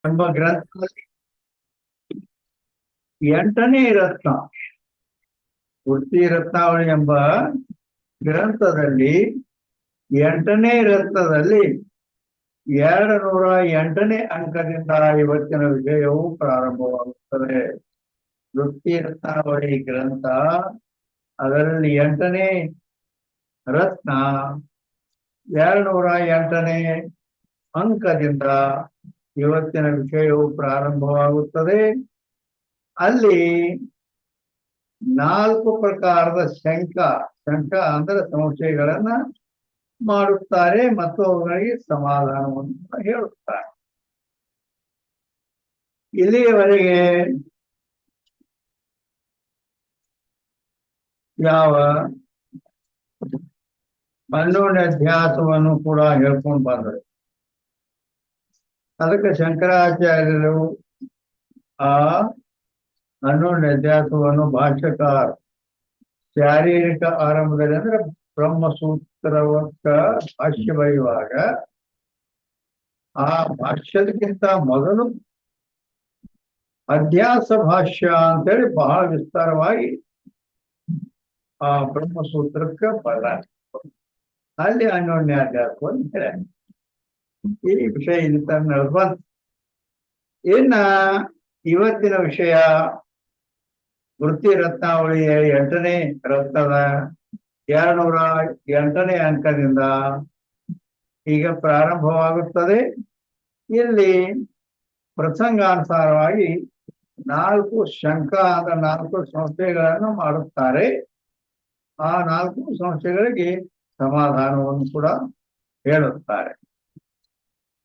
ಎಂಬ ಗ್ರಂಥದಲ್ಲಿ 8ನೇ ರತ್ನ ವೃತ್ತಿ ರತ್ನಾವಳಿ ಎಂಬ ಗ್ರಂಥದಲ್ಲಿ 8ನೇ ರತ್ನದಲ್ಲಿ 208ನೇ ಅಂಕದಿಂದ ಇವತ್ತಿನ ವಿಷಯವು ಪ್ರಾರಂಭವಾಗುತ್ತದೆ. ವೃತ್ತಿ ರತ್ನಾವಳಿ ಗ್ರಂಥ ಅದರಲ್ಲಿ 8ನೇ ರತ್ನ 208ನೇ ಅಂಕದಿಂದ ಇವತ್ತಿನ ವಿಷಯವು ಪ್ರಾರಂಭವಾಗುತ್ತದೆ. ಅಲ್ಲಿ 4 ಪ್ರಕಾರದ ಶಂಕ ಅಂದರೆ ಸಂಶಯಗಳನ್ನ ಮಾಡುತ್ತಾರೆ ಮತ್ತು ಅವುಗಳಿಗೆ ಸಮಾಧಾನವನ್ನು ಹೇಳುತ್ತಾರೆ. ಇಲ್ಲಿಯವರೆಗೆ ಯಾವ ಅನ್ಯೋನ್ಯಾಧ್ಯಾಸವನ್ನು ಕೂಡ ಹೇಳ್ಕೊಂಡು ಬಂದರು. ಅದಕ್ಕೆ ಶಂಕರಾಚಾರ್ಯರು ಆ ಅನ್ಯೋನ್ಯಾಧ್ಯಾಸವನ್ನು ಭಾಷ್ಯಕಾರ ಶಾರೀರಿಕ ಆರಂಭದಲ್ಲಿ ಅಂದ್ರೆ ಬ್ರಹ್ಮಸೂತ್ರವಕ್ಕ ಭಾಷ್ಯ ಬರೆಯುವಾಗ ಆ ಭಾಷ್ಯದಕ್ಕಿಂತ ಮೊದಲು ಅಧ್ಯಾಸ ಭಾಷ್ಯ ಅಂತೇಳಿ ಬಹಳ ವಿಸ್ತಾರವಾಗಿ ಆ ಬ್ರಹ್ಮಸೂತ್ರಕ್ಕೆ ಬರಲಾರ ಅಲ್ಲಿ ಅನ್ಯೋನ್ಯಾಧ್ಯಾಸವನ್ನು ಹೇಳ ಈ ವಿಷಯ ಇಲ್ಲಿ ನಡೆದು ಬಂತು. ಇನ್ನ ಇವತ್ತಿನ ವಿಷಯ ವೃತ್ತಿ ರತ್ನಾವಳಿಯ 8ನೇ ರತ್ನದ 208ನೇ ಅಂಕದಿಂದ ಈಗ ಪ್ರಾರಂಭವಾಗುತ್ತದೆ. ಇಲ್ಲಿ ಪ್ರಸಂಗಾನುಸಾರವಾಗಿ 4 ಶಂಕ ಆದ 4 ಸಂಸ್ಥೆಗಳನ್ನು ಮಾಡುತ್ತಾರೆ. ಆ 4 ಸಂಸ್ಥೆಗಳಿಗೆ ಸಮಾಧಾನವನ್ನು ಕೂಡ ಹೇಳುತ್ತಾರೆ.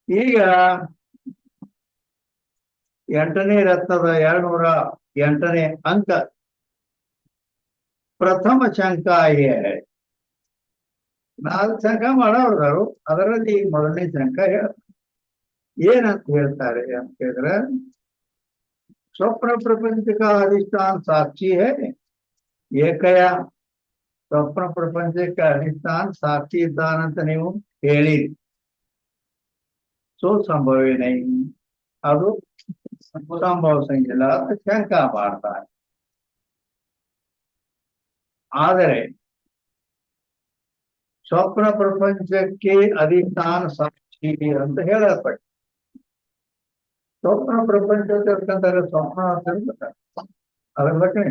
ಈಗ 8ನೇ ರತ್ನದ 208ನೇ ಅಂಕ ಪ್ರಥಮ ಶಂಕ ಇದೆ. 4 ಶಂಕ ಮಾಡೋರು ಅದರಲ್ಲಿ ಮೊದಲನೇ ಶಂಕ ಹೇಳ್ತಾರೆ. ಏನಂತ ಹೇಳ್ತಾರೆ ಅಂತ ಹೇಳಿದ್ರೆ, ಸ್ವಪ್ನ ಪ್ರಪಂಚಕ ಅಧಿಷ್ಠಾನ ಸಾಕ್ಷಿ ಹೇ ಏಕಯ. ಸ್ವಪ್ನ ಪ್ರಪಂಚಕ್ಕೆ ಅಧಿಷ್ಠಾನ ಸಾಕ್ಷಿ ಇದ್ದಾನಂತ ನೀವು ಹೇಳಿ ಸಂಭವೇನ ಅದು ಸಂಭವಿಸಂಗಿಲ್ಲ ಅಂತ ಶಂಕ ಮಾಡ್ತಾರೆ. ಆದರೆ ಸ್ವಪ್ನ ಪ್ರಪಂಚಕ್ಕೆ ಅಧಿಷ್ಠಾನ ಸಾಕ್ಷಿ ಅಂತ ಹೇಳಲ್ಪಟ್ಟ. ಸ್ವಪ್ನ ಪ್ರಪಂಚಕ್ಕಂತಾರೆ ಸ್ವಪ್ನ ಅದ್ರ ಬಗ್ಗೆ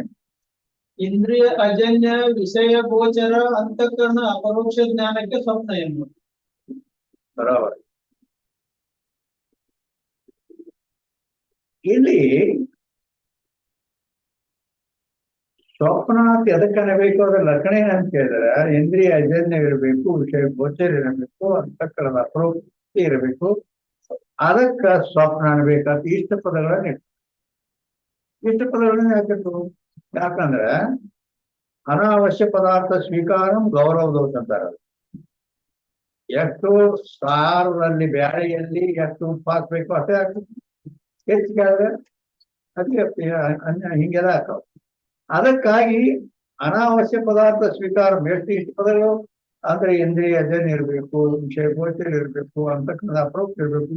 ಇಂದ್ರಿಯ ಅಜನ್ಯ ವಿಷಯ ಗೋಚರ ಅಂತಃಕರಣ ಅಪರೋಕ್ಷ ಜ್ಞಾನಕ್ಕೆ ಸ್ವಪ್ನ ಎನ್ನುವುದು ಬರೋಬರ್. ಇಲ್ಲಿ ಸ್ವಪ್ನ ಅಂತ ಎದಕ್ಕನಬೇಕು ಅದ್ರ ಲಕ್ಷಣ ಏನಂತ ಹೇಳಿದ್ರೆ, ಇಂದ್ರಿಯ ಅಜನ್ಯವಿರಬೇಕು, ವಿಷಯ ಗೋಚರ ಇರಬೇಕು, ಅಂತಃಕರಣದ ಅಪರೋಕ್ಷ ಇರಬೇಕು. ಅದಕ್ಕ ಸ್ವಪ್ನ ಅನ್ಬೇಕಂತ ಇಷ್ಟ ಪದಗಳನ್ನ ಹಾಕಿತ್ತು. ಯಾಕಂದ್ರೆ ಅನಾವಶ್ಯ ಪದಾರ್ಥ ಸ್ವೀಕಾರಂ ಗೌರವದೋಷ ಅಂತಾರ. ಎಷ್ಟು ಸಾರದಲ್ಲಿ ಬ್ಯಾಳೆಯಲ್ಲಿ ಎಷ್ಟು ಉಪ್ಪು ಹಾಕ್ಬೇಕು ಅಷ್ಟೇ ಹಾಕ್ಬೇಕು. ಹೆಚ್ಚಿಗೆ ಆದ್ರೆ ಅದೇ ಹಿಂಗೆಲ್ಲ ಹಾಕವು. ಅದಕ್ಕಾಗಿ ಅನಾವಶ್ಯ ಪದಾರ್ಥ ಸ್ವೀಕಾರ ಎಷ್ಟು ಇಷ್ಟ ಪದಗಳು ಅಂದ್ರೆ ಇಂದ್ರಿಯ ಅಜನ್ಯ ಇರಬೇಕು, ವಿಷಯ ಗೋಚರ ಇರಬೇಕು, ಅಂತಕ್ಕಂಥ ಅಪ್ರೋಚ್ ಇರಬೇಕು,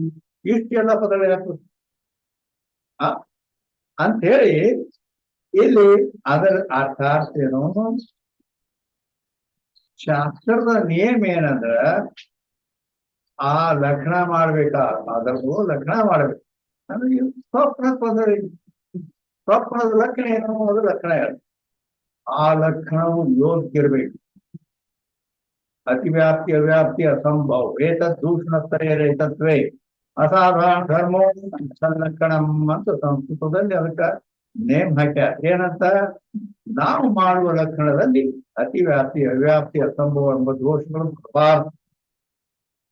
ಇಷ್ಟೆಲ್ಲ ಪದಗಳು ಹಾಕ್ಬೇಕು ಅಂತ ಹೇಳಿ ಇಲ್ಲಿ ಅದರ ಅರ್ಥಾರ್ಥ ಏನು, ಶಾಸ್ತ್ರದ ನಿಯಮ ಏನಂದ್ರ ಆ ಲಕ್ಷಣ ಮಾಡ್ಬೇಕಾ ಅದರದ್ದು ಲಕ್ಷಣ ಮಾಡ್ಬೇಕು. ಅಂದ್ರೆ ಸ್ವಪ್ನ ಪದ ಸ್ವಪ್ನದ ಲಕ್ಷಣ ಏನು ಅನ್ನೋದು ಲಕ್ಷಣ ಹೇಳಿ ಆ ಲಕ್ಷಣವು ಯೋಗ್ಯ ಇರ್ಬೇಕು. ಅತಿವ್ಯಾಪ್ತಿ ಅವ್ಯಾಪ್ತಿ ಅಸಂಭವ ಏತದ್ ದೂಷಣ ಸ್ತರೇತತ್ವೇ ಅಸಾಧಾರಣ ಧರ್ಮೋ ಸಂಲಕ್ಷಣಂ ಅಂತ ಸಂಸ್ಕೃತದಲ್ಲಿ ಅದಕ್ಕೆ ನೇಮ್ ಹಾಕ್ಯಾರ. ಏನಂತ, ನಾವು ಮಾಡುವ ಲಕ್ಷಣದಲ್ಲಿ ಅತಿವ್ಯಾಪ್ತಿ ಅವ್ಯಾಪ್ತಿ ಅಸಂಭವ ಎಂಬ ದೋಷಗಳು ಬರಬಾರದು.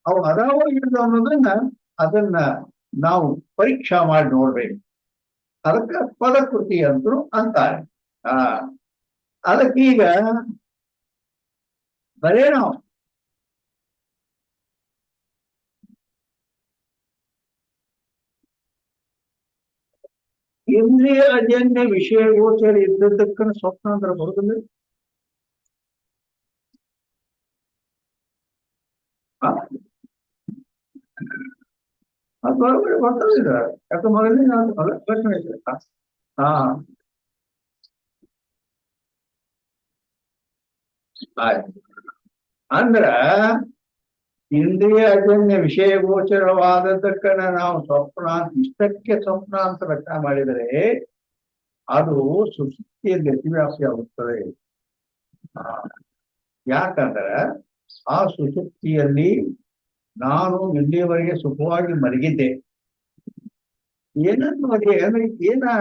ಅವು ಅದಾವ ಇಲ್ಲ ಅನ್ನೋದನ್ನ ಅದನ್ನ ನಾವು ಪರೀಕ್ಷಾ ಮಾಡಿ ನೋಡ್ಬೇಕು. ಅದಕ್ಕೆ ಪದಕೃತಿ ಅಂತೂ ಅಂತಾರೆ. ಅದಕ್ಕೀಗ ಬರೇ ನಾವು ಇಂದ್ರಿಯ ಅಜನ್ಯ ವಿಷಯ ಗೋಚರ ಇದ್ದದ್ದಕ್ಕ ಸ್ವಪ್ನ ಅಂದ್ರೆ ಬರುದಿಲ್ಲ. ಬರೋಬ್ಬರಿ ಬರ್ತದೆ. ಯಾಕೆ ಮೊದಲನೇ ಪ್ರಶ್ನೆ ಹಾ ಆಯ್ತು. ಅಂದ್ರ ಇಂದ್ರಿಯ ಅಜನ್ಯ ವಿಷಯ ಗೋಚರವಾದದ್ದಕ್ಕನ್ನ ನಾವು ಸ್ವಪ್ನ ಇಷ್ಟಕ್ಕೆ ಸ್ವಪ್ನ ಅಂತ ವ್ಯಕ್ತ ಮಾಡಿದರೆ ಅದು ಸುಶುಪ್ತಿಯಲ್ಲಿ ಅತಿವ್ಯಾಪ್ತಿ ಆಗುತ್ತದೆ. ಆ, ಯಾಕಂದ್ರೆ ಆ ಸುಶುಪ್ತಿಯಲ್ಲಿ ನಾನು ಇಲ್ಲಿಯವರೆಗೆ ಸುಖವಾಗಿ ಮಲಗಿದ್ದೆ. ಏನನ್ನು ಮಲಗಿ ಅಂದ್ರೆ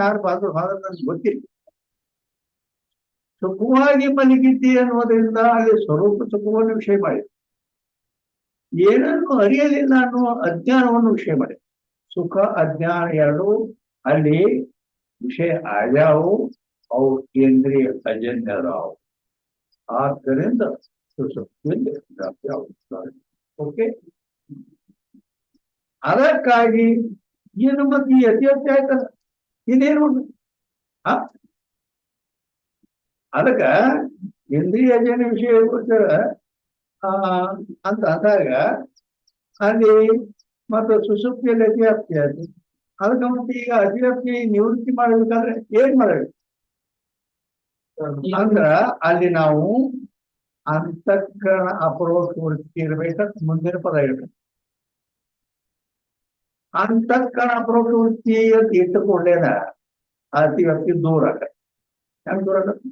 ಯಾರು ನನಗೆ ಗೊತ್ತಿಲ್ಲ. ಸುಖವಾಗಿ ಮಲಗಿದ್ದೆ ಅನ್ನೋದ್ರಿಂದ ಅಲ್ಲಿ ಸ್ವರೂಪ ಸುಖವನ್ನು ವಿಷಯ ಮಾಡಿ, ಏನನ್ನು ಅರಿಯಲಿಲ್ಲ ಅನ್ನುವ ಅಜ್ಞಾನವನ್ನು ವಿಷಯ ಮಾಡಿ. ಸುಖ ಅಜ್ಞಾನ ಎರಡು ಅಲ್ಲಿ ವಿಷಯ ಆಯಾವು, ಅವು ಕೇಂದ್ರೀಯ ಅಜನ್ಯರಾವು. ಆದ್ದರಿಂದ ಸುಶುಪ್ತಿಯಲ್ಲಿ ವ್ಯಾಪ್ತಿ ಆಗುತ್ತಾರೆ. ಓಕೆ, ಅದಕ್ಕಾಗಿ ಏನು ಮತ್ತೆ ಈ ಅತಿವ್ಯಾಪ್ತಿ ಆಯ್ತಲ್ಲ, ಇದೇನು ಆ ಅದಕ್ಕ ಇಂದ್ರಿಯ ಅಜನ್ಯ ವಿಷಯ ಗೋಚರ ಅಂತ ಅಂದಾಗ ಅಲ್ಲಿ ಮತ್ತು ಸುಶುಪ್ತಿಯಲ್ಲಿ ಅತಿವ್ಯಾಪ್ತಿ ಆಯ್ತು. ಅದಕ್ಕೆ ಮತ್ತೆ ಈಗ ಅತಿವ್ಯಾಪ್ತಿ ನಿವೃತ್ತಿ ಮಾಡಬೇಕಾದ್ರೆ ಏನ್ ಮಾಡಬೇಕು ಅಂದ್ರ ಅಲ್ಲಿ ನಾವು ಅಂತಃಕರಣ ಅಪರೋಕ್ಷ ವೃತ್ತಿ ಇರ್ಬೇಕಂತ ಮುಂದಿನ ಪದ ಇರ್ಬೇಕು. ಅಂತಃಕರಣ ಅಪರೋಕ್ಷ ವೃತ್ತಿ ಅಂತ ಇಟ್ಟುಕೊಂಡೇನ ಅತಿವ್ಯಾಪ್ತಿ ದೂರ ಆಗತ್ತೆ. ಹೆಂಗ್ ದೂರ ಆಗತ್ತೆ?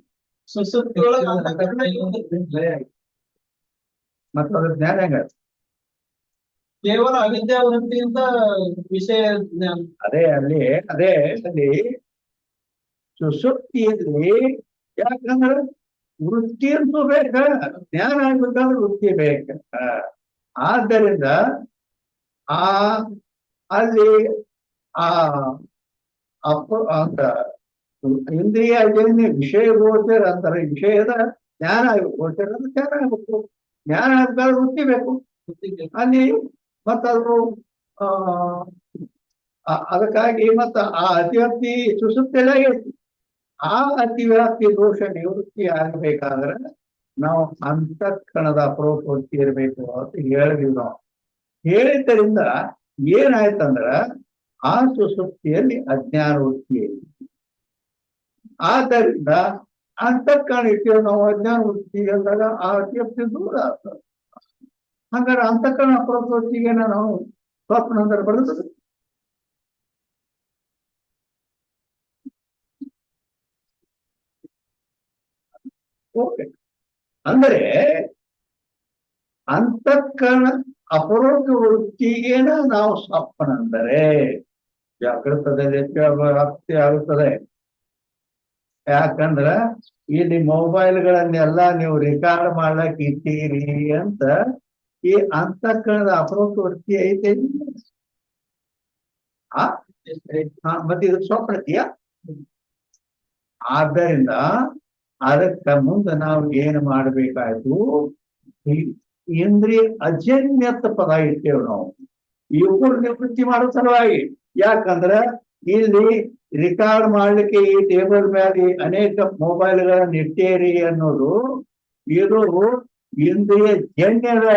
ಸುಸುಪ್ತಿಯೊಳಗೆ ಅಂತಃಕರಣ ಇರುತ್ತೆ. ಮತ್ತ ಅದ್ರ ಜ್ಞಾನ ಹೆಂಗತ್ತೆ? ಕೇವಲ ಅವಿದ್ಯಾ ವೃತ್ತಿಯಿಂದ ವಿಷಯ ಜ್ಞಾನ. ಅದೇ ಅಲ್ಲಿ ಸುಶುಪ್ತಿಯಲ್ಲಿ ಯಾಕಂದ್ರೆ ವೃತ್ತಿ ಅಂತೂ ಬೇಕ, ಜ್ಞಾನ ಆಗ್ಬೇಕಾದ್ರೆ ವೃತ್ತಿ ಬೇಕ. ಆದ್ದರಿಂದ ಆ ಅಲ್ಲಿ ಆ ಅಂತ ಇಂದ್ರಿಯ ಅಜನ್ಯ ವಿಷಯ ಗೋಚರ ಅಂತಾರೆ. ವಿಷಯದ ಜ್ಞಾನ ಗೋಚರ ಅಂದ್ರೆ ಜ್ಞಾನ ಆಗ್ಬೇಕು. ಜ್ಞಾನ ಆಗ್ಬೇಕಾದ್ರೆ ವೃತ್ತಿ ಬೇಕು ಅಲ್ಲಿ. ಮತ್ತದು ಅದಕ್ಕಾಗಿ ಮತ್ತ ಆ ಅತಿವ್ಯಾಪ್ತಿ ಸುಸುಪ್ತಿಯಲ್ಲೇ ಇರ್ತಿ. ಆ ಅತಿವ್ಯಾಪ್ತಿ ದೋಷ ನಿವೃತ್ತಿ ಆಗಬೇಕಾದ್ರೆ ನಾವು ಅಂತಃಕರಣದ ಅಪರೋಕ್ಷ ವೃತ್ತಿ ಇರಬೇಕು ಅಂತ ಹೇಳಿದ್ವಿ ನಾವು. ಹೇಳಿದ್ದರಿಂದ ಏನಾಯ್ತಂದ್ರ ಆ ಸುಸುಪ್ತಿಯಲ್ಲಿ ಅಜ್ಞಾನ ವೃತ್ತಿ. ಆದ್ದರಿಂದ ಅಂತಃಕರಣ ಇಟ್ಟಿರೋ ನಾವು ಅಜ್ಞಾನ ವೃತ್ತಿ ಅಂದಾಗ ಆ ಅತಿವ್ಯಾಪ್ತಿ ದೂರ ಆಗ್ತದೆ. ಹಂಗಾರೆ ಅಂತಃಕರಣ ಅಪರೋಕ್ಷ ವೃತ್ತಿಗೆ ನಾವು ಸ್ವಪ್ನ ಅಂದ್ರೆ ಬರ್ತದೆ. ಓಕೆ, ಅಂದರೆ ಅಂತಃಕರಣ ಅಪರೋಕ್ಷ ವೃತ್ತಿಗೇನ ನಾವು ಸ್ವಪ್ನ ಅಂದರೆ ಜಾಗೃತದಲ್ಲಿ ವ್ಯಾಪ್ತಿ ಆಗುತ್ತದೆ. ಯಾಕಂದ್ರ ಇಲ್ಲಿ ಮೊಬೈಲ್ಗಳನ್ನೆಲ್ಲ ನೀವು ರೆಕಾರ್ಡ್ ಮಾಡ್ಲಕ್ ಇಟ್ಟೀರಿ ಅಂತ ಈ ಅಂತಃಕರಣದ ಅಪರೋಕ್ಷ ವೃತ್ತಿ ಐತೆ. ಮತ್ತೆ ಇದು ಸ್ವಪ್ನತಿಯ. ಆದ್ದರಿಂದ ಅದಕ್ಕ ಮುಂದೆ ನಾವು ಏನು ಮಾಡ್ಬೇಕಾಯ್ತು, ಇಂದ್ರಿಯ ಅಜನ್ಯತ ಪದ ಇರ್ತೇವೆ ನಾವು ಇವುಗಳು ನಿವೃತ್ತಿ ಮಾಡೋ ಸಲುವಾಗಿ. ಯಾಕಂದ್ರ ಇಲ್ಲಿ ರೆಕಾರ್ಡ್ ಮಾಡ್ಲಿಕ್ಕೆ ಈ ಟೇಬಲ್ ಮೇಲೆ ಅನೇಕ ಮೊಬೈಲ್ಗಳನ್ನ ಇಟ್ಟೇರಿ ಅನ್ನೋದು ಇದು ಇಂದ್ರಿಯ ಜನ್ಯದ.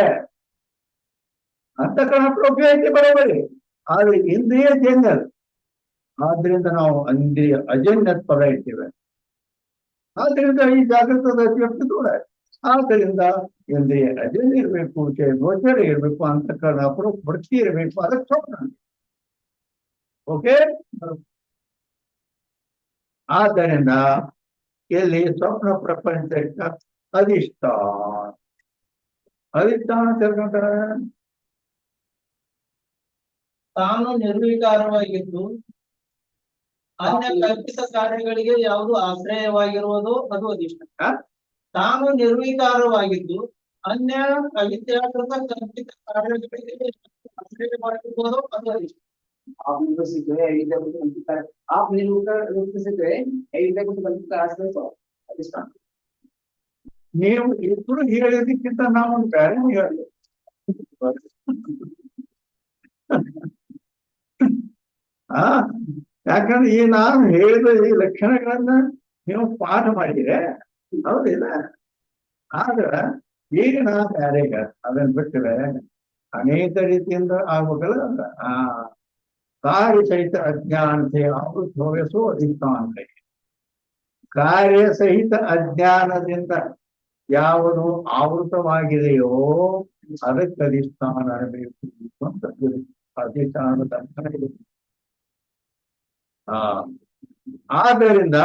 ಅಂತಃಕರಣ ಅಪರೋಕ್ಷ ಐತೆ ಬರೋಬರಿ, ಆದ್ರೆ ಇಂದ್ರಿಯ ಜನ್ಯದ. ಆದ್ರಿಂದ ನಾವು ಇಂದ್ರಿಯ ಅಜನ್ಯದ ಪದ ಇರ್ತೇವೆ. ಆದ್ರಿಂದ ಈ ಜಾಗೃತದ ಅತಿವ್ಯಾಪ್ತಿ ದೂರ. ಆದ್ದರಿಂದ ಇಂದ್ರಿಯ ಅಜನ್ಯ ಇರಬೇಕು, ಗೋಚರ ಇರಬೇಕು, ಅಂತಃಕರಣ ಅಪರೋಕ್ಷ ವೃತ್ತಿ ಇರಬೇಕು. ಅದಕ್ಕೆ ಸ್ವಪ್ನ. ಓಕೆ, ಆದ್ದರಿಂದ ಇಲ್ಲಿ ಸ್ವಪ್ನ ಪ್ರಪಂಚಕ್ಕ ಅಧಿಷ್ಠಾನ ತಿಳ್ಕೊಂತಾರ. ತಾನು ನಿರ್ವಿಕಾರವಾಗಿದ್ದು ಅನ್ಯ ಕಲ್ಪಿತ ಕಾರ್ಯಗಳಿಗೆ ಯಾವುದು ಆಶ್ರಯವಾಗಿರುವುದು ಅದು ಅಧಿಷ್ಠಾನ. ತಾನು ನಿರ್ವಿಕಾರವಾಗಿದ್ದು ಅನ್ಯ ಅವಿದ್ಯಾಕೃತ ಕಲ್ಪಿತ ಕಾರ್ಯಗಳಿಗೆ ಆಶ್ರಯವಾಗಿರುವುದು ಅದು ಅಧಿಷ್ಠಾನ. आप निर्वसित जो है अविद्या को कल्पित है, आप निर्विकार रूप से जो है अविद्या को कल्पित आश्रय तो अधिष्ठान. ನೀವು ಇಬ್ರು ಹೇಳಿದಕ್ಕಿಂತ ನಾವೊಂದು ಬೇರೆ ಹೇಳಿ. ಯಾಕಂದ್ರೆ ಈ ನಾನು ಹೇಳಿದ ಈ ಲಕ್ಷಣಗಳನ್ನ ನೀವು ಪಾಠ ಮಾಡಿದ್ರೆ ಹೌದಿಲ್ಲ. ಆದ್ರ ಈಗ ನಾ ಬೇರೆ ಅದನ್ನ ಬಿಟ್ಟರೆ ಅನೇಕ ರೀತಿಯಿಂದ ಆಗ್ಬೇಕಲ್ಲ. ಕಾರ್ಯ ಸಹಿತ ಅಜ್ಞಾನತೆ ಆವೃತೋಯಸೋ ಅಧಿಷ್ಠಾನ. ಕಾರ್ಯ ಸಹಿತ ಅಜ್ಞಾನದಿಂದ ಯಾವುದು ಆವೃತವಾಗಿದೆಯೋ ಅದಕ್ಕೆ ಅಧಿಷ್ಠಾನ ಬೇಕು ಅಂತ ಅಧಿಷ್ಠಾನದ ಆದ್ದರಿಂದ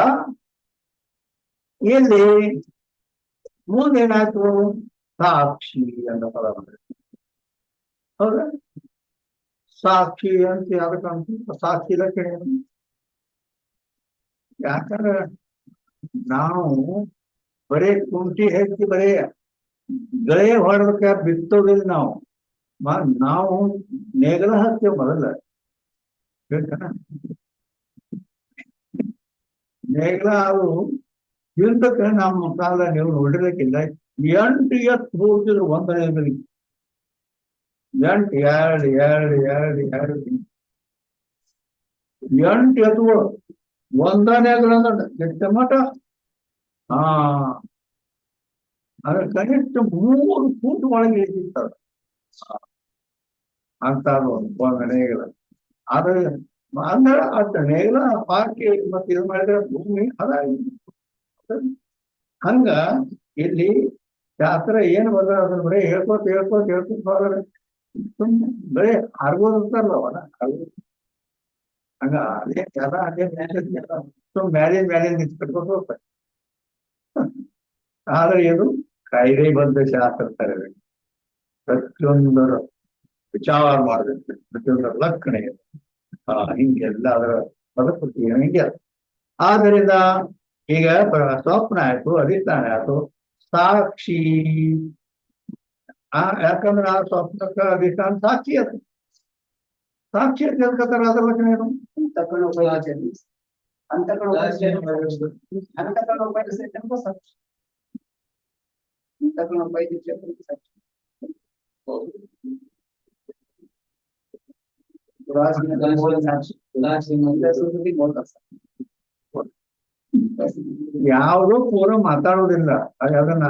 ಇಲ್ಲಿ ಮುಂದೇನಾಯ್ತು ಸಾಕ್ಷಿ ಅಂತ ಪದ ಬಂದಿದೆ. ಹೌದಾ? ಸಾಕ್ಷಿ ಅಂತ ಯಾವ್ದಕ್ಕಂತ ಸಾಕ್ಷಿ ಲಕ್ಷಣ ಏನು? ಯಾಕಂದ್ರೆ ನಾವು ಬರೇ ಕುಂಟಿ ಹೆಚ್ಚಿ ಬರೇ ಗಳೆ ಹೊಡದಕ್ಕೆ ಬಿತ್ತೋದಿಲ್ಲ ನಾವು. ನಾವು ನೇಗಲ ಹಾಕ್ತೇವೆ ಮೊದಲ. ನೇಗಲ ಅದು ಹಿಂದಕ್ಕೆ ನಮ್ಮ ಕಾಲ ನೀವು ನೋಡಿರಕ್ಕಿಲ್ಲ. 8 ಎತ್ತು ಹೋಗಿದ್ರು ಒಂದನೇ ಎಂಟು ಎತ್ತುಗಳು ಒಂದನೇ ಕೆಟ್ಟ ಮಠ. ಅದ್ರ ಕನಿಷ್ಠ 3 ಫೂಟ್ ಒಳಗೆ ಇರ್ತಿರ್ತಾರೆ ಅಂತ ಒಂದು ನೇಗಿಲ. ಆದ್ರೆ ಅಂದ್ರೆ ಅದ ನೇಗಿಲ ಹಾಕಿ ಮತ್ತೆ ಇದು ಮಾಡಿದ್ರೆ ಭೂಮಿ ಹಂಗ ಇಲ್ಲಿ ಶಾಸ್ತ್ರ ಏನ್ ಬರ ಅದನ್ನ ಬರೀ ಹೇಳ್ಕೋತ ಹೋದ್ರೆ ಬರೀ ಅರ್ಗೋದಿರ್ತಾರಲ್ಲ ಅವನ ಹಂಗ ಅದೇ ಜನ ಅದೇ ಮ್ಯಾಲಿನ ನಿಂತ್ಕೊಟ್ಕೊಂಡು ಹೋಗ್ತಾರೆ. ಆದ್ರೆ ಇದು ಕಾಯ್ದೆಬದ್ಧ ಶಾಸ್ತ್ರ ತರಬೇಕು. ಪ್ರತಿಯೊಂದರ ವಿಚಾರ ಮಾಡಬೇಕು, ಪ್ರತಿಯೊಂದರ ಲಕ್ಷಣೆ ಹಿಂಗೆಲ್ಲ ಅದರ ಪದಪತಿ ಹಿಂಗೆ. ಆದ್ದರಿಂದ ಈಗ ಸ್ವಪ್ನ ಆಯ್ತು, ಅಧಿಷ್ಠಾನ ಆಯ್ತು, ಸಾಕ್ಷಿ. ಯಾಕಂದ್ರೆ ಆ ಸ್ವಪ್ನಕ್ಕ ಅಧಿಷ್ಠಾನ ಸಾಕ್ಷಿ ಅದು. ಸಾಕ್ಷಿ ಅಂತ ಹೇಳ್ಕೊತಾರ. ಅದರ ಲಕ್ಷಣ ಏನು? ಯಾವುದೋ ಪೂರ ಮಾತಾಡೋದಿಲ್ಲ. ಅದನ್ನ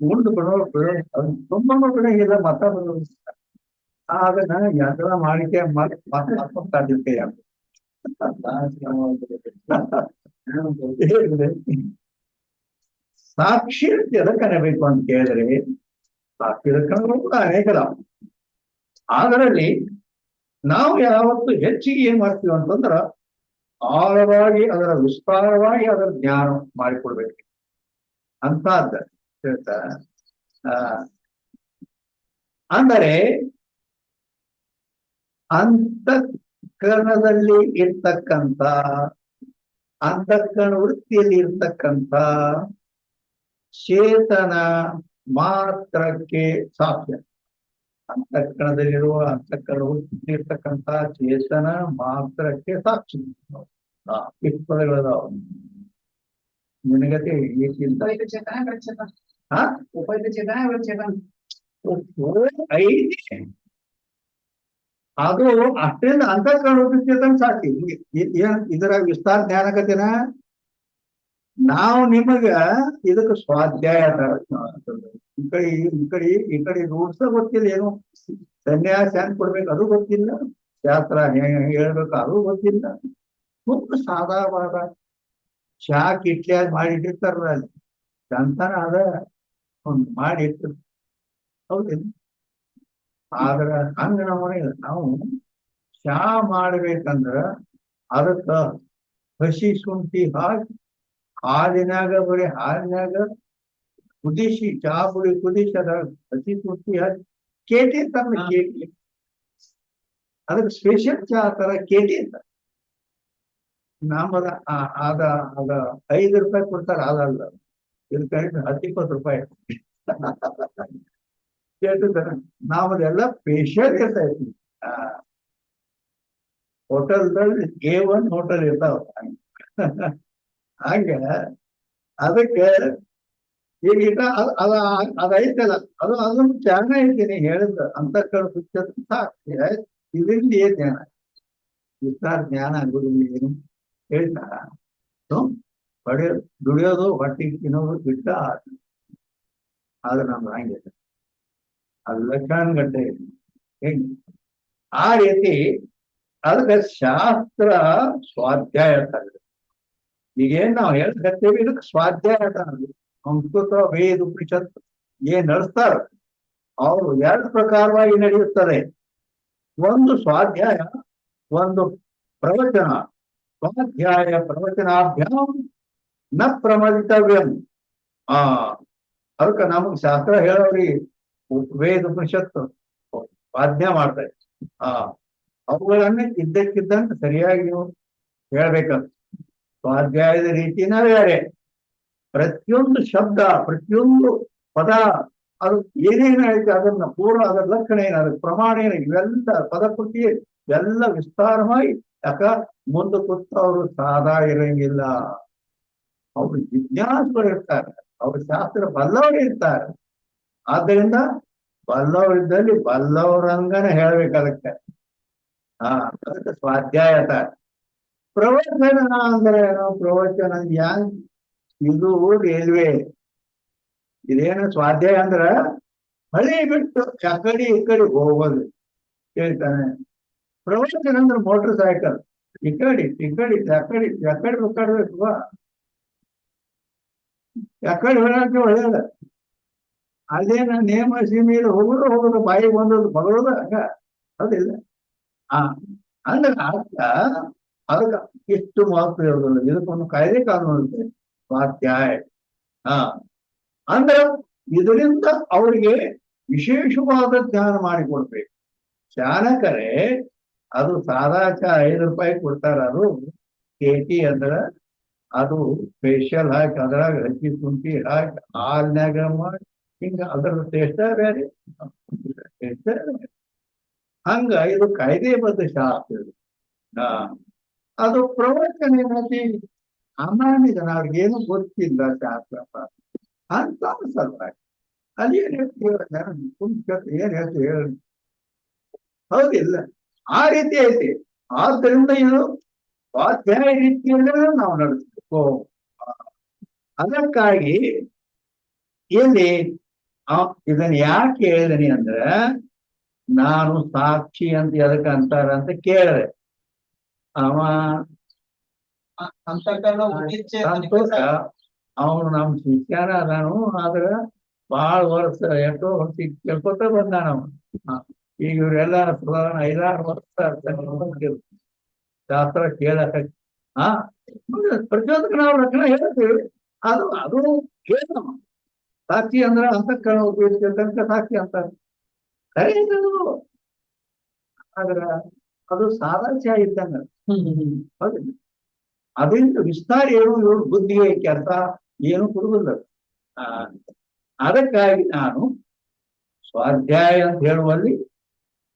ಮುಂದೆ ತುಂಬಾ ಬಿಡಂಗಿಲ್ಲ, ಮಾತಾಡೋದು. ಅದನ್ನ ಯಂತ್ರ ಮಾಡಿಕೆ ಮಾತಾಡ್ಲಿಕ್ಕೆ ಸಾಕ್ಷಿ ಎದಕ್ಕೆ ಅನ್ನಬೇಕು ಅಂತ ಕೇಳಿದ್ರೆ ಸಾಕ್ಷಿ ಲಕ್ಷಣಗಳು ಕೂಡ ಅನೇಕದಾವ. ಅದರಲ್ಲಿ ನಾವು ಯಾವತ್ತು ಹೆಚ್ಚಿಗೆ ಏನ್ ಮಾಡ್ತೀವಿ ಅಂತಂದ್ರ ಆಳವಾಗಿ ಅದರ ವಿಸ್ತಾರವಾಗಿ ಅದರ ಜ್ಞಾನ ಮಾಡಿಕೊಡ್ಬೇಕು ಅಂತದ್ದ ಹೇಳ್ತಾ. ಅಂದರೆ ಅಂತಃಕರಣದಲ್ಲಿ ಇರ್ತಕ್ಕಂಥ ಅಂತಃಕರಣ ವೃತ್ತಿಯಲ್ಲಿ ಇರ್ತಕ್ಕಂಥ ಚೇತನ ಮಾತ್ರಕ್ಕೆ ಸಾಧ್ಯ. ಅಂತಃಕರಣದಲ್ಲಿರುವ ಅಂತಃಕರಣ ವೃತ್ತಿ ಇರ್ತಕ್ಕಂಥ ಚೇತನ ಮಾತ್ರಕ್ಕೆ ಸಾಕ್ಷಿ. ಇಷ್ಟು ಪದಗಳದಾವ. ನಿನಗತೆ ಐದು ಅದು ಅಷ್ಟೇಂದ ಅಂತಃಕರಣ ವೃತ್ತಿ ಚೇತನ ಸಾಕ್ಷಿ. ಇದರ ವಿಸ್ತಾರ ಜ್ಞಾನಕತೆನ ನಾವು ನಿಮಗ ಇದಕ್ಕೆ ಸ್ವಾಧ್ಯಾಯ ಈ ಕಡೆ ರೂಢ್ಸ ಗೊತ್ತಿಲ್ಲ, ಏನು ಸನ್ಯಾಸ ಹೆಂಗ್ ಕೊಡ್ಬೇಕು ಅದು ಗೊತ್ತಿಲ್ಲ, ಶಾಸ್ತ್ರ ಹೇಳ್ಬೇಕು ಅದು ಗೊತ್ತಿಲ್ಲ. ತುಂಬ ಸಾಧಾವಾದ ಚಾ ಕಿಟ್ಲಿಯಾಗಿ ಮಾಡಿಟ್ಟಿರ್ತಾರಲ್ಲ ಅಲ್ಲಿ ಸಂತಾನ ಅದ ಒಂದು ಮಾಡಿಟ್ಟು. ಹೌದಿಲ್ಲ? ಆದ್ರ ಹಂಗ ನಾವು ಚಾ ಮಾಡ್ಬೇಕಂದ್ರ ಅದಕ್ಕ ಹಸಿ ಶುಂಠಿ ಹಾಕಿ ಹಾಲಿನಾಗ ಬರೀ ಹಾಲಿನಾಗ ಕುದಿಸಿ ಚಹಾ ಪುಡಿ ಕುದಿಸಿ ಅದ ಹಸಿ ಶುಂಠಿ ಹಾಕಿ ಕೇಟಿ ಅಂತ ಕೇಟಿ. ಅದಕ್ಕೆ ಸ್ಪೆಷಲ್ ಚಹಾ ತರ ಕೇಟಿ ಅಂತ. ನಮ್ಮದ ಅದ 5 ರೂಪಾಯಿ ಕೊಡ್ತಾರ. ಅದಲ್ಲ, ಇದಕ್ಕೆ 10-20 ರೂಪಾಯಿ ಕೇಳ್ತಿದ್ದಾರೆ. ನಾವದೆಲ್ಲ ಸ್ಪೆಷಲ್ ಇರ್ತೈತಿ. ಹೋಟೆಲ್ದಲ್ಲಿ A1 ಹೋಟೆಲ್ ಇರ್ತಾವ ಹಂಗ. ಅದಕ್ಕೆ ಈಗ ಅದೈತಲ್ಲ ಅದೊಂದು ಜ್ಞಾನ ಐತಿ ಹೇಳಿದ ಅಂತಃಕರಣ ಸಾಕ್ಷಿ. ಇದರಿಂದ ಏನ್ ಜ್ಞಾನ? ವಿಸ್ತಾರ ಜ್ಞಾನ ಆಗುದಿಲ್ಲ. ಏನು ಹೇಳ್ತಾರ? ದುಡಿಯೋದು ಹೊಟ್ಟಿಗೆ ತಿನ್ನೋದು ಬಿಟ್ಟ. ಆದ್ರೆ ನಮ್ದು ಹಂಗಿದೆ, ಅದು ಲಕ್ಷಾನ್ ಗಂಟೆ ಹೆಂಗ್ ಆ ರೀತಿ ಅದಕ್ಕೆ ಶಾಸ್ತ್ರ ಸ್ವಾಧ್ಯಾಯ ಅಂತಾರೆ. ಈಗೇನ್ ನಾವು ಹೇಳ್ತೇವೆ ಇದಕ್ಕೆ ಸ್ವಾಧ್ಯಾಯ ಅಂತಾರೆ. ಸಂಸ್ಕೃತ ವೇದ ಉಪನಿಷತ್ ಏನ್ ನಡೆಸ್ತಾರ ಅವರು ಎರಡು ಪ್ರಕಾರವಾಗಿ ನಡೆಯುತ್ತದೆ. ಒಂದು ಸ್ವಾಧ್ಯಾಯ, ಒಂದು ಪ್ರವಚನ. ಸ್ವಾಧ್ಯಾಯ ಪ್ರವಚನಾಭ್ಯಾಂ ನ ಪ್ರಮದಿತವ್ಯಂ. ಆ ಅದಕ್ಕೆ ನಮಗ್ ಶಾಸ್ತ್ರ ಹೇಳೋರಿ ವೇದ ಉಪನಿಷತ್ತು ಸ್ವಾಧ್ಯಾಯ ಮಾಡ್ತಾರೆ. ಅವುಗಳನ್ನೇ ಇದ್ದಕ್ಕಿದ್ದಂತೆ ಸರಿಯಾಗಿ ನೀವು ಹೇಳ್ಬೇಕಂತ. ಸ್ವಾಧ್ಯಾಯದ ರೀತಿನ ಬೇರೆ. ಪ್ರತಿಯೊಂದು ಶಬ್ದ, ಪ್ರತಿಯೊಂದು ಪದ, ಅದು ಏನೇನು ಐತೆ ಅದನ್ನ ಪೂರ್ವ, ಅದರ ಲಕ್ಷಣ ಏನು, ಅದಕ್ಕೆ ಪ್ರಮಾಣ ಏನು, ಇವೆಲ್ಲ ಪದಕೃತಿ ಎಲ್ಲ ವಿಸ್ತಾರವಾಗಿ. ಯಾಕ ಮುಂದೆ ಕೂತವರು ಸಾದಾ ಇರಂಗಿಲ್ಲ, ಅವ್ರು ಜಿಜ್ಞಾಸುಗಳು ಇರ್ತಾರೆ, ಅವ್ರ ಶಾಸ್ತ್ರ ಬಲ್ಲವರು ಇರ್ತಾರೆ. ಆದ್ದರಿಂದ ಬಲ್ಲವರಿದ್ದಲ್ಲಿ ಬಲ್ಲವರಂಗನ ಹೇಳ್ಬೇಕು ಅದಕ್ಕೆ. ಅದಕ್ಕೆ ಸ್ವಾಧ್ಯಾಯತ. ಪ್ರವಚನ ಅಂದ್ರೆ ಏನೋ, ಪ್ರವಚನ ಯಾಂಗ್ ಇದು ರೈಲ್ವೆ. ಇದೇನು ಸ್ವಾಧ್ಯಾಯ ಅಂದ್ರ ಹಳಿ ಬಿಟ್ಟು ಅಕಡಿ ಈ ಕಡೆ ಹೋಗೋದು ಹೇಳ್ತಾನೆ. ಪ್ರವಚನ ಅಂದ್ರೆ ಮೋಟರ್ ಸೈಕಲ್, ಈ ಕಡೆ ಬೇಕಾಡ್ಬೇಕು, ಯಾಕಡೆ ಹೊರಕ್ಕೆ ಒಳ್ಳೆಯದ. ಅದೇನ ನೇಮ ಸೀಮೆಯಲ್ಲಿ ಹೋಗೋದು ಬಾಯಿಗೆ ಬಂದದ್ದು ಬಗಳೋದು ಹಂಗ ಅದಿಲ್ಲ. ಅಂದ್ರೆ ಅರ್ಥ ಅದಕ್ಕೆ ಇಷ್ಟು ಮಹತ್ವ ಇರೋದಿಲ್ಲ. ಇದಕ್ಕೊಂದು ಕಾಯ್ದೆ ಕಾನೂನು ಇರುತ್ತೆ, ಸ್ವಾಧ್ಯಾಯ. ಅಂದ್ರೆ ಇದರಿಂದ ಅವರಿಗೆ ವಿಶೇಷವಾದ ಜ್ಞಾನ ಮಾಡಿಕೊಡ್ಬೇಕು. ಚಾಣಕರೇ ಅದು ಸಾದಾ ₹5 ಕೊಡ್ತಾರ. ಅದು ಕೇಟಿ ಅಂದ್ರ ಅದು ಸ್ಪೆಷಲ್ ಹಾಕಿ ಅದ್ರಾಗ ಹಚ್ಚಿ ಕುಂಟಿ ಹಾಕಿ ಹಾಲ್ನ್ಯಾಗ ಮಾಡಿ ಹಿಂಗ ಅದರ ಟೇಸ್ಟ ಬೇರೆ, ಟೇಸ್ಟ ಬೇರೆ. ಹಂಗ ಇದು ಕಾಯ್ದೆಬದ್ಧ ಶಾಸ್ತ್ರ. ಅದು ಪ್ರವಚನ ಏನತಿ ಸಾಮಾನ್ಯ ಜನ ಅವ್ರಿಗೇನು ಗೊತ್ತಿಲ್ಲ ಶಾಸ್ತ್ರ ಅಂತ ಸಲುವಾಗಿ ಅಲ್ಲಿ ಏನ್ ಹೇಳ್ತೀವಿ, ಏನ್ ಹೇಳ್ತೀವಿ ಹೇಳಿ, ಹೌದಿಲ್ಲ? ಆ ರೀತಿ ಐತಿ. ಆದ್ದರಿಂದ ಇದು ಸ್ವಾಧ್ಯಾಯ ರೀತಿಯಲ್ಲೇ ನಾವು ನಡೆಸಬೇಕು. ಅದಕ್ಕಾಗಿ ಇಲ್ಲಿ ಇದನ್ನ ಯಾಕೆ ಹೇಳಿದನಿ ಅಂದ್ರ, ನಾನು ಸಾಕ್ಷಿ ಅಂತ ಎದಕ್ಕೆ ಅಂತಾರ ಅಂತ ಕೇಳಿದೆ. ಅವ ಸಂತೋಷ, ಅವನು ನಮ್ ಶಿಷ್ಯನ ಅದಾನು. ಆದ್ರ ಬಹಳ ವರ್ಷ ಎಷ್ಟೋ ವರ್ಷ ಕೇಳ್ಕೊತ ಬಂದಾನ ಅವನು. ಈಗ ಇವ್ರೆಲ್ಲ 5-6 ವರ್ಷ ಶಾಸ್ತ್ರ ಕೇಳಕ. ಪ್ರತಿಯೊಂದಕ್ಕೆ ನಾವು ರಕ್ಷಣೆ ಹೇಳ್ತೀವಿ. ಅದು ಕೇಳ ಸಾಕ್ಷಿ ಅಂದ್ರ ಅಂತಃಕರಣ ಉಪಯೋಗಿಸಿರ್ತಂತ ಸಾಕ್ಷಿ ಅಂತಾರೆ. ಕರೆಯುವುದು ಆದ್ರ ಅದು ಸಾದಾಚಾರ ಇದ್ದಂಗ. ಹೌದಿಲ್ಲ? ಅದರಿಂದ ವಿಸ್ತಾರ ಏನು ಇವರು ಬುದ್ಧಿಗೆ ಕೆಲಸ ಏನು ಕೊಡುವುದಿಲ್ಲ. ಅದಕ್ಕಾಗಿ ನಾನು ಸ್ವಾಧ್ಯಾಯ ಅಂತ ಹೇಳುವಲ್ಲಿ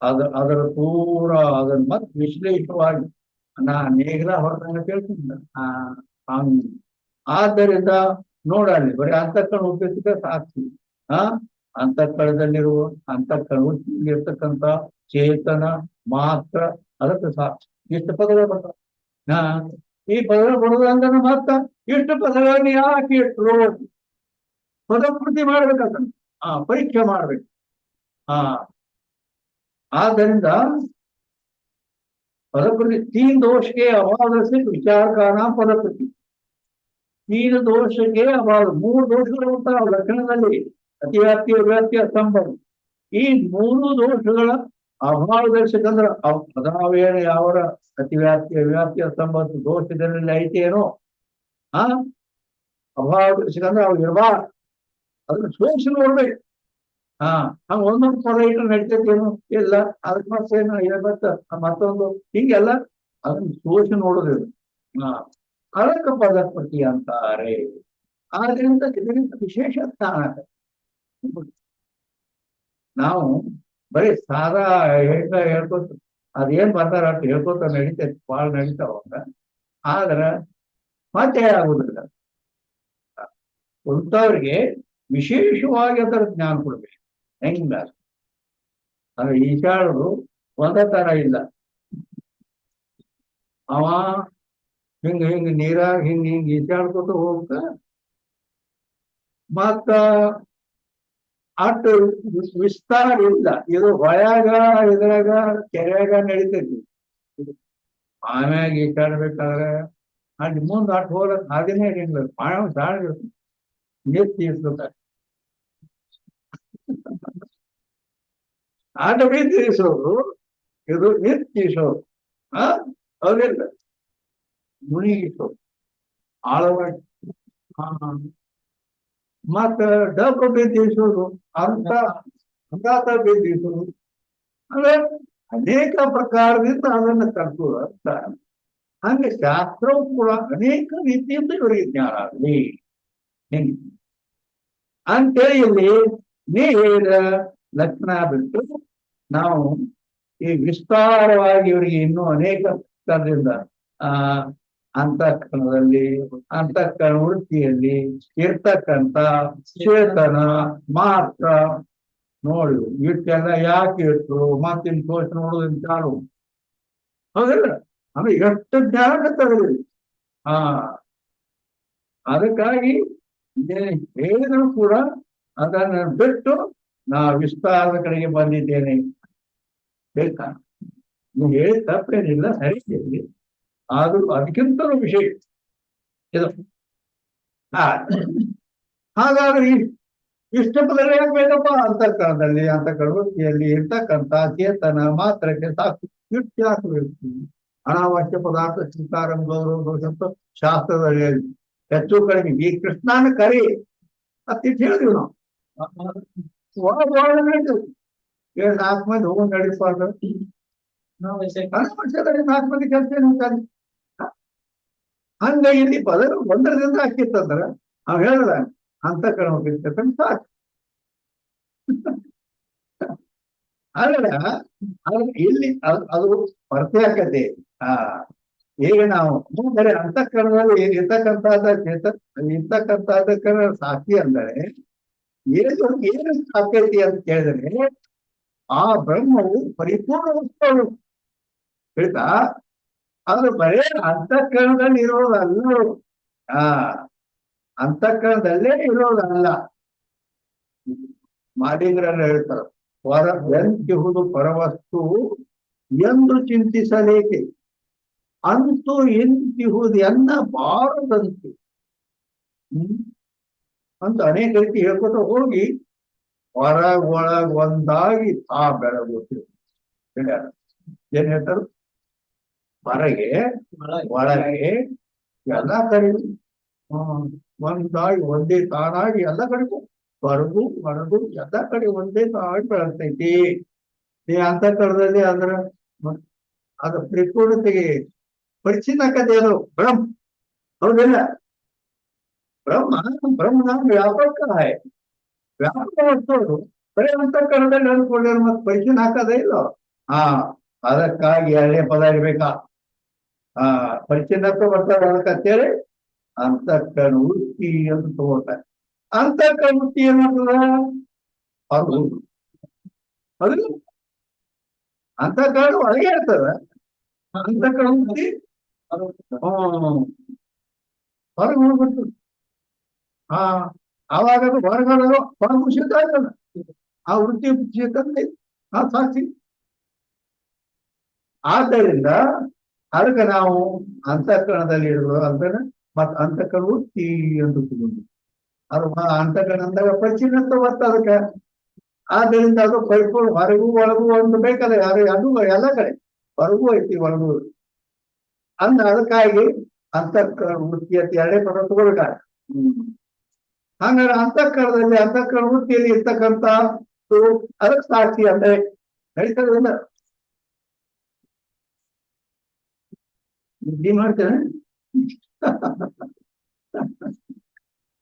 ಅದರ ಪೂರ ಅದನ್ನ ಮತ್ತೆ ವಿಶ್ಲೇಷವಾಗಿ ನೇಗ್ಲ ಹೊರದಂಗ ಕೇಳ್ತಿದ್ದ. ಆದ್ದರಿಂದ ನೋಡಲ್ಲಿ ಬರೀ ಅಂತಃಕರಣ ಉಪಯೋಗಿಸಿದ ಸಾಕ್ಷಿ. ಅಂತಃಕರಣದಲ್ಲಿರುವ ಅಂತಃಕರಣ ಚೇತನ ಮಾತ್ರ ಅದಕ್ಕೆ ಸಾಕ್ಷಿ. ಇಷ್ಟು ಪದಗಳು ಬರ್ತಾವ. ಈ ಪದಗಳು ಬರುವುದಂದ್ರೆ ಮಾತ್ರ ಇಷ್ಟು ಪದಗಳನ್ನು ಯಾಕೆ ಇಟ್ಟರು ಪದಕೃತಿ ಮಾಡ್ಬೇಕಂತ ಪರೀಕ್ಷೆ ಮಾಡ್ಬೇಕು. ಆದ್ದರಿಂದ पदकृति 3 दोष के अभाव से विचार का नाम पदकृति। 3 दोष के अभाव 3 दोषಗಳು ಲಕ್ಷಣದಲ್ಲಿ ಅತಿವ್ಯಾಪ್ತಿ ಅವ್ಯಾಪ್ತಿ ಅಸಂಭವ. ಈ 3 ದೋಷಗಳ ಅಭಾವ ದರ್ಶಕಂದ್ರ ಅದಾವೇನ ಯಾವ ಅತಿವ್ಯಾಪ್ತಿ ಅವ್ಯಾಪ್ತಿ ಅಸಂಭವ ದೋಷದಲ್ಲಿ ಐತೇನೋ ಅಭಾವ ದರ್ಶಕಂದ್ರ ಅವು ಇರಬಾರ್ದು. ಅದನ್ನ ಸೋಸಿ ನೋಡ್ಬೇಕು. ಹಂಗ ಒಂದೊಂದು ಪದ ಇಟ್ಟು ನಡಿತೇನು ಇಲ್ಲ, ಅದಕ್ಕೆ ಮತ್ತೇನು ಮತ್ತೊಂದು ಹೀಗೆಲ್ಲ ಅದನ್ನ ಸೋಸಿ ನೋಡುದಿಲ್ಲ. ಅದಕ್ಕೆ ಪದಕೃತಿ ಅಂತಾರೆ. ಆದ್ರಿಂದ ಇದರಿಂದ ವಿಶೇಷ ಸ್ಥಾನ. ನಾವು ಬರೀ ಸಾದಾ ಹೇಳ್ಕೊತ ಅದೇನ್ ಬರ್ತಾರ ಅಂತ ಹೇಳ್ಕೊತ ನಡೀತೈತಿ, ಭಾಳ ನಡೀತಾವಂಗ. ಆದ್ರ ಮತ್ತೆ ಆಗುದಿಲ್ಲ. ಕುಂತವ್ರಿಗೆ ವಿಶೇಷವಾಗಿ ಅದರ ಜ್ಞಾನ ಕೊಡ್ಬೇಕು. ಹೆಂಗ ಅದು ಈಶಾಡೋದು ಒಂದೇ ತರ ಇಲ್ಲ. ಅವ ಹಿಂಗ ನೀರಾಗ ಹಿಂಗ ಈಶಾಡ್ಕೊತ ಹೋಗ್ತ ಮತ್ತ ಅಟ್ ವಿಸ್ತಾರ ಇಲ್ಲ. ಇದು ಹೊಳ್ಯಾಗ ಇದ್ರಾಗ ಕೆರೆಯಾಗ ನಡೀತೈತಿ. ಆಮ್ಯಾಗ ಈಟಾಡ್ಬೇಕಾದ್ರೆ ಅಲ್ಲಿ ಮುಂದೆ ಅಟ್ ಹೋಗಕ್ ಹಾಗೇನೆ ಇರಂಗಿಲ್ಲ ಪಾಯ ಸಾಳ ನೀರ್ ತೀರ್ಸ್ಬೇಕು ಆಟ ಬೀ ತೀರಿಸೋರು ಇದು ನೀರ್ ತೀರಿಸೋರು ಅವ್ರಿಲ್ಲ ಮುನಿಗಿಸೋರು ಆಳವಾಗಿ ಮತ್ತ ಡಬ್ಬ ಬೇದಿಸೋದು ಅಂತ ಅಂಗಾತ ಬೇದಿಸೋದು ಅಂದ್ರೆ ಅನೇಕ ಪ್ರಕಾರದಿಂದ ಅದನ್ನ ಕಲ್ಸೋದು ಅಂತ ಹಂಗೆ ಶಾಸ್ತ್ರವು ಕೂಡ ಅನೇಕ ರೀತಿಯಿಂದ ಇವರಿಗೆ ಜ್ಞಾನ ಆಗಲಿ ಹಿಂಗೆ ಅಂತೇಳಿ ಇಲ್ಲಿ ನೀ ಹೇಳಿದ ಲಕ್ಷಣ ಬಿಟ್ಟು ನಾವು ಈ ವಿಸ್ತಾರವಾಗಿ ಇವರಿಗೆ ಇನ್ನೂ ಅನೇಕ ಪ್ರಕಾರದಿಂದ ಅಂತಃಕರಣದಲ್ಲಿ ಅಂತಃಕರಣ ವೃತ್ತಿಯಲ್ಲಿ ಇರ್ತಕ್ಕಂಥ ಚೇತನ ಮಾತ್ರ ನೋಡಿ ಇಷ್ಟೆಲ್ಲ ಯಾಕೆ ಇಟ್ರು ಮತ್ತಿನ್ ಕೋರ್ಸ್ ನೋಡೋದನ್ನ ಚಾಲು ಹೌದಿಲ್ಲ ಅಂದ್ರೆ ಎಷ್ಟು ಜ್ಞಾನ ತಗಲಿ ಅದಕ್ಕಾಗಿ ಹೇಳಿದ್ರು ಕೂಡ ಅದನ್ನ ಬಿಟ್ಟು ನಾ ವಿಸ್ತಾರದ ಕಡೆಗೆ ಬಂದಿದ್ದೇನೆ ಬೇಕಾ ನೀವು ಹೇಳಿ ತಪ್ಪೇನಿಲ್ಲ ಸರಿ ಹೇಳಿ ಆದ್ರೂ ಅದಕ್ಕಿಂತಲೂ ವಿಷಯ ಇದು ಹಾಗಾದ್ರೆ ಇಷ್ಟ ಪದಗಳು ಯಾಕೆ ಬೇಕಪ್ಪ ಅಂತಃಕರಣದಲ್ಲಿ ಅಂತಃಕರಣದಲ್ಲಿ ಇರ್ತಕ್ಕಂಥ ಚೇತನ ಮಾತ್ರಕ್ಕೆ ಸಾಕು ಇಷ್ಟು ಯಾಕೆ ಬೇಕು ಅನಾವಶ್ಯ ಪದಾರ್ಥ ಸ್ವೀಕಾರಂ ಗೌರವ ದೋಷ ಶಾಸ್ತ್ರದಲ್ಲಿ ಹೆಚ್ಚು ಕಡಿಮೆ ಈ ಕೃಷ್ಣನ ಕರಿ ಅತ್ತಿಟ್ಟು ಹೇಳಿದ್ವಿ ನಾವು ಏಳು 4 ಮಂದಿ ಹೋಗಿ ನಡಿಸ್ಬಾರ್ದು ಅನಾವಶ್ಯದಲ್ಲಿ 4 ಮಂದಿ ಕೆಲಸ ಏನು ಹಂಗ ಇಲ್ಲಿ ಪದ ಒಂದರದಿಂದ ಹಾಕಿತ್ತಂದ್ರ ನಾವ್ ಹೇಳ್ದ ಅಂತಃಕರಣ ಸಾಕು ಆದ್ರೆ ಇಲ್ಲಿ ಅದು ಪ್ರತ್ಯೇಕತೆ ಈಗ ನಾವು ಬರೀ ಅಂತಃಕರಣದಲ್ಲಿ ಇರ್ತಕ್ಕಂಥದ್ದಕ್ಕೆ ಸಾಕ್ಷಿ ಅಂದರೆ ಏನು ಸಾಕೈತಿ ಅಂತ ಕೇಳಿದ್ರೆ ಆ ಬ್ರಹ್ಮವು ಪರಿಪೂರ್ಣ ವಸ್ತುಗಳು ಹೇಳ್ತಾ ಅದು ಬರೇ ಅಂತಃಕರಣದಲ್ಲಿ ಇರೋದಲ್ಲ ಅಂತಃಕರಣದಲ್ಲೇ ಇರೋದಲ್ಲ ಮಾಡಿದ್ರನ್ನ ಹೇಳ್ತಾರೆ ಎಂತಿಹುದು ಪರವಸ್ತು ಎಂದು ಚಿಂತಿಸಲೇಕೆ ಅಂತೂ ಎಂತಿಹುದು ಎನ್ನಬಾರದಂತೆ ಅಂತ ಅನೇಕ ರೀತಿ ಹೇಳ್ಕೊತ ಹೋಗಿ ಒಳಗ್ ಒಂದಾಗಿ ಬೆಳಗುತ್ತೀವಿ ಏನ್ ಹೇಳ್ತಾರ ಹೊರಗೆ ಒಳಗೆ ಎಲ್ಲ ಕಡೆ ಒಂದಾಗಿ ಒಂದೇ ತಾನಾಗಿ ಎಲ್ಲ ಕಡೆಗೂ ಹೊರಗು ಎಲ್ಲ ಕಡೆ ಒಂದೇ ತಾನಾಗಿ ಬೆಳಗ್ತೈತಿ ಈ ಅಂತಃಕರಣದಲ್ಲಿ ಅದ್ರ ಅದ್ರ ಪರಿಪೂರ್ಣತೆಗೆ ಪರಿಚಿನ್ನಕದೇನು ಬ್ರಹ್ಮ ಹೌದಿಲ್ಲ ಬ್ರಹ್ಮ ವ್ಯಾಪಕ ವ್ಯಾಪಕ ವಸ್ತುಗಳು ಬರೀ ಅಂತಃಕರಣದಲ್ಲಿ ಅಂದ್ಕೊಂಡಿರೋ ಮತ್ತೆ ಪರಿಚಯ ಹಾಕದೇ ಇಲ್ಲ ಅದಕ್ಕಾಗಿ ಹಳೆ ಪದ ಇರ್ಬೇಕಾ ಪರಿಚಿನ್ನತ್ವ ಬರ್ತಾರೆ ಅದಕ್ಕಂತೇಳಿ ಅಂತಃಕರಣ ವೃತ್ತಿ ಅಂತ ತಗೋತಾರೆ ಅಂತಃಕರಣ ವೃತ್ತಿ ಏನಾಗ್ತದ ಅದಿಲ್ಲ ಅಂತಃಕರಣ ಒಳಗೆ ಇರ್ತದ ಅಂತಃಕರಣ ವೃತ್ತಿ ಹೊರಗೆ ಹೋಗ್ಬಿಡ್ತದೆ ಆವಾಗ ಹೊರಗಡೆ ಹೊರ ಖುಷಿತ ಆಯ್ತದ ಆ ವೃತ್ತಿ ಖುಷಿತಂತೆ ಸಾಕ್ಷಿ ಆದ್ದರಿಂದ ಅದಕ್ಕೆ ನಾವು ಅಂತಃಕರಣದಲ್ಲಿ ಇರೋದು ಅಂದ್ರೆ ಮತ್ ಅಂತಃಕರಣ ವೃತ್ತಿ ಅಂತ ತಗೊಂಡು ಅದು ಅಂತಃಕರಣ ಅಂದಾಗ ಪರಿಚಿನ್ನತ್ವ ಬರ್ತ ಅದಕ್ಕೆ ಆದ್ದರಿಂದ ಅದು ಪರಿಪೂರ್ಣ ಹೊರಗೂ ಒಳಗೂ ಒಂದು ಬೇಕಲ್ಲ ಅದು ಎಲ್ಲ ಕಡೆ ಹೊರಗೂ ಐತಿ ಒಳಗೂ ಅಂದ ಅದಕ್ಕಾಗಿ ಅಂತಃಕರಣ ವೃತ್ತಿ ಅಂತ ಎರಡೇ ಪದ ತಗೊಳ್ಬೇಕಾಗ ಹಂಗಾರೆ ಅಂತಃಕರಣ ವೃತ್ತಿಯಲ್ಲಿ ಇರ್ತಕ್ಕಂಥ ಅದಕ್ಕೆ ಸಾಕ್ಷಿ ಅಂದ್ರೆ ನಡೀತದ ನಿದ್ದೆ ಮಾಡ್ತೇನೆ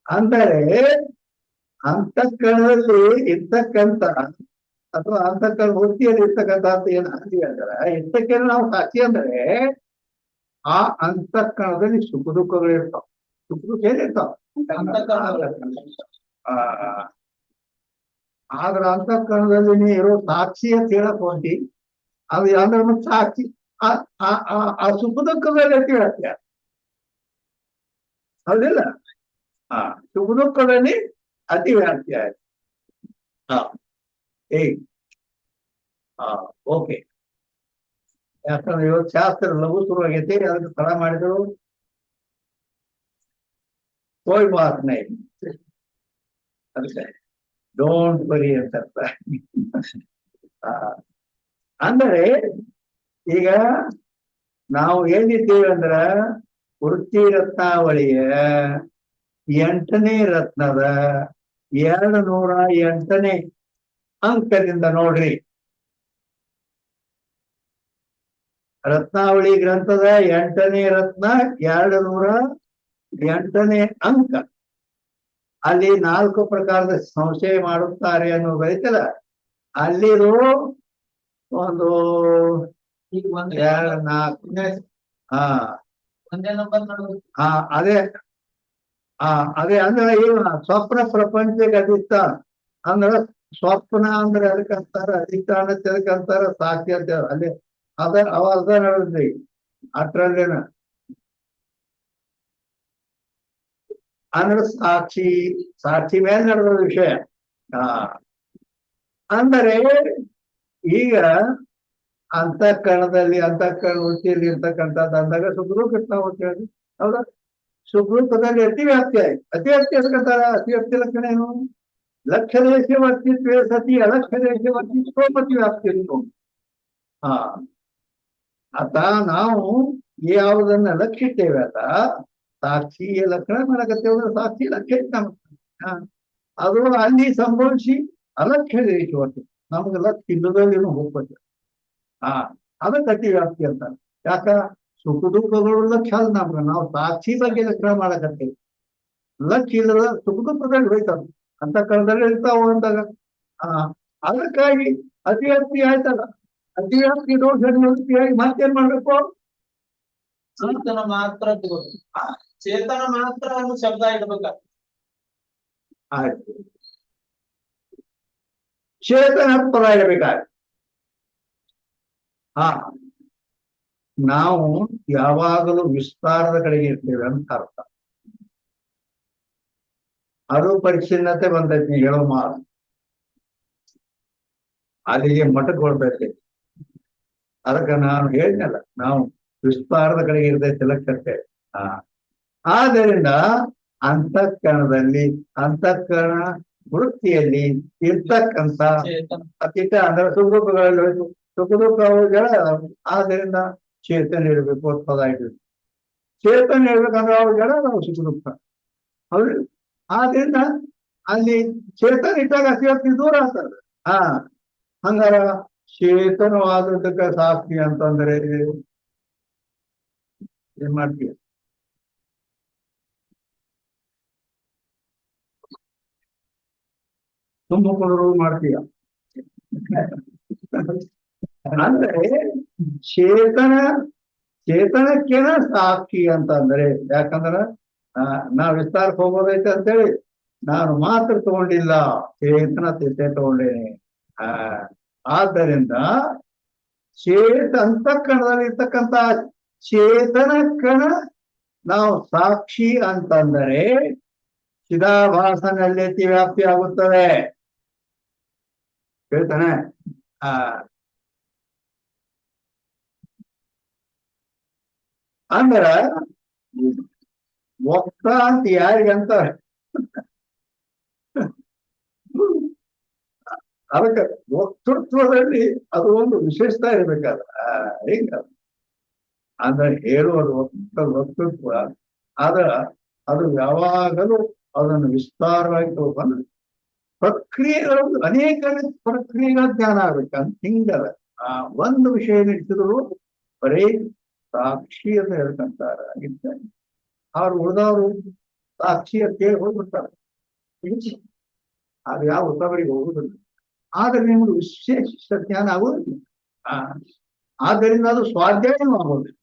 ಅಂದರೆ ಅಂತಃಕರಣದಲ್ಲಿ ಇರ್ತಕ್ಕಂಥ ಅಥವಾ ಅಂತಃಕರಣ ವೃತ್ತಿಯಲ್ಲಿ ಇರ್ತಕ್ಕಂಥ ಅಂತ ಏನ್ ಹಾಕಿ ಅಂತಾರೆ ಇರ್ತಕ್ಕೆ ನಾವು ಸಾಕ್ಷಿ ಅಂದ್ರೆ ಆ ಅಂತಃಕರಣದಲ್ಲಿ ಸುಖ ದುಃಖಗಳು ಇರ್ತಾವ ಸುಖ ದುಃಖ ಏನಿರ್ತಾವ ಆದ್ರ ಅಂತಃಕರಣದಲ್ಲಿ ನೀ ಇರೋ ಸಾಕ್ಷಿ ಅಂತ ಹೇಳಕ್ ಹೊಂಟಿ ಅದು ಅಂದ್ರೆ ಮತ್ತೆ ಸಾಕ್ಷಿ ಆ ಸುಖ ದುಃಖದಲ್ಲಿ ಅಂತ ಹೇಳ್ತೀಯ ಹೌದಿಲ್ಲ ಸುಖ ದುಃಖದಲ್ಲಿ ಅತಿ ವ್ಯಾಪ್ತಿ ಆಯ್ತು ಓಕೆ ಯಾಕಂದ್ರೆ ಇವತ್ತು ಶಾಸ್ತ್ರ ಲಘು ಶುರು ಆಗೈತಿ, ಅದಕ್ಕೆ ತಡ ಮಾಡಿದ್ರು ಕೋಯ್ ಬಾತ್ ನೈ, ಅದಕ್ಕೆ ಡೋಂಟ್ ವರಿ ಅಂತ ಅರ್ಥ. ಆ, ಅಂದರೆ ಈಗ ನಾವು ಏನಿದ್ದೀವಿ ಅಂದ್ರ ವೃತ್ತಿ ರತ್ನಾವಳಿಯ 8ನೇ ರತ್ನದ 208ನೇ ಅಂಕದಿಂದ ನೋಡ್ರಿ. ರತ್ನಾವಳಿ ಗ್ರಂಥದ 8ನೇ ರತ್ನ 208ನೇ ಅಂಕ. ಅಲ್ಲಿ 4 ಪ್ರಕಾರದ ಸಂಶಯ ಮಾಡುತ್ತಾರೆ ಅನ್ನೋ ಬರೀತಲ್ಲ, ಅಲ್ಲಿದು ಒಂದು ಈಗ ಒಂದೇ 2, 4 ಹಾ ಒಂದೇ ನಂಬರ್ ನೋಡ್ಬೇಕು. ಹಾ ಅದೇ ಅದೇ ಅಂದ್ರೆ ಏನು ಸ್ವಪ್ನ ಪ್ರಪಂಚಕ್ಕೆ ಅಧಿಷ್ಠಾನ ಅಂದ್ರ ಸ್ವಪ್ನ ಅಂದ್ರೆ ಅದಕ್ಕಂತಾರ, ಅಧಿಷ್ಠಾನ ಅದಕ್ಕಂತಾರ, ಸಾಕ್ಷಿ ಅಂತ ಅಲ್ಲಿ ಅದ ನಡೆದ್ರಿ ಅಟ್ರಲ್ಲೇನ ಅಂದ್ರೆ ಸಾಕ್ಷಿ ಮೇಲೆ ನಡೆದ ವಿಷಯ. ಅಂದರೆ ಈಗ ಅಂತಃಕರಣ ವೃತ್ತಿಯಲ್ಲಿ ಇರ್ತಕ್ಕಂಥದ್ದು ಅಂದಾಗ ಸುಖರೂಪಕ್ಕೆ ನಾವು ಕೇಳಿ ಹೌದಾ? ಸುಖರೂಪದಲ್ಲಿ ಅತಿವ್ಯಾಪ್ತಿ ಆಯ್ತು. ಅತಿವ್ಯಾಪ್ತಿ ಅದಕ್ಕಂತಾರ. ಅತಿವ್ಯಾಪ್ತಿ ಲಕ್ಷಣ ಏನು? ಲಕ್ಷ್ಯ ದೇಶ ವರ್ತಿತ್ವೇ ಸತಿ ಅಲಕ್ಷ್ಯ ದೇಶ ವರ್ತಿತ್ವೋಪತಿ ವ್ಯಾಪ್ತಿ ಇರ್ಬೋದು. ಹಾ ಆತ ನಾವು ಯಾವುದನ್ನ ಲಕ್ಷಿಸ್ತೇವೆ ಆತ ಸಾಕ್ಷಿಯ ಲಕ್ಷಣ ಮಾಡಕತ್ತೇವೆ. ಸಾಕ್ಷಿ ಲಕ್ಷ್ಯ ಅದು ಅಲ್ಲಿ ಸಂಭವಿಸಿ ಅಲಕ್ಷ್ಯ ದೇಶ ವರ್ತಿ ನಮ್ಗೆ ಲಕ್ಷ್ಯ ಇಲ್ಲದಲ್ಲಿ ಹೋಗ್ಬೇಕು. ಅದಕ್ಕೆ ಅತಿ ವ್ಯಾಪ್ತಿ ಅಂತ. ಯಾಕ ಸುಖ ದುಃಖಗಳು ಲಕ್ಷ್ಯ ಅಲ್ಲ ನಮ್ಗೆ, ನಾವು ಸಾಕ್ಷಿ ಬಗ್ಗೆ ಲಕ್ಷಣ ಮಾಡಕತ್ತೇವೆ. ಲಕ್ಷ್ಯ ಇಲ್ಲದ ಸುಖ ದುಃಖದಲ್ಲಿ ಹೋಯ್ತದ ಅಂತ ಕಾಲದಲ್ಲಿ ಇರ್ತಾವ ಅಂದಾಗ ಅದಕ್ಕಾಗಿ ಅತಿವ್ಯಾಪ್ತಿ ಆಯ್ತಲ್ಲ. ಅತಿವ್ಯಾಪ್ತಿ ದೋಷ ನಿವೃತ್ತಿಯಾಗಿ ಮತ್ತೇನ್ ಮಾಡ್ಬೇಕು? ಚೇತನ ಮಾತ್ರ ಚೇತನ ಮಾತ್ರ ಅನ್ನೋ ಶಬ್ದ ಇಡ್ಬೇಕ. ಆಯ್ತು, ಚೇತನ ಪದ ಇಡಬೇಕಾದ್ರೆ ನಾವು ಯಾವಾಗಲೂ ವಿಸ್ತಾರದ ಕಡೆಗೆ ಇರ್ತೇವೆ ಅಂತ ಅರ್ಥ. ಅದು ಪರಿಚ್ಛಿನ್ನತೆ ಬಂದೈತಿ ಹೇಳೋ ಮಾತು. ಅಲ್ಲಿಗೆ ಮಠಕ್ಕೆ ಅದಕ್ಕೆ ನಾನು ಹೇಳಿದ್ನಲ್ಲ, ನಾವು ವಿಸ್ತಾರದ ಕಡೆಗೆ ಇರ್ತೈತಿ ಲಕ್ಷತೆ. ಆದ್ದರಿಂದ ಅಂತಃಕರಣ ವೃತ್ತಿಯಲ್ಲಿ ಇರ್ತಕ್ಕಂಥ ಅತೀತ ಅಂದ್ರೆ ಸುಖದುಃಖಗಳಲ್ಲಿ ಹೋಯ್ತು. ಸುಖ ದುಃಖ ಜಡ, ಆದ್ದರಿಂದ ಚೇತನ ಇರಬೇಕು ಅಂತ ಪದ ಇಡಬೇಕು. ಚೇತನ ಇರ್ಬೇಕಂದ್ರೆ ಅವ್ರು ಜಡ, ನಾವು ಸುಖ ದುಃಖ ಹೌದು. ಆದ್ರಿಂದ ಅಲ್ಲಿ ಚೇತನ ಇಟ್ಟಾಗ ಅತಿವ್ಯಾಪ್ತಿ ದೂರ ಆಗ್ತದೆ. ಹಂಗಾರ ಚೇತನವಾದದ್ದಕ್ಕೆ ಸಾಕ್ಷಿ ಅಂತಂದ್ರೆ ಏನ್ ಮಾಡ್ತೀಯ? ತುಂಬಿಕೊಂಡ್ರು ಮಾಡ್ತೀಯ. ಅಂದ್ರೆ ಚೇತನಕ್ಕೇನ ಸಾಕ್ಷಿ ಅಂತಂದ್ರೆ, ಯಾಕಂದ್ರ ನಾವ್ ವಿಸ್ತಾರಕ್ಕೆ ಹೋಗೋದೈತೆ ಅಂತೇಳಿ ನಾನು ಮಾತ್ರ ತಗೊಂಡಿಲ್ಲ, ಚೇತನ ತಗೊಂಡೇನೆ. ಆದ್ದರಿಂದ ಅಂತಃಕರಣದಲ್ಲಿ ಇರ್ತಕ್ಕಂಥ ಚೇತನ ಕಣ ನಾವು ಸಾಕ್ಷಿ ಅಂತಂದರೆ ಚಿದಾಭಾಸನಲ್ಲಿ ಅತಿ ವ್ಯಾಪ್ತಿ ಆಗುತ್ತದೆ. ಹೇಳ್ತಾನೆ. ಅಂದ್ರ ವಕ್ತ ಅಂತ ಯಾರಿಗಂತಾರೆ? ಅದಕ್ಕೆ ವಕ್ತೃತ್ವದಲ್ಲಿ ಅದು ಒಂದು ವಿಶೇಷತೆ ಇರ್ಬೇಕಾದ ಹಿಂಗ ಅಂದ್ರೆ ಹೇಳುವುದು ವಕ್ತೃತ್ವ ಅದು ಯಾವಾಗಲೂ ಅದನ್ನು ವಿಸ್ತಾರವಾಗಿ ತಗೊಂಡು ಪ್ರಕ್ರಿಯೆಗಳು ಅನೇಕ ಪ್ರಕ್ರಿಯೆಗಳ ಜ್ಞಾನ ಆಗ್ಬೇಕಂತ ಹಿಂಗದ. ಒಂದು ವಿಷಯ ಇಟ್ಟಿದ್ರು ಬರೀ ಸಾಕ್ಷಿ ಅಂತ ಹೇಳ್ಕೊಂತಾರ. ಅವ್ರು ಉಳಿದವರು ಸಾಕ್ಷಿ ಅಂತ ಹೇಳಿ ಹೋಗ್ಬಿಡ್ತಾರೆ. ಅದು ಯಾವ ಉತ್ತಮರಿಗೆ ಹೋಗುದಿಲ್ಲ. ಆದ್ರೆ ನಿಮ್ಗೆ ವಿಶೇಷ ಜ್ಞಾನ ಆಗೋದಿಲ್ಲ. ಆದ್ದರಿಂದ ಅದು ಸ್ವಾಧ್ಯಾಯನೂ ಆಗೋದಿಲ್ಲ.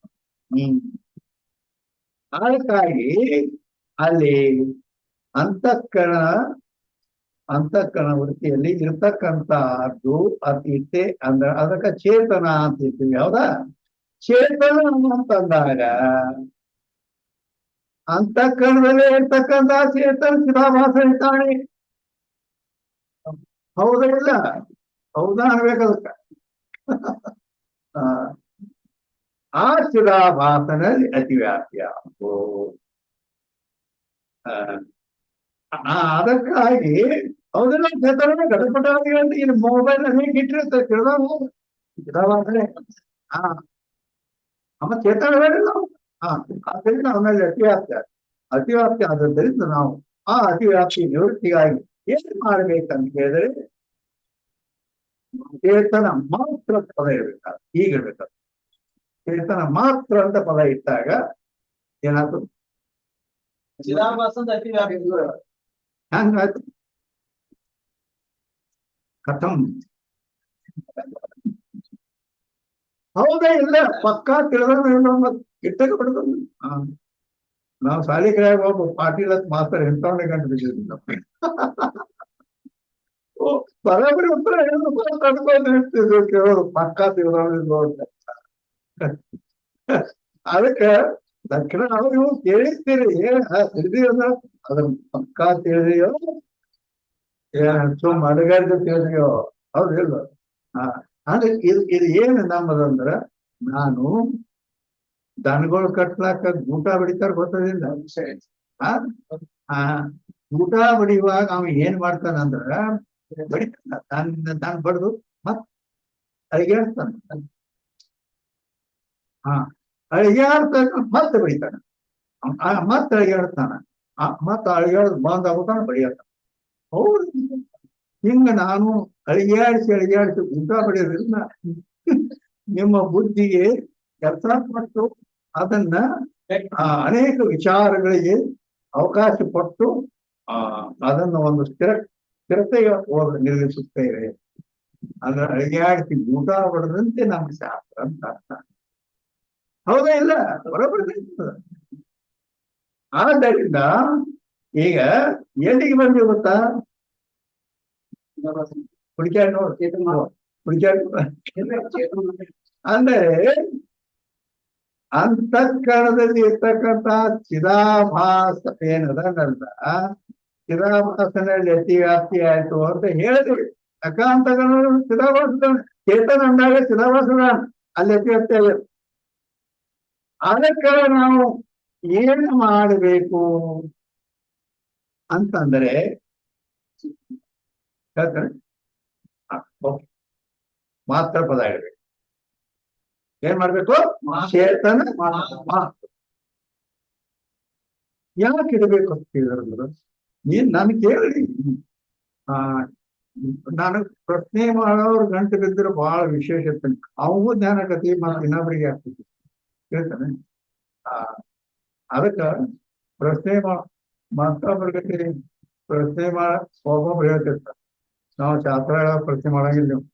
ಅದಕ್ಕಾಗಿ ಅಲ್ಲಿ ಅಂತಃಕರಣ ವೃತ್ತಿಯಲ್ಲಿ ಇರ್ತಕ್ಕಂಥದ್ದು ಅತೀತೆ ಅಂದ್ರೆ ಅದಕ್ಕೆ ಚೇತನ ಅಂತ ಇರ್ತೀವಿ. ಹೌದಾ? ಚೇತನ ಅಂತಂದಾಗ ಅಂತಃಕರಣದಲ್ಲೇ ಇರ್ತಕ್ಕಂಥ ಚೇತನ ಚಿದಾಭಾಸ ಇರ್ತಾನೆ. ಹೌದಾ ಇಲ್ಲ? ಹೌದಾ ಅನ್ಬೇಕದಕ್ಕ. ಆ ಚಿದಾಭಾಸನಲ್ಲಿ ಅತಿವ್ಯಾಪ್ತಿ ಆಯ್ತು. ಅದಕ್ಕಾಗಿ ಹೌದಲ್ಲ ಚೇತನ ಘಟಪಟಾದಿಗಳಲ್ಲಿ ಇನ್ನು ಮೊಬೈಲ್ ಹೇಗೆ ಇಟ್ಟಿರುತ್ತೆ ಚಿದಾಭಾಸನೆ. ಹಾ ನಮ್ಮ ಚೇತನ ಹೇಳಿಲ್ಲ. ಹಾ ಆದ್ದರಿಂದ ಅವನಲ್ಲಿ ಅತಿವ್ಯಾಪ್ತಿ ಆದದ್ದರಿಂದ ನಾವು ಆ ಅತಿವ್ಯಾಪ್ತಿ ನಿವೃತ್ತಿಗಾಗಿ ಏನು ಮಾಡ್ಬೇಕಂತ ಹೇಳಿದ್ರೆ ಚೇತನ ಮಾತ್ರ ಪದ ಇರ್ಬೇಕಾದ್ರೆ ಹೀಗಿರ್ಬೇಕಾದ್ರೆ ಚೇತನ ಮಾತ್ರ ಅಂತ ಪದ ಇಟ್ಟಾಗ ಏನಾಯ್ತು ಚಿದಾಭಾಸದ ಅತಿ ವ್ಯಾಪ್ತಿ ಹಂಗಾಯ್ತು. ಕಥಂ ಹೌದಾ ಇಲ್ಲ ಪಕ್ಕಾ ತಿಳಿದ ಇಟ್ಟಾಗ ಬಿಡುದು. ನಾವು ಶಾಲೆಗೆ ಒಬ್ಬ ಪಾಟೀಲ್ ಅಂತ ಮಾಸ್ತರ ಎಂತವನ್ನೇ ಕಂಡು ಬಿಟ್ಟಿದ್ವಿ. ಬರಾಬರಿ ಉತ್ತರ ಕಟ್ಕೊಂಡು ಕೇಳೋದು ಪಕ್ಕಾ ತಿಳಿದವನಿಲ್ಲ ಅಂತ. ಅದಕ್ಕೆ ದಕ್ಷಿಣ ನಾವು ನೀವು ಕೇಳಿರ್ತೀರಿ ತಿಳಿದೀವಿ ಅಂದ್ರ ಅದನ್ನ ಪಕ್ಕಾ ತಿಳಿದೆಯೋ ಸುಮ್ ಅಡಗಾಡ್ದು ತಿಳಿದೆಯೋ ಹೌದಿಲ್ಲ. ಅಂದ್ರೆ ಇದು ಏನು ನಮ್ಮದಂದ್ರ ನಾನು ದನಗಳು ಕಟ್ಲಾಕ ಊಟ ಬಡಿತಾರ ಗೊತ್ತದಿಲ್ಲ. ಊಟ ಬಡಿಯುವಾಗ ಅವ ಏನ್ ಮಾಡ್ತಾನಂದ್ರ ಬಡಿತಾನ ತಾನ್ ಬಡ್ದು ಮತ್ ಅಳಿಗಾಡ್ತಾನ. ಅಳಿಗಾಡ್ತಾನ ಮತ್ತೆ ಬಡಿತಾನ, ಮತ್ತೆ ಅಳಿಗಾಡ್ತಾನ, ಮತ್ತ ಅಳಿಗಾಡ್ ಬಂದ್ ಆಗ್ತಾನ ಬಡಿಯತ್ತಾನ. ಹೌದು ಹಿಂಗ ನಾನು ಅಳಿಗಾಡಿಸಿ ಊಟ ಬಡಿಯೋದ್ರಿಂದ ನಿಮ್ಮ ಬುದ್ಧಿಗೆ ಕೆಲಸ ಕೊಟ್ಟು ಅದನ್ನ ಅನೇಕ ವಿಚಾರಗಳಿಗೆ ಅವಕಾಶ ಕೊಟ್ಟು ಅದನ್ನು ಒಂದು ಸ್ಥಿರತೆಯ ನಿಲ್ಲಿಸುತ್ತೇವೆ. ಅಂದ್ರೆ ಅಳಿಗಾಡಿಸಿ ಊಟ ಬಡದಂತೆ ನಮ್ಮ ಶಾಸ್ತ್ರ ಅಂತ ಅರ್ಥ. ಹೌದಾ ಇಲ್ಲ ಬರೋಬರಿ. ಆದ್ದರಿಂದ ಈಗ ಎಲ್ಲಿಗೆ ಬಂದಿ ಗೊತ್ತಾ? ಹುಡುಕ್ಯಾಡ್ ನೋಡಿ ಹುಡುಕ್ಯಾಡ್. ಅಂದ್ರೆ ಅಂತಃಕರಣದಲ್ಲಿ ಇರ್ತಕ್ಕಂಥ ಚಿದಾಭಾಸ ಏನದಲ್ಲ ಚಿದಾಭಾಸನಲ್ಲಿ ಅತಿವ್ಯಾಪ್ತಿ ಆಯ್ತು ಅಂತ ಹೇಳಿದ್ವಿ. ಅಂತಃಕರಣ ಚಿದಾಭಾಸ ಚೇತನ ಅಂದಾಗ ಚಿದಾಭಾಸದ ಅಲ್ಲಿ ಅತಿವ್ಯಾಪ್ತಿ ಆಗಿದೆ. ಅದಕ್ಕೆ ನಾವು ಏನು ಮಾಡಬೇಕು ಅಂತಂದ್ರೆ ಹೇಳ್ತಾರೆ ಮಾತ್ರ ಪದ ಇಡಬೇಕು. ಏನ್ ಮಾಡ್ಬೇಕು? ಚೇತನ ಯಾಕೆ ಇಡಬೇಕು ಅಂತ ಹೇಳಿದ್ರು ನೀನ್ ನನ್ ಕೇಳಿ ನಾನು ಪ್ರಶ್ನೆ ಮಾಡೋರು ಗಂಟೆ ಬಿದ್ದರೆ ಬಹಳ ವಿಶೇಷತೆ ಅವಗೂ ಜ್ಞಾನಕತಿ ಇನ್ನೊಬ್ಬರಿಗೆ ಆಗ್ತೈತಿ ಹೇಳ್ತಾನೆ. ಅದಕ್ಕ ಪ್ರಶ್ನೆ ಮತ್ತೊಬ್ಬರಿಗೆ ಪ್ರಶ್ನೆ ಒಬ್ಬೊಬ್ರು ಹೇಳ್ತಿರ್ತಾರೆ ನಾವು ಶಾಸ್ತ್ರ ಪ್ರಶ್ನೆ ಮಾಡಂಗಿಲ್ಲ ನೀವು.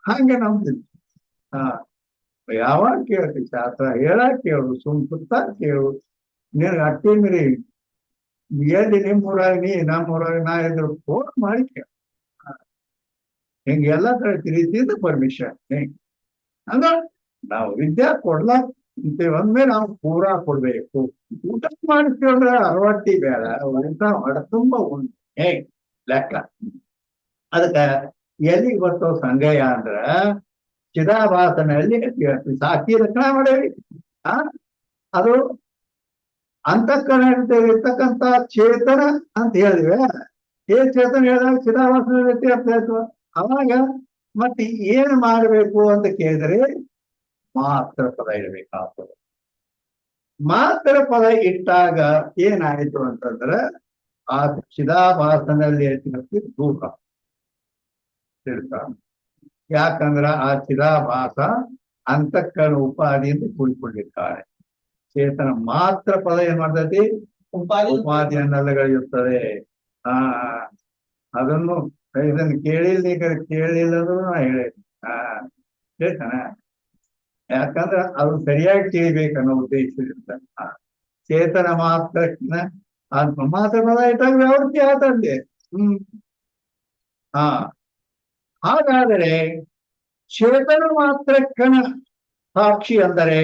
ಹಂಗೆ ನಮ್ದಿಲ್ಲ. ಯಾವಾಗ ಕೇಳ್ತಿ ಶಾಸ್ತ್ರ ಹೇಳಾಕ್ ಕೇಳು, ಸುಮ್ ಸುತ್ತ ಕೇಳು. ನಿನಗೆ ಅಟ್ಟಿ ಮಿರಿ ಎಲ್ಲಿ ನಿಮ್ಮೂರಾಗ ನಮ್ಮೂರಾಗ ನಾ ಇದ್ರು ಫೋನ್ ಮಾಡಿ ಕೇಳ. ಹಿಂಗೆಲ್ಲ ಕಡೆ ತಿರುಗಿದ ಪರ್ಮಿಷನ್ ಅಂದ್ರ ನಾವು ವಿದ್ಯಾ ಕೊಡ್ಲಾಕ್ ಒಂದ್ಮೇಲೆ ನಾವು ಪೂರಾ ಕೊಡ್ಬೇಕು. ಊಟ ಮಾಡಿಸ್ಕೊಂಡ್ರೆ ಅರವಟ್ಟಿ ಬೇಡ, ಊಟ ಹೊಡ ತುಂಬ ಉಂಟು ಹೇಗ್ ಲೆಕ್ಕ. ಅದಕ್ಕ ಎಲ್ಲಿಗೆ ಬರ್ತವ ಸಂಗಯ ಅಂದ್ರ ಚಿದಾಭಾಸನಲ್ಲಿ ಸಾಕಿ ರಕ್ಷಣೆ ಮಾಡೇವಿ. ಅದು ಅಂತಃಕರಣ ಇರ್ತಕ್ಕಂಥ ಚೇತನ ಅಂತ ಹೇಳಿದ್ವಿ. ಚೇತನ ಹೇಳಿದಾಗ ಚಿದಾಭಾಸನ ವ್ಯತ್ಯಾಸ ಆಯ್ತು. ಅವಾಗ ಮತ್ತೆ ಏನ್ ಮಾಡ್ಬೇಕು ಅಂತ ಕೇಳಿದ್ರೆ ಮಾತ್ರ ಪದ ಇಡಬೇಕಾಗ್ತದೆ. ಮಾತ್ರ ಪದ ಇಟ್ಟಾಗ ಏನಾಯ್ತು ಅಂತಂದ್ರೆ ಆ ಚಿದಾಭಾಸನಲ್ಲಿ ದೂರ ತಿಳ್ಕ. ಯಾಕಂದ್ರ ಆ ಚಿದಾಭಾಸ ಅಂತಃಕರಣ ಉಪಾದಿಯಿಂದ ಕೂಡಿಕೊಂಡಿರ್ತಾರೆ. ಚೇತನ ಮಾತ್ರ ಪದ ಏನ್ ಮಾಡ್ತೈತಿ? ಉಪಾದಿಯನ್ನೆಲ್ಲಗಳಿರುತ್ತದೆ. ಅದನ್ನು ಇದನ್ನು ಕೇಳಿಲ್ಲಂದ್ರೂ ನಾ ಹೇಳಿ ಹೇಳ್ತಾನ. ಯಾಕಂದ್ರೆ ಅದು ಸರಿಯಾಗಿ ತಿಳಿಬೇಕನ್ನೋ ಉದ್ದೇಶದಿಂದ ಚೇತನ ಮಾತ್ರ ಮಾತ್ರ ಪದ ಇಟ್ಟಾಗ ವ್ಯಾವೃತ್ತಿ ಆತಂದೆ. ಹಾಗಾದರೆ ಚೇತನ ಮಾತ್ರಕ್ಕನ ಸಾಕ್ಷಿ ಅಂದರೆ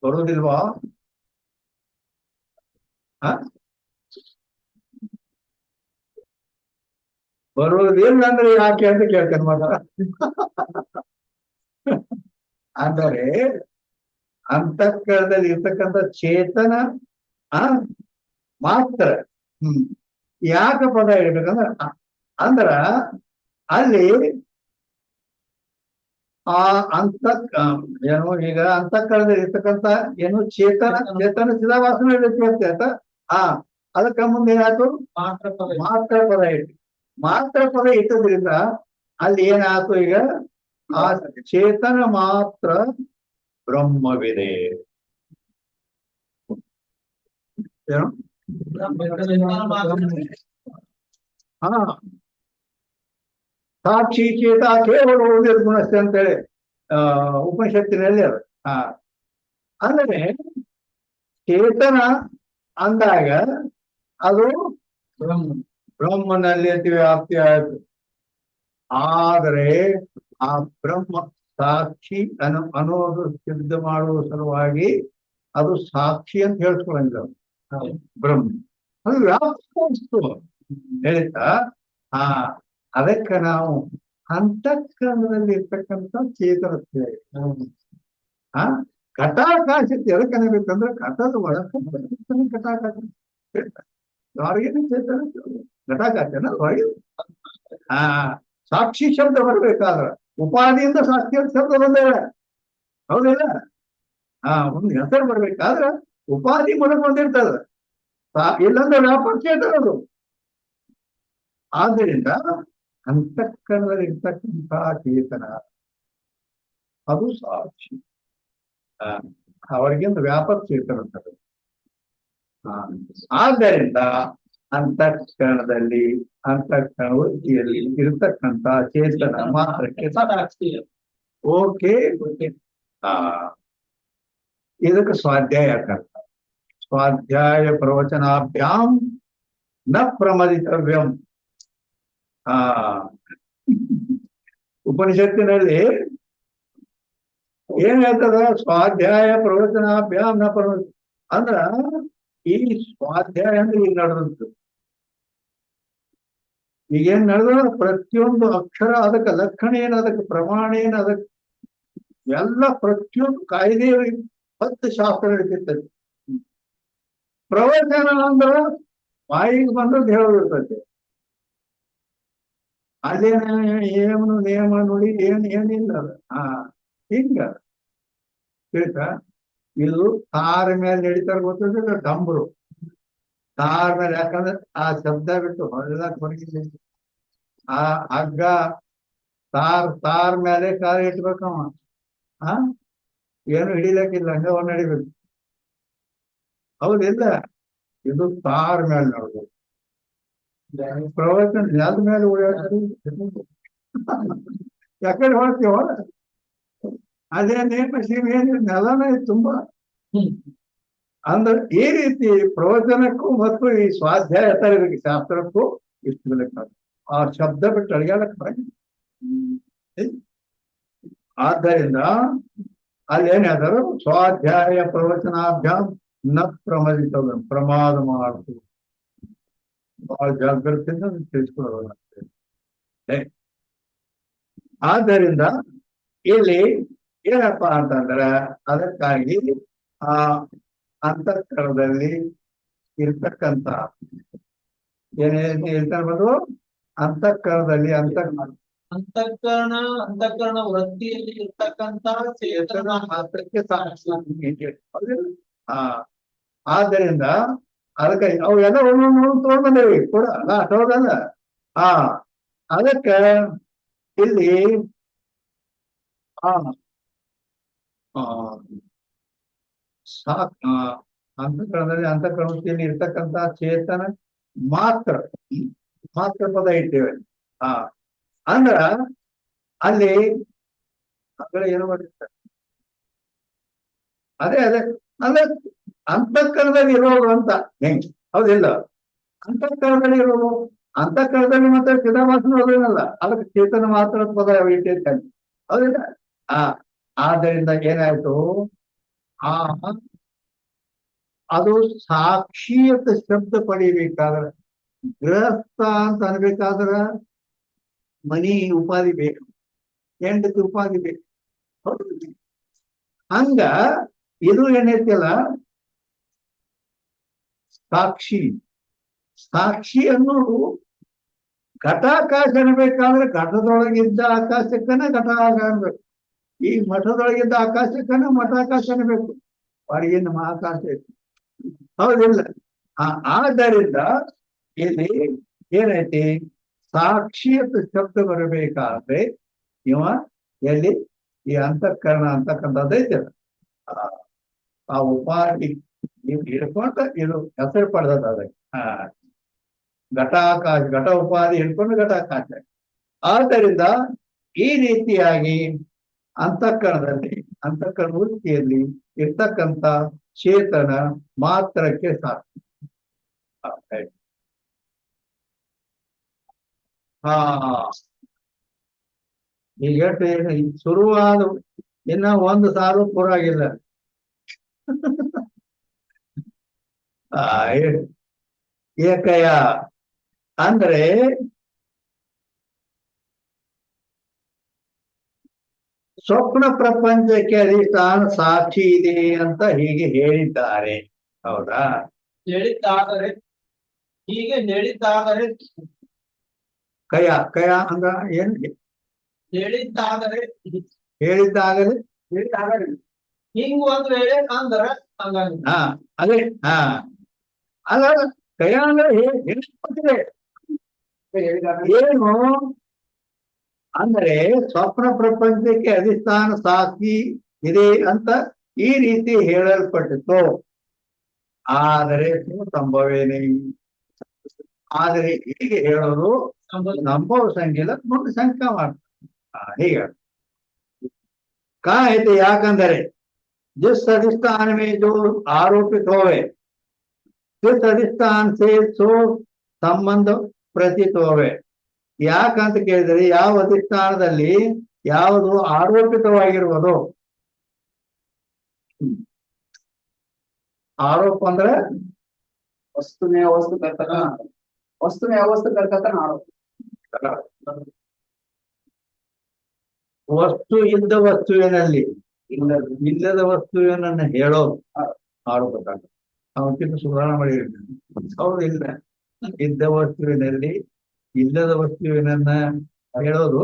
ಬರುವುದಿಲ್ವಾ? ಬರುವುದಿಲ್ಲ ಅಂದ್ರೆ ಯಾಕೆ ಅಂತ ಕೇಳ್ತೇನೆ ಮಾತ್ರ. ಅಂದರೆ ಅಂತಃಕರಣದಲ್ಲಿ ಇರ್ತಕ್ಕಂಥ ಚೇತನ ಆ ಮಾತ್ರ. ಹ್ಮ್ ಯಾಕೆ ಪದ ಇಡ್ಬೇಕಂದ್ರ ಅಂದ್ರ ಅಲ್ಲಿ ಆ ಏನು ಈಗ ಅಂತಃಕರಣದಲ್ಲಿ ಇರ್ತಕ್ಕಂಥ ಏನು ಚೇತನ ಚಿದಾಭಾಸನ ಇರುತ್ತೆ ಅಂತ. ಆ ಅದಕ್ಕ ಮುಂದೆ ಏನಾಯ್ತು? ಮಾತ್ರ ಪದ ಮಾತ್ರ ಪದ ಇಟ್ಟು. ಮಾತ್ರ ಪದ ಇಟ್ಟದ್ರಿಂದ ಅಲ್ಲಿ ಏನಾಯ್ತು? ಈಗ ಆ ಚೇತನ ಮಾತ್ರ ಬ್ರಹ್ಮವಿದೆ. ಏನು? ಹಾ ಸಾಕ್ಷಿ ಚೇತ ಕೇವಲ ನಿರ್ಗುಣಸ್ಥೆ ಅಂತೇಳಿ ಉಪನಿಷತ್ತಿನಲ್ಲಿ ಅದು. ಅಂದ್ರೆ ಚೇತನ ಅಂದಾಗ ಅದು ಬ್ರಹ್ಮನಲ್ಲಿ ಅತಿ ವ್ಯಾಪ್ತಿ ಆಯಿತು. ಆದರೆ ಆ ಬ್ರಹ್ಮ ಸಾಕ್ಷಿ ಅನ್ನೋದು ಸಿದ್ಧ ಮಾಡುವ ಸಲುವಾಗಿ ಅದು ಸಾಕ್ಷಿ ಅಂತ ಹೇಳ್ಸ್ಕೊಳಂಗಿಲ್ಲ. ಬ್ರಹ್ಮ ಅದು ವ್ಯಾಪ್ತಿಸ್ತು ಹೇಳಿತಾ. ಅದಕ್ಕೆ ನಾವು ಅಂತಃಕರಣದಲ್ಲಿ ಇರ್ತಕ್ಕಂಥ ಚೇತನತೆ ಘಟಾಕಾಶಕ್ಕೆ ಎದಕ್ಕೆ ಅನ್ನಬೇಕಂದ್ರೆ ಘಟದ ಒಳಗೆ ಘಟಾಕಾಶ ಹೊರಗಿನ ಚೇತನ ಘಟಾಕಾಶನ ಹೊರಗೆ ಸಾಕ್ಷಿ ಶಬ್ದ ಬರಬೇಕಾದ್ರೆ ಉಪಾಧಿಯಿಂದ ಸಾಕ್ಷಿ ಶಬ್ದ ಬಂದೇವ. ಹೌದಿಲ್ಲ? ಒಂದು ಹೆಸರು ಬರ್ಬೇಕಾದ್ರೆ ಉಪಾಧಿ ಮೂಲಕ ಬಂದಿರ್ತದ. ಇಲ್ಲಂದ್ರೆ ವ್ಯಾಪಾರ ಚೇತನದು. ಆದ್ದರಿಂದ ಅಂತಃಕರಣದಲ್ಲಿ ಇರ್ತಕ್ಕಂಥ ಚೇತನ ಅದು ಸಾಕ್ಷಿ. ಅವರಿಗಿಂತ ವ್ಯಾಪಕ ಚೇತನ ಅಂತದೆ. ಆದ್ದರಿಂದ ಅಂತಃಕರಣದಲ್ಲಿ ಅಂತಃಕರಣದಲ್ಲಿ ಇರ್ತಕ್ಕಂಥ ಚೇತನ ಮಾತ್ರಕ್ಕೆ ಸಾಕ್ಷಿ. ಓಕೆ. ಇದಕ್ಕೆ ಸ್ವಾಧ್ಯಾಯ ಕರ್ತ. ಸ್ವಾಧ್ಯಾಯ ಪ್ರವಚನಾಭ್ಯಾಂ ನ ಪ್ರಮದಿತವ್ಯಂ. ಉಪನಿಷತ್ತಿನಲ್ಲಿ ಏನ್ ಹೇಳ್ತದ? ಸ್ವಾಧ್ಯಾಯ ಪ್ರವಚನಾಭ್ಯಾಂ ನ ಪ್ರಮದಿ ಅಂದ್ರ ಈ ಸ್ವಾಧ್ಯಾಯ ಅಂದ್ರೆ ಈಗ ನಡೆದಂತು. ಈಗೇನ್ ನಡೆದ ಪ್ರತಿಯೊಂದು ಅಕ್ಷರ ಅದಕ್ಕೆ ಲಕ್ಷಣ ಏನ್, ಅದಕ್ಕೆ ಪ್ರಮಾಣ ಏನ್, ಅದಕ್ಕೆ ಎಲ್ಲ ಪ್ರತಿಯೊಂದು ಕಾಯ್ದೆ 10 ಶಾಸ್ತ್ರ ನಡೀತಿರ್ತದೆ. ಪ್ರವಚನ ಅಂದ್ರ ಬಾಯಿಗೆ ಬಂದದ್ದು ಹೇಳೋದಿರ್ತೈತೆ. ಅದೇನ ಏನು ನಿಯಮ ನುಡಿ ಏನಿಲ್ಲ ಅದು. ಹಿಂಗ ತಿಳಿತಾ. ಇದು ತಾರ ಮೇಲೆ ನಡೀತಾರ ಗೊತ್ತಿಲ್ಲ ಡಂಬ್ರು. ತಾರ ಮೇಲೆ ಯಾಕಂದ್ರೆ ಆ ಶಬ್ದ ಬಿಟ್ಟು ಹೊರದಾಕ್ ಹೊರಗಿದೆ. ಆ ಹಗ್ಗ ತಾರ ಮೇಲೆ ಕಾಲ ಇಟ್ಬೇಕವ. ಏನು ಹಿಡಿಲಕ್ಕಿಲ್ಲ, ಹಂಗ ಒಂದ್ ನಡಿಬೇಕು. ಹೌದಿಲ್ಲ? ಇದು ತಾರ ಮೇಲೆ ನೋಡ್ಬೇಕು. ಪ್ರವಚನ ನೆಲದ ಮೇಲೆ ಓಡಾಡ್ತಾರೆ. ಯಾಕಡೆ ಹೊಳ್ತೀವ? ಅದೇ ನೇಮ ಸೀಮೆ ಏನಿಲ್ಲ, ನೆಲನೇ ತುಂಬಾ. ಅಂದ್ರೆ ಈ ರೀತಿ ಪ್ರವಚನಕ್ಕೂ ಮತ್ತು ಈ ಸ್ವಾಧ್ಯಾಯ ತರಬೇತಿ ಶಾಸ್ತ್ರಕ್ಕೂ ಇಷ್ಟು ಲೆಕ್ಕ. ಆ ಶಬ್ದ ಬಿಟ್ಟು ಅಡಿಯಾಲಕ್ಕೆ ಬರಂಗಿಲ್ಲ. ಆದ್ದರಿಂದ ಅಲ್ಲಿ ಏನ್ ಹೇಳ್ತಾರು? ಸ್ವಾಧ್ಯಾಯ ಪ್ರವಚನಾಭ್ಯಾಂ ನ ಪ್ರಮದಿತವ್ಯ. ಪ್ರಮಾದ ಮಾಡ್ತೀವಿ. ಬಹಳ ಜಾಗ್ರತೆಯಿಂದ ತಿಳಿಸ್ಕೊಡೋದಾಗ್ತದೆ. ಆದ್ದರಿಂದ ಇಲ್ಲಿ ಏನಪ್ಪಾ ಅಂತಂದ್ರೆ ಅದಕ್ಕಾಗಿ ಆ ಅಂತಃಕರಣದಲ್ಲಿ ಇರ್ತಕ್ಕಂಥ ಏನೇನು ಹೇಳ್ತಾರೆ ಬಂದು ಅಂತಃಕರಣದಲ್ಲಿ ಅಂತಃಕರಣ ವೃತ್ತಿಯಲ್ಲಿ ಇರ್ತಕ್ಕಂತ ಚೇತನ ಮಾತ್ರಕ್ಕೆ ಸಾಕ್ಷಿ. ಆದ್ದರಿಂದ ಅದಕ್ಕೆ ಅವೆಲ್ಲ ಒಂದೊಂದು ತಗೊಂಡ್ಬಂದೇವಿ ಕೂಡ ಅಲ್ಲ, ಹೌದಲ್ಲ? ಅದಕ್ಕ ಇಲ್ಲಿ ಅಂತಃಕರಣದಲ್ಲಿ ಇರ್ತಕ್ಕಂಥ ಚೇತನ ಮಾತ್ರ ಪದ ಇಟ್ಟೇವೆ. ಅಂದ್ರ ಅಲ್ಲಿ ಏನು ಮಾಡಿರ್ತಾರೆ? ಅದೇ ಅಂದ್ರೆ ಅಂತಃಕರಣದಲ್ಲಿ ಇರೋದು ಅಂತ ಹೆಂಗ್? ಹೌದಿಲ್ಲ? ಅಂತಃಕರಣದಲ್ಲಿ ಇರೋದು, ಅಂತಃಕರಣದಲ್ಲಿ ಮತ್ತೆ ಚಿದಾಭಾಸನ ಅದೇನಲ್ಲ, ಅದಕ್ಕೆ ಚೇತನ ಮಾತ್ರ ಪದ ಇಟ್ಟಿರ್ತಾನೆ. ಹೌದಿಲ್ಲ? ಆದ್ದರಿಂದ ಏನಾಯ್ತು? ಅದು ಸಾಕ್ಷಿಯತ ಶಬ್ದ ಪಡಿಬೇಕಾದ್ರೆ, ಗೃಹಸ್ಥ ಅಂತ ಅನ್ಬೇಕಾದ್ರ ಮನಿ ಉಪಾಧಿ ಬೇಕು, ಹೆಂಡತಿ ಉಪಾಧಿ ಬೇಕು. ಹೌದು. ಹಂಗ ಇದು ಏನೈತಿಲ್ಲ, ಸಾಕ್ಷಿ. ಸಾಕ್ಷಿ ಅನ್ನೋದು ಘಟಾಕಾಶ ಅನ್ಬೇಕಾದ್ರೆ ಘಟದೊಳಗಿದ್ದ ಆಕಾಶಕ್ಕನ ಘಟಾಕಾಶ ಅನ್ಬೇಕು. ಈ ಮಠದೊಳಗಿದ್ದ ಆಕಾಶಕ್ಕನ ಮಠಾಕಾಶ ಅನ್ಬೇಕು. ಹೊರಗಿನ ಮಹಾಕಾಶ ಐತಿ. ಹೌದಿಲ್ಲ? ಆದ್ದರಿಂದ ಇಲ್ಲಿ ಏನೈತಿ, ಸಾಕ್ಷಿಯತ ಶಬ್ದ ಬರಬೇಕಾದ್ರೆ ಇವ ಎಲ್ಲಿ ಈ ಅಂತಃಕರಣ ಅಂತಕ್ಕಂಥದ್ದೈತಲ್ಲ, ಆ ಉಪಾಧಿ ಹಿಡ್ಕೊಂಡ ಇದು ಹೆಸರು ಪಡೆದದ ಅದಕ್ಕೆ ಘಟಾಕಾಶ, ಘಟ ಉಪಾಧಿ ಹಿಡ್ಕೊಂಡು ಘಟಾಕಾಶ. ಆದ್ದರಿಂದ ಈ ರೀತಿಯಾಗಿ ಅಂತಃಕರಣ ವೃತ್ತಿಯಲ್ಲಿ ಇರ್ತಕ್ಕಂಥ ಚೇತನ ಮಾತ್ರಕ್ಕೆ ಸಾಕ್ಷಿ. ಈಗ ಶುರುವಾದ ಇನ್ನ ಒಂದು ಸಾಲು ಪೂರ ಆಗಿಲ್ಲ. ಏಕಯ ಅಂದ್ರೆ ಸ್ವಪ್ನ ಪ್ರಪಂಚಕ್ಕೆ ಅಧಿಷ್ಠಾನ ಸಾಕ್ಷಿ ಇದೆ ಅಂತ ಹೀಗೆ ಹೇಳಿದ್ದಾರೆ. ಹೌದಾ? ಹೇಳಿದ್ದಾದರೆ, ಹೀಗೆ ಹೇಳಿದ್ದಾದರೆ, ಕಯ ಕಯ ಅಂದ್ರ ಏನ್ ಹೇಳಿದ್ದಾದರೆ ಹೇಳಿದ್ದಾಗಲೇ ಹಿಂಗ್ ಒಂದ್ ವೇಳೆ ಅಂದ್ರ ಹಂಗಾಗಿ ಅದೇ ಅಲ್ಲ, ಕಯ ಅಂದ್ರೆ ಹೇಳಿದೆ ಏನು ಅಂದ್ರೆ ಸ್ವಪ್ನ ಪ್ರಪಂಚಕ್ಕೆ ಅಧಿಷ್ಠಾನ ಸಾಕ್ಷಿ ಇದೆ ಅಂತ ಈ ರೀತಿ ಹೇಳಲ್ಪಟ್ಟಿತು. ಆದರೆ ಸಂಭವೇನೆ, ಆದರೆ ಹೀಗೆ ಹೇಳೋದು ಸಂಭವ ಸಂಗಿಲ್ಲ, ಮುಂದೆ ಶಂಕ ಮಾಡ್ತಾರೆ. ಹೀಗೆ ಕಾಯ್ತು. ಯಾಕಂದರೆ जिस अधिष्ठान में जो आरोपित होवे, जिस अधिष्ठान से सो ಸಂಬಂಧ ಪ್ರತೀತ ಹೋವೆ. ಯಾಕಂತ ಕೇಳಿದರೆ ಯಾವ ಅಧಿಷ್ಠಾನದಲ್ಲಿ ಯಾವುದು ಆರೋಪಿತವಾಗಿರುವುದು. ಆರೋಪ ಅಂದ್ರೆ ವಸ್ತುನೇ ವಸ್ತು ಕರ್ತನ, ವಸ್ತುನೇ ಅವಸ್ತು ಕರ್ತನ ಆರೋಪ. ವಸ್ತು ಇದ್ದ ವಸ್ತುವಿನಲ್ಲಿ ಇಲ್ಲದ ವಸ್ತುವಿನನ್ನ ಹೇಳೋದು ಆರೋಪ. ಅವಕ್ಕಿಂತ ಸುಧಾರಣೆ ಮಾಡಿರ್ತೀನಿ. ಹೌದಿಲ್ಲ? ಇದ್ದ ವಸ್ತುವಿನಲ್ಲಿ ಇಲ್ಲದ ವಸ್ತುವಿನನ್ನ ಹೇಳೋದು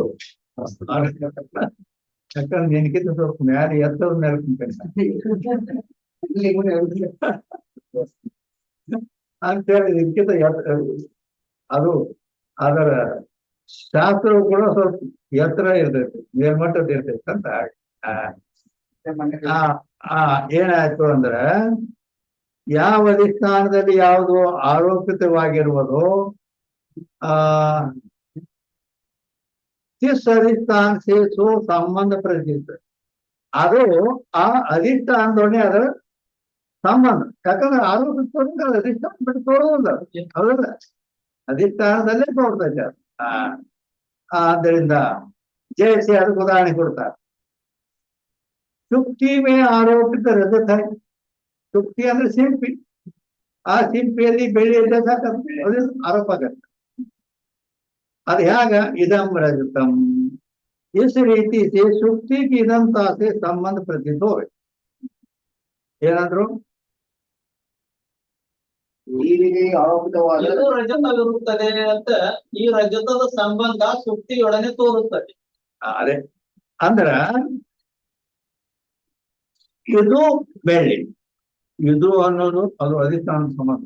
ಯಾಕಂದ್ರೆ ನಿನಗಿಂತ ಸ್ವಲ್ಪ ಮ್ಯಾಲೆ ಎತ್ತರದ ಮೇಲೆ ಅಂತೇಳಿ ಇದಕ್ಕಿಂತ ಅದು ಅದರ ಶಾಸ್ತ್ರವು ಕೂಡ ಸ್ವಲ್ಪ ಎತ್ತರ ಇರ್ತೈತಿ, ಮೇಲ್ಮಟ್ಟದ ಇರ್ತೈತಿ ಅಂತ. ಏನಾಯ್ತು ಅಂದ್ರ ಯಾವ ಅಧಿಷ್ಠಾನದಲ್ಲಿ ಯಾವುದು ಆರೋಪಿತವಾಗಿರುವುದು ಅಧಿಷ್ಠಾನ ಸೇಸು ಸಂಬಂಧ ಪ್ರಚಿತ, ಅದು ಆ ಅಧಿಷ್ಠಾನದೊಡನೆ ಅದರ ಸಂಬಂಧ. ಯಾಕಂದ್ರೆ ಆರೋಪಿತ ಅಧಿಷ್ಠಾನ ಬಿಟ್ಟು ತೋರೋದಿಲ್ಲ. ಹೌದಲ್ಲ? ಅಧಿಷ್ಠಾನದಲ್ಲೇ ತೋರ್ತೈತೆ ಅದು. ಆದ್ದರಿಂದ ಜಯಸಿ ಅದಕ್ಕೆ ಉದಾಹರಣೆ ಕೊಡ್ತಾರೆ. ಚುಕ್ತಿ ಮೇ ಆರೋಪಿತ ರಜತ. ಚುಕ್ತಿ ಅಂದ್ರೆ ಶಿಲ್ಪಿ. ಆ ಶಿಲ್ಪಿಯಲ್ಲಿ ಬೆಳ್ಳಿ ಆರೋಪ ಆಗತ್ತೆ. ಅದು ಹೇಗ? ಇದಂ ರಜತಂ. इस ರೀತಿ से सुक्ति की इदंता से संबंध प्रतीत होवे. ಏನಂದ್ರು? ನೀರಿಗೆ ಆರೋಪಿತವಾದ ಇದು ರಜತವಿರುತ್ತದೆ ಅಂತ ಈ ರಜತದ ಸಂಬಂಧ ಸುಕ್ತಿಯೊಡನೆ ತೋರುತ್ತದೆ. ಅದೇ ಅಂದ್ರ ಇದು ಬೆಳ್ಳಿ, ಇದು ಅನ್ನೋದು ಅದು ಅಧಿಷ್ಠಾನ ಸಂಬಂಧ.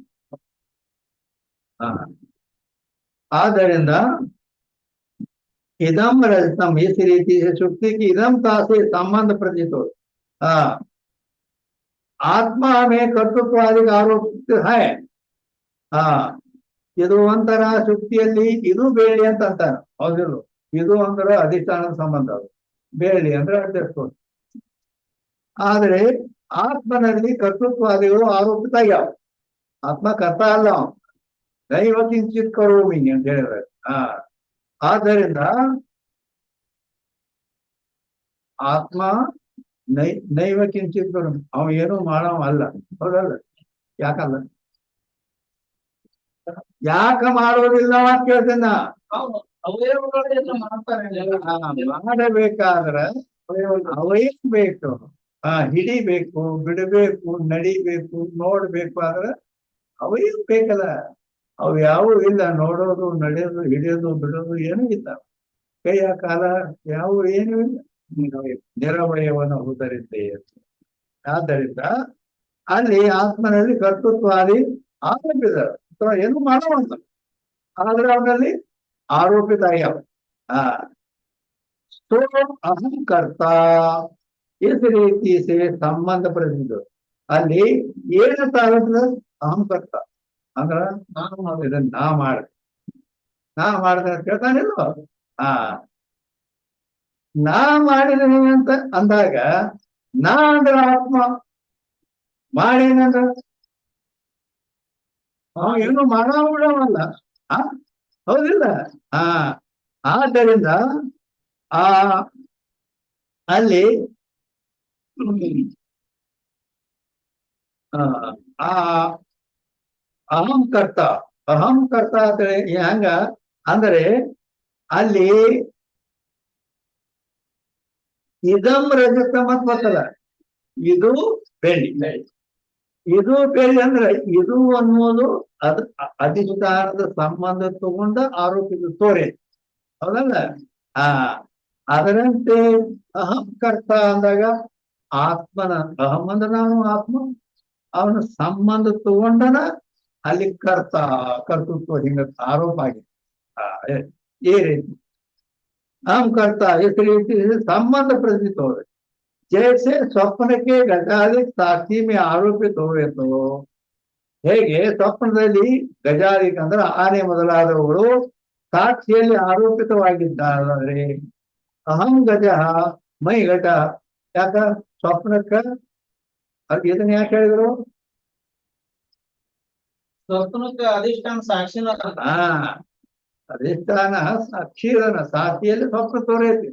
ಆದ್ದರಿಂದ ಇದಂ रजतम इस रीति से सुक्ति की इदंता से संबंध प्रतीत हो. आत्मा में कर्तृत्वादि आरोपित है. ಇದು ಒಂಥರ ಸುಕ್ತಿಯಲ್ಲಿ ಇದು ಬೇಳಿ ಅಂತ ಅಂತಾರ. ಹೌದಿಲ್ಲ? ಇದು ಅಂದ್ರೆ ಅಧಿಷ್ಠಾನದ ಸಂಬಂಧ, ಅದು ಬೇಳಿ ಅಂದ್ರೆ ಅಡ್ಜಸ್ಟ್. ಆದ್ರೆ ಆತ್ಮನಲ್ಲಿ ಕರ್ತೃತ್ವಾದಿಗಳು ಆರೋಪಿತ ಆಗ್ಯಾವ. ಆತ್ಮ ಕರ್ತ ಅಲ್ಲ, ದೈವ ಕಿಂಚಿತ್ ಕರೋಮಿ ಅಂತ ಹೇಳಿದ್ರೆ. ಆದ್ದರಿಂದ ಆತ್ಮ ನೈವ ಕಿಂಚಿತ್ ಕರೋಮಿ, ಅವ ಏನೂ ಮಾಡವ ಅಲ್ಲ. ಹೌದಲ್ಲ? ಯಾಕಲ್ಲ? ಯಾಕ ಮಾಡೋದಿಲ್ಲ ಅಂತ ಕೇಳ್ತೇನ. ಅವಯವಗಳೆಲ್ಲ ಮಾಡ್ತಾರೆ. ಮಾಡಬೇಕಾದ್ರ ಅವಯವ ಬೇಕು, ಹಿಡಿಬೇಕು, ಬಿಡಬೇಕು, ನಡಿಬೇಕು, ನೋಡ್ಬೇಕು, ಆದ್ರೆ ಅವಯವ ಬೇಕಲ್ಲ. ಅವು ಯಾವೂ ಇಲ್ಲ, ನೋಡೋದು, ನಡೆಯೋದು, ಹಿಡಿಯೋದು, ಬಿಡೋದು ಏನೂ ಇಲ್ಲ. ಕೈಯ ಕಾಲ ಯಾವ ಏನೂ ಇಲ್ಲ, ನಿರವಯವನ ಉದರಿದ್ದೆ. ಆದ್ದರಿಂದ ಅಲ್ಲಿ ಆತ್ಮನಲ್ಲಿ ಕರ್ತೃತ್ವಾದಿ ಆರೋಪಿತ ಏನು ಮಾಡುವಂತ, ಆದ್ರೆ ಅವನಲ್ಲಿ ಆರೋಪಿತ ಆಗ್ಯಾವ. तो अहम कर्ता इस ರೀತಿ ಸಂಬಂಧಪಡಿಸಿದ್ದು ಅಲ್ಲಿ ಏನಂತಾಗುತ್ತೆ, ಅಹಂ ಕರ್ತ ಅಂದ್ರ ನಾನು ಇದನ್ನ ನಾ ಮಾಡಿದೆ ಅಂತ ಕೇಳ್ತಾನಿಲ್ವ. ನಾ ಮಾಡಿದೀನಿ ಅಂತ ಅಂದಾಗ ನಾ ಅಂದ್ರೆ ಆತ್ಮ, ಮಾಡೇನಂದ್ರ ಏನು ಮಾಡಲ್ಲ. ಹೌದಿಲ್ಲ. ಆದ್ದರಿಂದ ಅಲ್ಲಿ ಅಹಂ ಕರ್ತ ಅಂದ್ರೆ ಹೆಂಗ ಅಂದ್ರೆ ಅಲ್ಲಿ ಇದಂ ರಜತ ಮತ್ ಬರ್ತದ, ಇದು ಬೆಳ್ಳಿ. ಇದು ಬೆಳ್ಳಿ ಅಂದ್ರೆ ಇದು ಅನ್ನೋದು ಅದ್ ಅಧಿಷ್ಠಾನದ ಸಂಬಂಧ ತಗೊಂಡ ಆರೋಪಿತ ತೋರೆ, ಹೌದಲ್ಲ. ಅದರಂತೆ ಅಹಂ ಕರ್ತ ಅಂದಾಗ ಆತ್ಮನ ಅಹಂ ಅಂದ್ರೆ ನಾನು ಆತ್ಮ, ಅವನ ಸಂಬಂಧ ತಗೊಂಡನ ಅಲ್ಲಿ ಕರ್ತೃತ್ವ ಹಿಂಗ ಆರೋಪ ಆಗಿದೆ. ಈ ರೀತಿ ಅಹಂ ಕರ್ತ ಇಸ್ ರೀತಿ ಸಂಬಂಧ ಪ್ರತಿಷ್ಠಿತ हो जैसे स्वप्न के गजालिक साक्षी में आरोपित होवेतो, ಹೇಗೆ ಸ್ವಪ್ನದಲ್ಲಿ ಗಜಾಲಿಕ್ ಅಂದ್ರೆ ಆನೆ ಮೊದಲಾದವುಗಳು ಸಾಕ್ಷಿಯಲ್ಲಿ ಆರೋಪಿತವಾಗಿದ್ದಾರೆ. ಅಹಂ ಗಜ ಮೈ ಘಟ, ಯಾಕ ಸ್ವಪ್ನಕ್ಕ ಅದು ಇದನ್ನ ಯಾಕೆ ಹೇಳಿದ್ರು? ಸ್ವಪ್ನಕ್ಕೆ ಅಧಿಷ್ಠಾನ ಸಾಕ್ಷಿನ ಅಧಿಷ್ಠಾನ ಸಾಕ್ಷಿರನ ಸಾಕ್ಷಿಯಲ್ಲಿ ಸ್ವಪ್ನ ತೋರೈತಿ.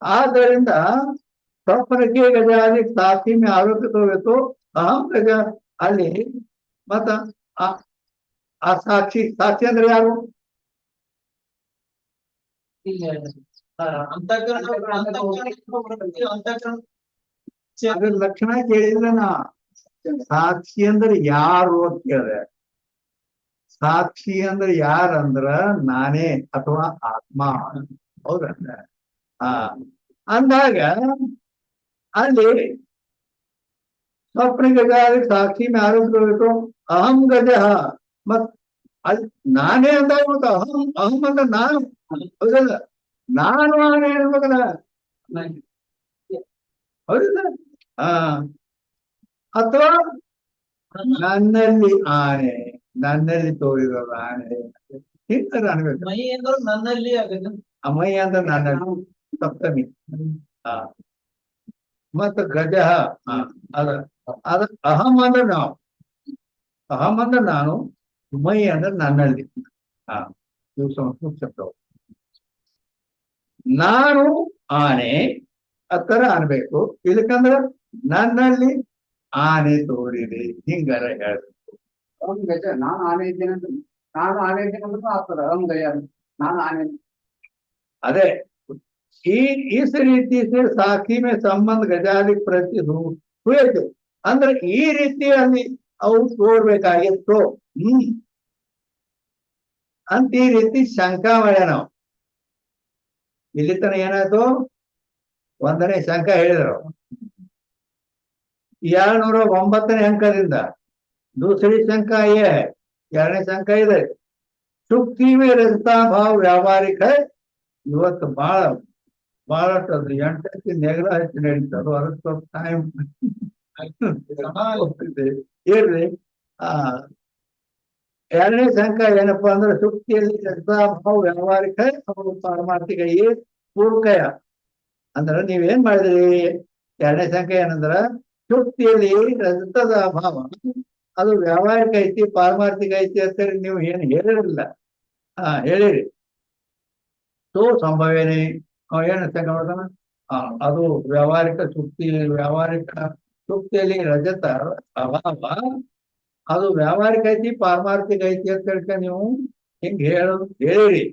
ಆದ್ದರಿಂದ ಸ್ವಪ್ನಕ್ಕೆ ಗಜಾಲಿ ಸಾಕ್ಷಿ ಮೇ ಆರೋಪಿತ ಹೋಯಿತು ಅಹಂ ಗಜ ಅಲ್ಲಿ. ಮತ್ತ ಆ ಸಾಕ್ಷಿ ಅಂದ್ರೆ ಯಾರು? ಅದ್ರ ಲಕ್ಷಣ ಕೇಳಿಲ್ಲ ನಾ. ಸಾಕ್ಷಿ ಅಂದ್ರೆ ಯಾರು ಅಂತ ಕೇಳಿದೆ. ಸಾಕ್ಷಿ ಅಂದ್ರೆ ಯಾರಂದ್ರ ನಾನೇ ಅಥವಾ ಆತ್ಮ, ಹೌದಲ್ಲ. ಅಂದಾಗ ಅಲ್ಲಿ ಸ್ವಪ್ನ ಗಜ ಸಾಕ್ಷಿ ಆರೋಪಿತ ಅಹಂ ಗಜ ಮತ್ ಅಲ್ಲಿ ನಾನೇ ಅಂದಾಗ ಮತ್ತ ಅಹಂ ಅಂದ್ರೆ ನಾನು, ಹೌದಲ್ಲ. ನಾನು ಆನೆ ಹೇಳ್ಬೇಕಲ್ಲ, ಹೌದಿಲ್ಲ. ಅಥವಾ ನನ್ನಲ್ಲಿ ಆನೆ, ನನ್ನಲ್ಲಿ ತೋರಿರೋದು ಆನೆ ಹಿಂಗಾರ ಅನ್ಬೇಕು. ಮೈ ಅಂದ್ರೆ ನನ್ನಲ್ಲಿ ಆಗುತ್ತೆ, ಮೈ ಅಂದ್ರೆ ನನ್ನಲ್ಲಿ ಸಪ್ತಮಿ. ಮತ್ತ ಗಜ ಅದ ಅಹಂ ಅಂದ್ರೆ ನಾವು, ಅಹಂ ಅಂದ್ರೆ ನಾನು, ಮೈ ಅಂದ್ರೆ ನನ್ನಲ್ಲಿ. ಇವು ಸಂಸ್ಕೃತ ಶಬ್ದವು. ನಾನು ಆನೆ ಅತ್ತರ ಅನ್ಬೇಕು, ಇದಕ್ಕಂದ್ರ ನನ್ನಲ್ಲಿ ಆನೆ ತೋರಿದೆ ಹಿಂಗಾರ ಹೇಳ್ಬೇಕು. ಅಹಂ ಗಜ ನಾನು ಆನೆ ಇದ್ದೇನೆ ಅಂತ, ನಾನು ಆನೆ ಇದ್ದೇನೆ ಅಂತ ಆಗ್ತದೆ ಅಹಂ ಗಜ ನಾನು ಆನೆ. ಅದೇ इस ರೀತಿ ಸಾಕ್ಷಿ ಮೇ ಸಂಬಂಧ ಗಜಾಲಿ ಪ್ರತಿ ಹುಯಿತು ಅಂದ್ರೆ ಈ ರೀತಿಯಲ್ಲಿ ಅವು ತೋರ್ಬೇಕಾಗಿತ್ತು. ಅಂತ ಈ ರೀತಿ ಶಂಕಾ ಮಾಡ್ಯ ನಾವು. ಇಲ್ಲಿ ತನ ಏನಾಯ್ತು? 1ನೇ ಶಂಕ ಹೇಳಿದ್ರು 209ನೇ ಅಂಕದಿಂದ. दूसरी शंका ये है, 2ನೇ ಶಂಕ ಇದೆ, ಸುಕ್ತಿ ಮೇ ರಜತಾ ಭಾವ ವ್ಯಾವಹಾರಿಕ ಇವತ್ತು ಬಹಳಷ್ಟು 8ಕ್ಕೆ ನೆಗರ ಹೆಚ್ಚು ನಡೀತದೆ. ಅದಕ್ಕೆ ಸ್ವಲ್ಪ ಟೈಮ್ ಹೋಗ್ತಿದೆ ಇರ್ಲಿ. 2ನೇ ಶಂಕ ಏನಪ್ಪಾ ಅಂದ್ರೆ ಸುಕ್ತಿಯಲ್ಲಿ ರಜತಾಭಾವ ವ್ಯಾವಹಾರಿಕ ಪಾರಮಾರ್ಥಿಕ ಈ ಪೂರ್ವಕಯ ಅಂದ್ರೆ ನೀವೇನ್ ಮಾಡಿದ್ರಿ? 2ನೇ ಶಂಕ ಏನಂದ್ರ ಸುಕ್ತಿಯಲ್ಲಿ ರಜತದ ಅಭಾವ ಅದು ವ್ಯಾವಹಾರಿಕ ಐತಿ, ಪಾರಮಾರ್ಥಿಕ ಐತಿ ಅಂತೇಳಿ ನೀವು ಏನು ಹೇಳಿರಲಿಲ್ಲ. ಹೇಳಿರಿ. ಸೋ ಸಂಭವೇನೆ ಏನು ಶಂಕ ಮಾಡ್ತಾನ? ಅದು ವ್ಯಾವಹಾರಿಕ ಸುಕ್ತಿಯಲ್ಲಿ ರಜತ ಅಭಾವ ಅದು ವ್ಯಾವಹಾರಿಕ ಐತಿ, ಪಾರಮಾರ್ಥಿಕ ಐತಿ ಅಂತ ಹೇಳ್ಕ ನೀವು ಹಿಂಗ್ ಹೇಳಿರಿ.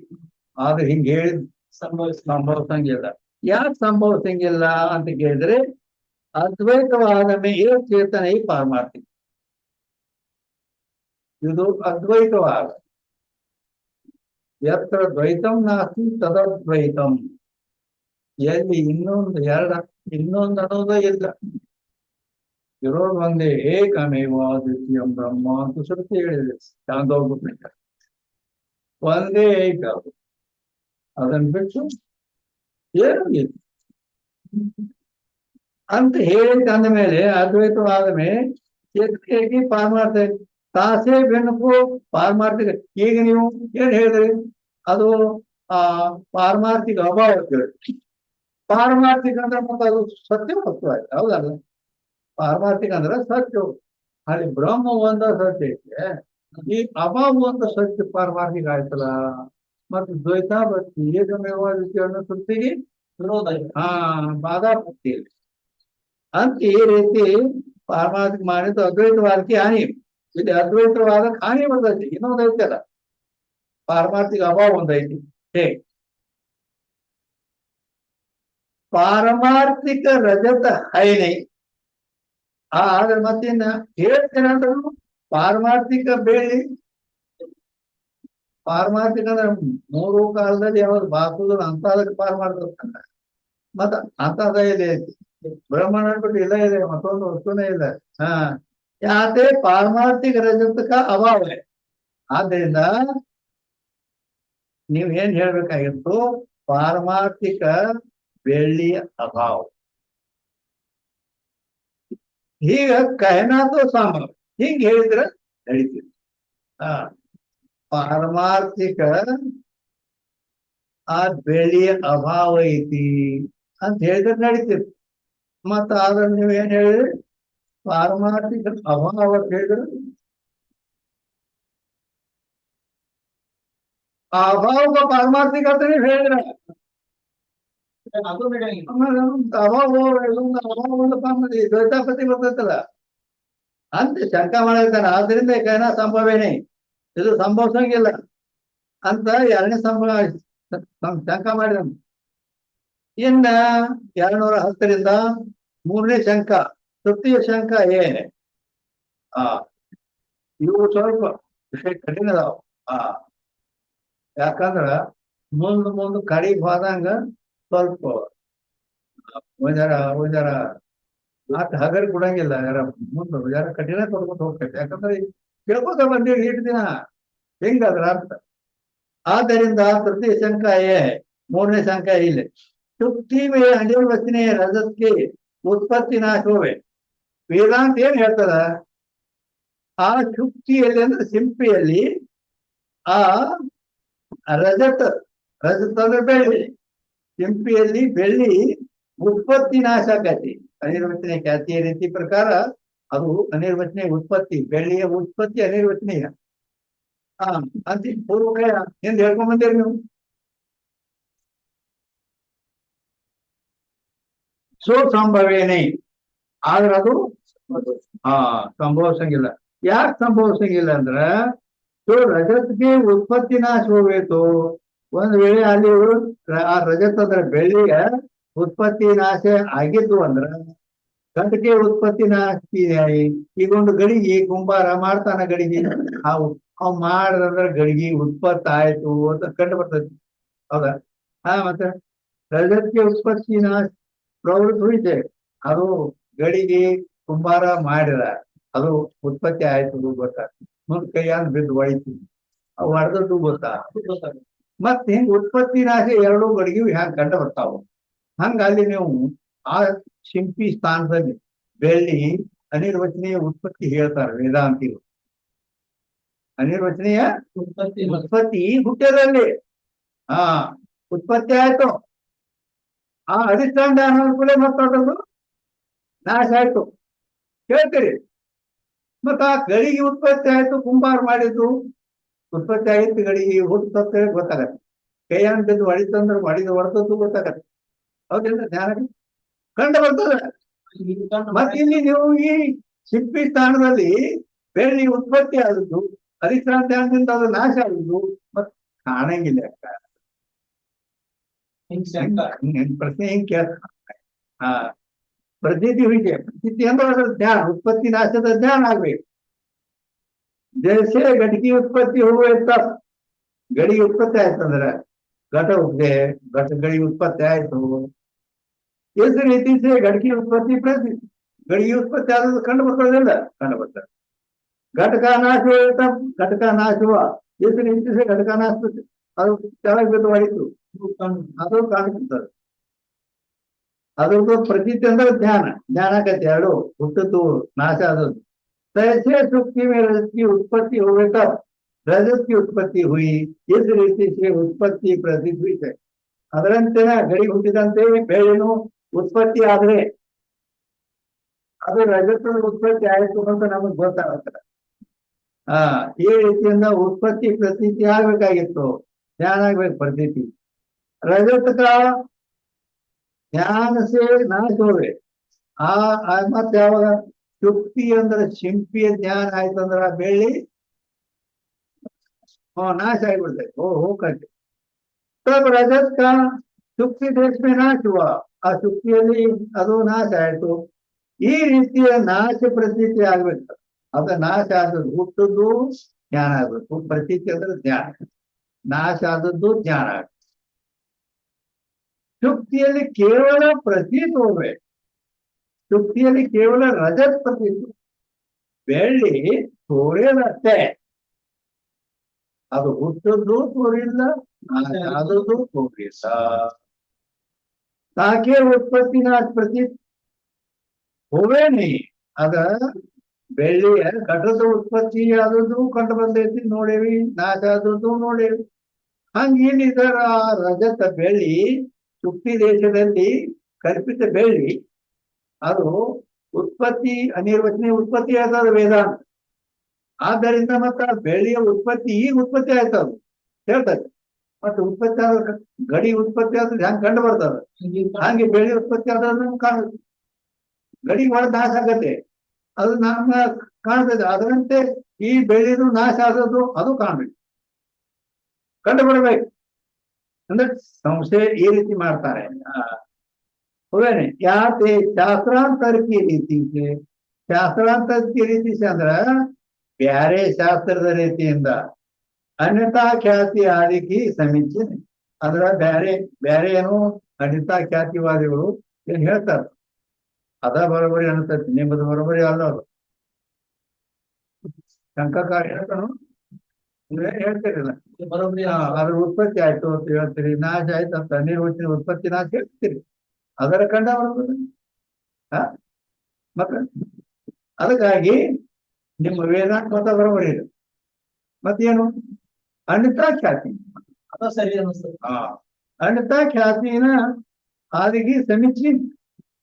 ಆದ್ರೆ ಹಿಂಗೆ ಹೇಳಿ ಸಂಭವಿಸಂಗಿಲ್ಲ. ಯಾಕೆ ಸಂಭವಿಸಂಗಿಲ್ಲ ಅಂತ ಕೇಳಿದ್ರೆ ಅದ್ವೈತವಾದ ಮೇಲೆ ಚೇತನ ಈ ಪಾರಮಾರ್ಥಿಕ. ಇದು ಅದ್ವೈತವಾದ. ಯತ್ರ ದ್ವೈತಂ ನಾಸ್ತಿ ತದದ್ವೈತಂ. ಎಲ್ಲಿ ಇನ್ನೊಂದು ಅನ್ನೋದೇ ಇಲ್ಲ, ಇರೋದು ಒಂದೇ ಏಕಮೇವ ದ್ವಿತೀಯಂ ಬ್ರಹ್ಮ ಅಂತ ಶ್ರುತಿ ಹೇಳಿದೆ. ಚಾಂದೋಗ್ಯ ಒಂದೇ ಏಕ, ಅದನ್ನ ಬಿಟ್ಟು ಏನು ಇಲ್ಲ ಅಂತ ಹೇಳಿದ ಅಂದ ಮೇಲೆ ಅದ್ವೈತವಾದ ಮೇಲೆ ಚೇತನಿಗೆ ಪಾರಮಾರ್ಥಿಕ ತಾಸೇ ಬೆನ್ನಪ್ಪು ಪಾರಮಾರ್ಥಿಕ. ಈಗ ನೀವು ಏನ್ ಹೇಳಿದ್ರಿ, ಅದು ಪಾರಮಾರ್ಥಿಕ ಅಭಾವ ಕೇಳಿ. ಪಾರಮಾರ್ಥಿಕ ಅಂದ್ರೆ ಮತ್ತೆ ಅದು ಸತ್ಯ ವಸ್ತು ಆಯ್ತು, ಹೌದಲ್ಲ? ಪಾರಮಾರ್ಥಿಕ ಅಂದ್ರೆ ಸತ್ಯ, ಅಲ್ಲಿ ಬ್ರಹ್ಮ ಒಂದ ಸತ್ಯ ಐತೆ, ಈ ಅಭಾವ ಒಂದು ಸತ್ಯ ಪಾರಮಾರ್ಥಿಕ ಆಯ್ತಲ್ಲ. ಮತ್ತು ದ್ವೈತ ಭಕ್ತಿ ಏಕಮೇವ ದ್ವಿತೀಯ ಅನ್ನೋ ಸೃಷ್ಟಿಗೆ ವಿರೋಧ ಇಲ್ಲ. ಬಾಧಾ ಭಕ್ತಿ ಅಂತ ಈ ರೀತಿ ಪಾರಮಾರ್ಥಿಕ ಮಾಡಿದ್ದು ಅದ್ವೈತವಾದಕ್ಕೆ ಹಾನಿ. ಇಲ್ಲಿ ಅದ್ವೈತವಾದಕ್ಕೆ ಹಾನಿ ಒಂದೈತಿ, ಇನ್ನೊಂದು ಐತಲ್ಲ ಪಾರಮಾರ್ಥಿಕ ಅಭಾವ ಒಂದೈತಿ. ಹೇಗೆ ಪಾರಮಾರ್ಥಿಕ ರಜತ ಹೈನೈ ಆದ್ರೆ ಮತ್ತಿನ್ನ ಹೇಳ್ತೇನೆ ಅಂದ್ರೂ ಪಾರಮಾರ್ಥಿಕ ಬೆಳ್ಳಿ. ಪಾರಮಾರ್ಥಿಕ ಅಂದ್ರೆ ಮೂರು ಕಾಲದಲ್ಲಿ ಯಾವ್ದು ಬಾಸುದು ಅಂತದಕ್ಕೆ ಪಾರಮಾರ್ಥಿಕ. ಮತ್ತ ಅಂತದ ಇದೆ ಬ್ರಹ್ಮಣ ಅನ್ಬಿಟ್ಟು ಇಲ್ಲ ಇದೆ, ಮತ್ತೊಂದು ವಸ್ತುನೇ ಇಲ್ಲ. ಯಾತೆ ಪಾರಮಾರ್ಥಿಕ ರಜತಕ ಅಭಾವ. ಆದ್ದರಿಂದ ನೀವ್ ಏನ್ ಹೇಳ್ಬೇಕಾಗಿತ್ತು, ಪಾರಮಾರ್ಥಿಕ ಬೆಳ್ಳಿಯ ಅಭಾವ. ಈಗ ಕಹನಾಥೋ ಸಾಮ ಹಿಂಗ್ ಹೇಳಿದ್ರೆ ನಡೀತೀವಿ. ಪಾರಮಾರ್ಥಿಕ ಆ ಬೆಳ್ಳಿಯ ಅಭಾವ ಐತಿ ಅಂತ ಹೇಳಿದ್ರೆ ನಡೀತೀವಿ. ಮತ್ತ ಆದ್ರೆ ನೀವ್ ಏನ್ ಹೇಳಿದ್ರಿ, ಪಾರಮಾರ್ಥಿಕ ಅಭಾವ ಅಂತ ಹೇಳಿದ್ರೆ ಆ ಅಭಾವ ಪಾರಮಾರ್ಥಿಕ ಅಂತ ನೀವು ಹೇಳಿದ್ರ ಅದು ನಡೆಯಂಗಿಲ್ಲ. ದ್ವೈತಾಪತಿ ಬರ್ತೈತಲ್ಲ ಅಂತ ಶಂಕ ಮಾಡಿರ್ತಾನೆ. ಆದ್ರಿಂದ ಕೈನ ಸಂಭವೇನೆ, ಇದು ಸಂಭವಿಸಂಗಿಲ್ಲ ಅಂತ ಎರಡನೇ ಶಂಕ ಮಾಡಿದ. ಇನ್ನ 210ರಿಂದ ಮೂರನೇ ಶಂಕ, ತೃತೀಯ ಶಂಕ ಏನೇ ಇವು ಸ್ವಲ್ಪ ವಿಷಯ ಕಠಿಣ ಅದಾವ. ಯಾಕಂದ್ರ ಮುಂದ್ ಕಡಿಗೆ ಹೋದಂಗ ಸ್ವಲ್ಪ ಒಂದರ ಆಟ ಹಗರ್ ಕೊಡಂಗಿಲ್ಲ. ಮುಂದೆ ಯಾರ ಕಠಿಣ ಕೊಡ್ಕೊತ ಹೋಗ್ತೈತೆ. ಯಾಕಂದ್ರೆ ಕೇಳ್ಕೊತ ಬಂದಿವಿ ಇಷ್ಟು ದಿನ, ಹೆಂಗದ್ರ ಅರ್ಥ. ಆದ್ದರಿಂದ ತೃತೀಯ ಶಂಕ ಮೂರನೇ ಶಂಕ ಇಲ್ಲ. ಶುಕ್ತಿ ಅನಿರ್ವಚನೆ ರಜತ್ಗೆ ಉತ್ಪತ್ತಿ ನಾಶವೇ. ವೇದಾಂತ ಏನ್ ಹೇಳ್ತದ, ಆ ಶುಕ್ತಿಯಲ್ಲಿ ಅಂದ್ರೆ ಸಿಂಪಿಯಲ್ಲಿ ಆ ರಜತ ಅಂದ್ರೆ ಬೆಳ್ಳಿ, ಸಿಂಪಿಯಲ್ಲಿ ಬೆಳ್ಳಿ ಉತ್ಪತ್ತಿ ನಾಶ ಆಕತಿ. ಅನಿರ್ವಚನೆ ಖ್ಯಾತಿಯ ರೀತಿ ಪ್ರಕಾರ ಅದು ಅನಿರ್ವಚನೆ ಉತ್ಪತ್ತಿ, ಬೆಳ್ಳಿಯ ಉತ್ಪತ್ತಿ ಅನಿರ್ವಚನೀಯ. ಅಂತ ಪೂರ್ವಕ ಎಂದು ಹೇಳ್ಕೊಂಡ್ ಬಂದೇರಿ ನೀವು. ಸಂಭವೇನೆ ಆದ್ರೆ ಅದು ಸಂಭವಿಸಂಗಿಲ್ಲ. ಯಾಕೆ ಸಂಭವಿಸಂಗಿಲ್ಲ ಅಂದ್ರ ರಜತ್ಗೆ ಉತ್ಪತ್ತಿ ನಾಶ ಹೋಗ್ಬೇಕು. ಒಂದ್ ವೇಳೆ ಅಲ್ಲಿ ಆ ರಜತದ ಬೆಳ್ಳಿಯ ಉತ್ಪತ್ತಿ ನಾಶ ಆಗಿದ್ದು ಅಂದ್ರ ಗಂಟಗೆ ಉತ್ಪತ್ತಿ ನಾಶ. ಈಗೊಂದು ಗಡಿಗೆ ಕುಂಬಾರ ಮಾಡ್ತಾನ, ಗಡಿಗೆ ಅವ್ ಮಾಡ್ದಂದ್ರ ಗಡಿಗೆ ಉತ್ಪತ್ತಿ ಆಯ್ತು ಅಂತ ಕಂಡು ಬರ್ತೈತಿ, ಹೌದಾ? ಮತ್ತೆ ರಜತ್ಗೆ ಉತ್ಪತ್ತಿ ನಾಶ ಪ್ರವೃತ್ತಿ ಹೋಯ್ತೆ, ಅದು ಗಡಿಗೆ ಕುಂಬಾರ ಮಾಡಿದ, ಅದು ಉತ್ಪತ್ತಿ ಆಯ್ತು ಗೊತ್ತಾ. ಮುಂದ್ ಕೈಯಾನ್ ಬಿದ್ದು ಒಯ್ತು, ಅವು ಹೊಡೆದದ್ದು ಗೊತ್ತಾ. ಮತ್ ಹಿಂಗ್ ಉತ್ಪತ್ತಿ ನಾಶ ಎರಡೂ ಗಡಿಗೆ ಹ್ಯಾಂಗ ಕಂಡು ಬರ್ತಾವ. ಹಂಗ ಅಲ್ಲಿ ನೀವು ಆ ಶಿಂಪಿ ಸ್ಥಾನದಲ್ಲಿ ಬೆಳ್ಳಿ ಅನಿರ್ವಚನೀಯ ಉತ್ಪತ್ತಿ ಹೇಳ್ತಾರೆ ವೇದಾಂತಿಗಳು. ಅನಿರ್ವಚನೀಯ ಉತ್ಪತ್ತಿ ಹುಟ್ಟದಲ್ಲಿ ಉತ್ಪತ್ತಿ ಆಯ್ತು. ಆ ಅಧಿಷ್ಠಾನ ಅನುಕೂಲ ಮತ್ತದು ನಾಶ ಆಯ್ತು, ಕೇಳ್ತೀರಿ. ಮತ್ತ ಆ ಗಡಿಗೆ ಉತ್ಪತ್ತಿ ಆಯ್ತು, ಕುಂಬಾರ ಮಾಡಿದ್ದು ಉತ್ಪತ್ತಿ ಆಗಿತ್ತು, ಗಡಿಗೆ ಹುಟ್ಟು ಗೊತ್ತಾಗತ್ತೆ. ಕೈಯಾನ್ ಬಿದ್ದು ಹೊಡಿತಂದ್ರೆ ಹೊಡೆದದ್ದು ಗೊತ್ತಾಗತ್ತೆ, ಹೌದಿಲ್ಲ? ಜ್ಞಾನ ಕಂಡು ಬರ್ತದೆ. ಮತ್ತಿಲ್ಲಿ ನೀವು ಈ ಶಿಲ್ಪಿ ಸ್ಥಾನದಲ್ಲಿ ಬೆಳ್ಳಿ ಉತ್ಪತ್ತಿ ಆದದ್ದು, ಅಧಿಷ್ಠಾನದಿಂದ ಅದು ನಾಶ ಆದದ್ದು ಮತ್ ಕಾಣಂಗಿಲ್ಲ. ಹಿಂಗ್ ಶಂಕ ಪ್ರಶ್ನೆ ಹಿಂಗ್ ಕೇಳ ಹಾ ಪ್ರತೀತಿ ಹುಯ್ಕೆ ಪ್ರತೀತಿ ಅಂದ್ರೆ ಅದರ ಜ್ಞಾನ ಉತ್ಪತ್ತಿ ನಾಶದ ಜ್ಞಾನ ಆಗ್ಬೇಕು. ಜೈಸೆ ಗಡಿಗೆ ಉತ್ಪತ್ತಿ ಹೋಗುವ ಗಡಿಗೆ ಉತ್ಪತ್ತಿ ಆಯ್ತಂದ್ರ ಘಟ ಹುಟ್ಟಿದೆ ಗಡಿಗೆ ಉತ್ಪತ್ತಿ ಆಯ್ತು. इस रीति से घट की उत्पत्ति प्रति घट की उत्पत्ति आदि तो खंड बदल खंड बदल घट का नाश हुआ तब घट का नाश हुआ इस रीति से घट का नाश ಅದು ಕೆಳಗೆ ಬಿದ್ದವಾಯಿತು ಅದು ಕಾಣಿಸ್ತದೆ. ಅದ್ರದ್ದು ಪ್ರತೀತಿ ಅಂದ್ರೆ ಜ್ಞಾನ ಜ್ಞಾನಕತೆ ಎರಡು ಹುಟ್ಟದ್ದು ನಾಶ ಆದದ್ದು. तैसे सुक्ति में रजत की उत्पत्ति हुए तब रजत की उत्पत्ति हुई इस रीति से उत्पत्ति प्रतीत हुई है. ಅದರಂತೆನ ಗಡಿ ಹುಟ್ಟಿದಂತೆ ಬೆಳೆನು ಉತ್ಪತ್ತಿ ಆದ್ರೆ ಅದು ರಜತದ ಉತ್ಪತ್ತಿ ಆಯ್ತು ಅಂತ ನಮಗ್ ಗೊತ್ತಾಗುತ್ತೆ. ಈ ರೀತಿಯಿಂದ ಉತ್ಪತ್ತಿ ಪ್ರತೀತಿ ಆಗ್ಬೇಕಾಗಿತ್ತು, ಜ್ಞಾನ ಆಗ್ಬೇಕು ಪ್ರತೀತಿ. ರಜತಕ ಜ್ಞಾನ ಸೇ ನಾಶ ಹೋವೆ ಮತ್ತೆ ಯಾವಾಗ ಶುಕ್ತಿ ಅಂದ್ರೆ ಶಿಂಪಿಯ ಜ್ಞಾನ ಆಯ್ತಂದ್ರ ಬೆಳ್ಳಿ ನಾಶ ಆಗಿಬಿಡ್ತೈತೆ ಹೋಗತ್ತೆ. तब रजत का सुक्ति देश में नाश हुआ आ सुक्तिಯಲ್ಲಿ ಅದು ನಾಶ ಆಯ್ತು. ಈ ರೀತಿಯ ನಾಶ ಪ್ರತೀತಿ ಆಗ್ಬೇಕು. ಅದ ನಾಶ ಆದದ್ದು ಹುಟ್ಟದ್ದು ಜ್ಞಾನ ಆಗ್ಬೇಕು. ಪ್ರತೀತಿ ಅಂದ್ರೆ ಜ್ಞಾನ, ನಾಶ ಆದದ್ದು ಜ್ಞಾನ ಆಗ್ಬೇಕು. ಸುಕ್ತಿಯಲ್ಲಿ ಕೇವಲ ಪ್ರತೀತಿ ಹೋಗ್ಬೇಕು. ಸುಕ್ತಿಯಲ್ಲಿ ಕೇವಲ ರಜತ್ ಪ್ರತೀತಿ, ಬೆಳ್ಳಿ ತೋರೇದಷ್ಟೇ, ಅದು ಹುಟ್ಟದ್ದು ತೋರಿಲ್ಲ ಆದದ್ದು ತೋರಿಲ್ಲ. ताकि उत्पत्ति नाश प्रतीत होवे नहीं. ಅದ ಬೆಳ್ಳಿಯ ಘಟದ ಉತ್ಪತ್ತಿ ಆದದ್ದು ಕಂಡು ಬಂದೈತಿ ನೋಡೇವಿ, ನಾಶ ಆದದ್ದು ನೋಡೇವಿ. ಹಂಗೇನ್ ಇದರ ರಜತ ಬೆಳ್ಳಿ ಸುಕ್ತಿ ದೇಶದಲ್ಲಿ ಕಲ್ಪಿತ ಬೆಳ್ಳಿ ಅದು ಉತ್ಪತ್ತಿ ಅನಿರ್ವಚನೀಯ ಉತ್ಪತ್ತಿ ಆಯ್ತದ ವೇದಾಂತ. ಆದ್ದರಿಂದ ಮತ್ತ ಬೆಳ್ಳಿಯ ಉತ್ಪತ್ತಿ ಈಗ ಉತ್ಪತ್ತಿ ಆಯ್ತದ ಹೇಳ್ತದೆ. ಮತ್ತೆ ಉತ್ಪತ್ತಿ ಆದ ಗಡಿ ಉತ್ಪತ್ತಿ ಆದ್ರೆ ಹೆಂಗ್ ಕಂಡು ಬರ್ತದ, ಹಂಗೆ ಬೆಳ್ಳಿ ಉತ್ಪತ್ತಿ ಆದ್ರೆ ಕಾಣುತ್ತೆ. ಗಡಿ ಒಳ ನಾಶ ಆಗತ್ತೆ, ಅದು ನಮ್ಮ ಕಾಣ್ತದೆ. ಅದರಂತೆ ಈ ಬೆಳ್ಳಿದು ನಾಶ ಆದದ್ದು ಅದು ಕಾಣ್ಬೇಕು, ಕಂಡು ಬರಬೇಕು. ಅಂದ್ರೆ ಸಂಶಯ ಈ ರೀತಿ ಮಾಡ್ತಾರೆ. ಹೋವೇನೆ ಯಾಕೆ ಶಾಸ್ತ್ರಾಂತರಕ್ಕೆ ರೀತಿ ಇದೆ. ಶಾಸ್ತ್ರಾಂತರಕ್ಕೆ ರೀತಿ ಅಂದ್ರ ಬ್ಯಾರೆ ಶಾಸ್ತ್ರದ ರೀತಿಯಿಂದ ಅನ್ಯತಾ ಖ್ಯಾತಿ ಆದಿಕಿ ಸಮೀಕ್ಷೆ ಅಂದ್ರ ಬ್ಯಾರೆ ಬ್ಯಾರೆ ಏನು ಅನ್ಯತಾ ಖ್ಯಾತಿವಾದಿಗಳು ಏನ್ ಹೇಳ್ತಾರ ಅದ ಬರೋಬರಿ ಅನ್ಸತಿ, ನಿಮ್ಮದು ಬರೋಬರಿ ಅಲ್ಲ. ಅದು ಶಂಕಕಾರ ಹೇಳ್ತಾನು ಹೇಳ್ತೀರಿಲ್ಲ, ಬರೋಬ್ರಿ ಅದ್ರ ಉತ್ಪತ್ತಿ ಆಯ್ತು ಅಂತ ಹೇಳ್ತೀರಿ, ನಾಶ ಆಯ್ತು ಅಂತ ನಿರ್ವಚನ ಉತ್ಪತ್ತಿ ನಾಶ ಹೇಳ್ತೀರಿ. ಅದರ ಕಂಡ ಬರೋದು ಮತ್ತೆ ಅದಕ್ಕಾಗಿ ನಿಮ್ಮ ವೇದಾಂತ ಮತ ಬರೋಬರಿ ಇದೆ. ಮತ್ತೇನು ಅನ್ಯತಾ ಖ್ಯಾತಿ, ಅದ ಸರಿ ಅನಿಸ್ತದೆ. ಅನ್ಯತಾ ಖ್ಯಾತಿನ ಆದಿಗೆ ಸಮೀಕ್ಷೆ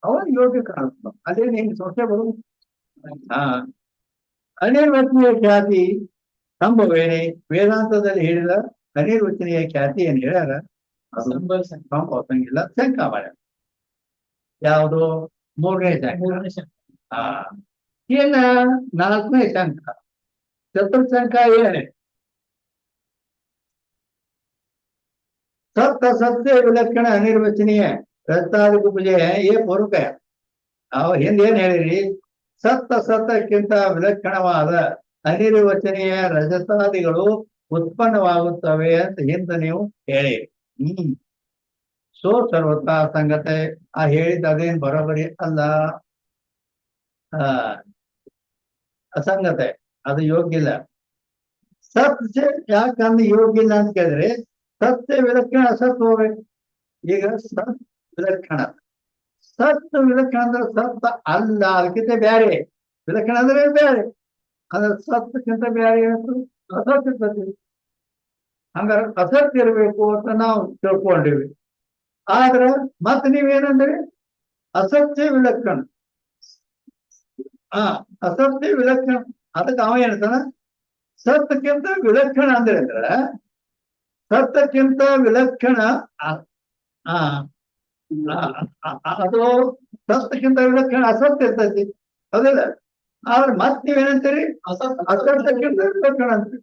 ಅವಾಗ ಯೋಗ್ಯ ಕಾಣಿಸ್ತಾವ. ಅದೇನು ಹೆಂಗ್ ಸಂಶಯ ಬರುದು. ಅನಿರ್ವಚನೀಯ ಖ್ಯಾತಿ ಸಂಭವೇನೆ ವೇದಾಂತದಲ್ಲಿ ಹೇಳಿದ ಅನಿರ್ವಚನೀಯ ಖ್ಯಾತಿ ಏನ್ ಹೇಳ್ಯಾರ ಅದು ಸಂಭವಿಸಂಗಿಲ್ಲ. ಶಂಕ ಮಾಡ್ಯಾರ. ಯಾವುದು ಮೂರನೇ ಶಂಕ. ಏನ ನಾಲ್ಕನೇ ಶಂಕ. ಚತುರ್ಥ ಶಂಕ ಏನೇ सत्य सत्य विलक्षण अनिर्वचनीय रजतादि उपजे ये पूर्वक ನಾವು ಹಿಂದೆ ಏನ್ ಹೇಳಿರಿ, ಸತ್ತ ಸತ್ತಕ್ಕಿಂತ ವಿಲಕ್ಷಣವಾದ ಅನಿರ್ವಚನೀಯ ರಜತಾದಿಗಳು ಉತ್ಪನ್ನವಾಗುತ್ತವೆ ಅಂತ ಹಿಂದೆ ನೀವು ಹೇಳಿರಿ. ಸೋ ಸರ್ವತಾ ಸಂಗತೆ ಆ ಹೇಳಿದ ಅದೇನ್ ಬರೋಬರಿ ಅಲ್ಲ, ಅಸಂಗತೆ, ಅದು ಯೋಗ್ಯ ಇಲ್ಲ. ಸತ್ಯ ಯಾಕಂದ್ರೆ ಯೋಗ್ಯ ಇಲ್ಲ ಅಂತ ಕೇಳಿದ್ರೆ ಸತ್ಯ ವಿಲಕ್ಷಣ ಅಸತ್ ಹೋಗ್ಬೇಕು. ಈಗ ಸತ್ ವಿಲಕ್ಷಣ, ಸತ್ ವಿಲಕ್ಷಣ ಅಂದ್ರೆ ಸತ್ತ ಅಲ್ಲ, ಅದಕ್ಕಿಂತ ಬ್ಯಾರೆ. ವಿಲಕ್ಷಣ ಅಂದ್ರೆ ಬ್ಯಾರೆ, ಅಂದ್ರೆ ಸತ್ಯಕ್ಕಿಂತ ಬ್ಯಾರೆ ಅಸತ್ ಇರ್ತದೆ. ಹಂಗಾರ ಅಸತ್ ಇರ್ಬೇಕು ಅಂತ ನಾವು ತಿಳ್ಕೊಂಡಿವಿ. ಆದ್ರ ಮತ್ ನೀವೇನಂದ್ರಿ ಅಸತ್ಯ ವಿಲಕ್ಷಣ. ಅಸತ್ಯ ವಿಲಕ್ಷಣ. ಅದಕ್ಕೆ ಅವ ಏನಂತಾನ ಸತ್ಯಕ್ಕಿಂತ ವಿಲಕ್ಷಣ ಅಂದ್ರೆ ಸತ್ಯಕ್ಕಿಂತ ವಿಲಕ್ಷಣ ಅದು ಸತ್ಯಕ್ಕಿಂತ ವಿಲಕ್ಷಣ ಅಸತ್ಯ ಇರ್ತೈತಿ, ಹೌದಿಲ್ಲ? ಆದ್ರೆ ಮತ್ ನೀವೇನಂತೀರಿ ಅಸತ್ಯಕ್ಕಿಂತ ವಿಲಕ್ಷಣ ಅಂತೀರಿ.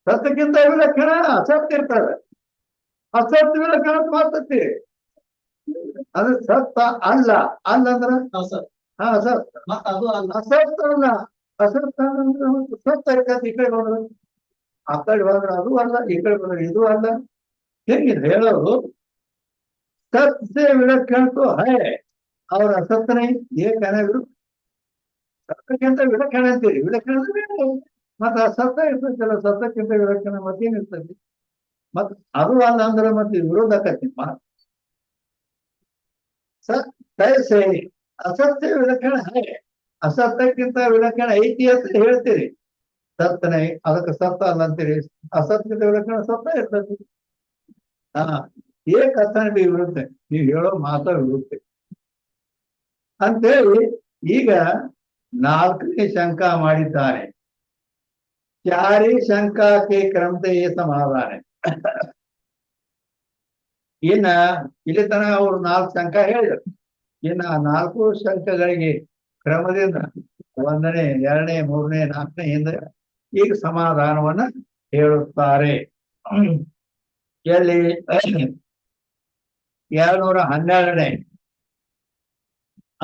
ಸತ್ಯಕ್ಕಿಂತ ವಿಲಕ್ಷಣ ಅಸತ್ಯ ಇರ್ತದೆ. ಅಸತ್ ವಿಲಕ್ಷಣ ಮಾತತಿ ಅದು ಸತ್ತ ಅಲ್ಲ ಅಲ್ಲಂದ್ರ ಅಸತ್ ಅಸತ್ ಮತ್ತ ಅದು ಅಲ್ಲ. ಅಸತ್ ಅಲ್ಲ ಅಸತ್ ಅಂದ್ರೆ ಸತ್ತ ಇರ್ತದೆ. ಈ ಕಡೆ ಬಂದ್ರೆ ಆ ಕಡೆ ಬಂದ್ರೆ ಅದು ಅಲ್ಲ, ಈ ಕಡೆ ಬಂದ್ರೆ ಇದು ಅಲ್ಲ. ಹೇಗಿದೆ ಹೇಳೋದು? सत्य विलक्षण तो है और असत्य नहीं, ये कहना विरुद्ध. ಸತ್ಯಕ್ಕಿಂತ ವಿಲಕ್ಷಣ ಅಂತೀರಿ, ವಿಲಕ್ಷಣ ಅಂದ್ರೆ ಬೇರೆ. ಮತ್ತೆ ಅಸತ್ಯ ಇರ್ತೈತಲ್ಲ, ಸತ್ಯಕ್ಕಿಂತ ವಿಲಕ್ಷಣ ಮತ್ತೇನ್ ಇರ್ತೈತಿ? ಮತ್ ಅದು ಅಲ್ಲ ಅಂದ್ರೆ ಮತ್ತೆ ವಿರೋಧ ಆಕತಿ. कैसे असत्य विलक्षण है, असत्यಕ್ಕಿಂತ ವಿಲಕ್ಷಣ ಐತಿ ಅಂತ ಹೇಳ್ತೀರಿ. ಸತ್ಯನೇ ಅದಕ್ಕೆ ಸತ್ಯ ಅಲ್ಲ ಅಂತೀರಿ. ಅಸತ್ಯಕ್ಕಿಂತ ವಿಲಕ್ಷಣ ಸತ್ಯ ಇರ್ತೈತಿ. ಹಾ, ಏಕಥನ ವಿರುದ್ಧ, ನೀವು ಹೇಳೋ ಮಾತ ವಿರುದ್ಧ ಅಂತೇಳಿ ಈಗ 4ನೇ ಶಂಕಾ ಮಾಡಿದ್ದಾನೆ. 4 ಶಂಕಾ ಕೆ ಕ್ರಮತೆ ಸಮಾಧಾನ. ಇನ್ನ ಇಲ್ಲಿ ತನ ಅವ್ರು 4 ಶಂಕಾ ಹೇಳಿದ್ರು. ಇನ್ನ 4 ಶಂಕಗಳಿಗೆ ಕ್ರಮದಿಂದ 1ನೇ 2ನೇ 3ನೇ 4ನೇ ಹಿಂದೆ ಈಗ ಸಮಾಧಾನವನ್ನ ಹೇಳುತ್ತಾರೆ. ಎಲ್ಲಿ 212ನೇ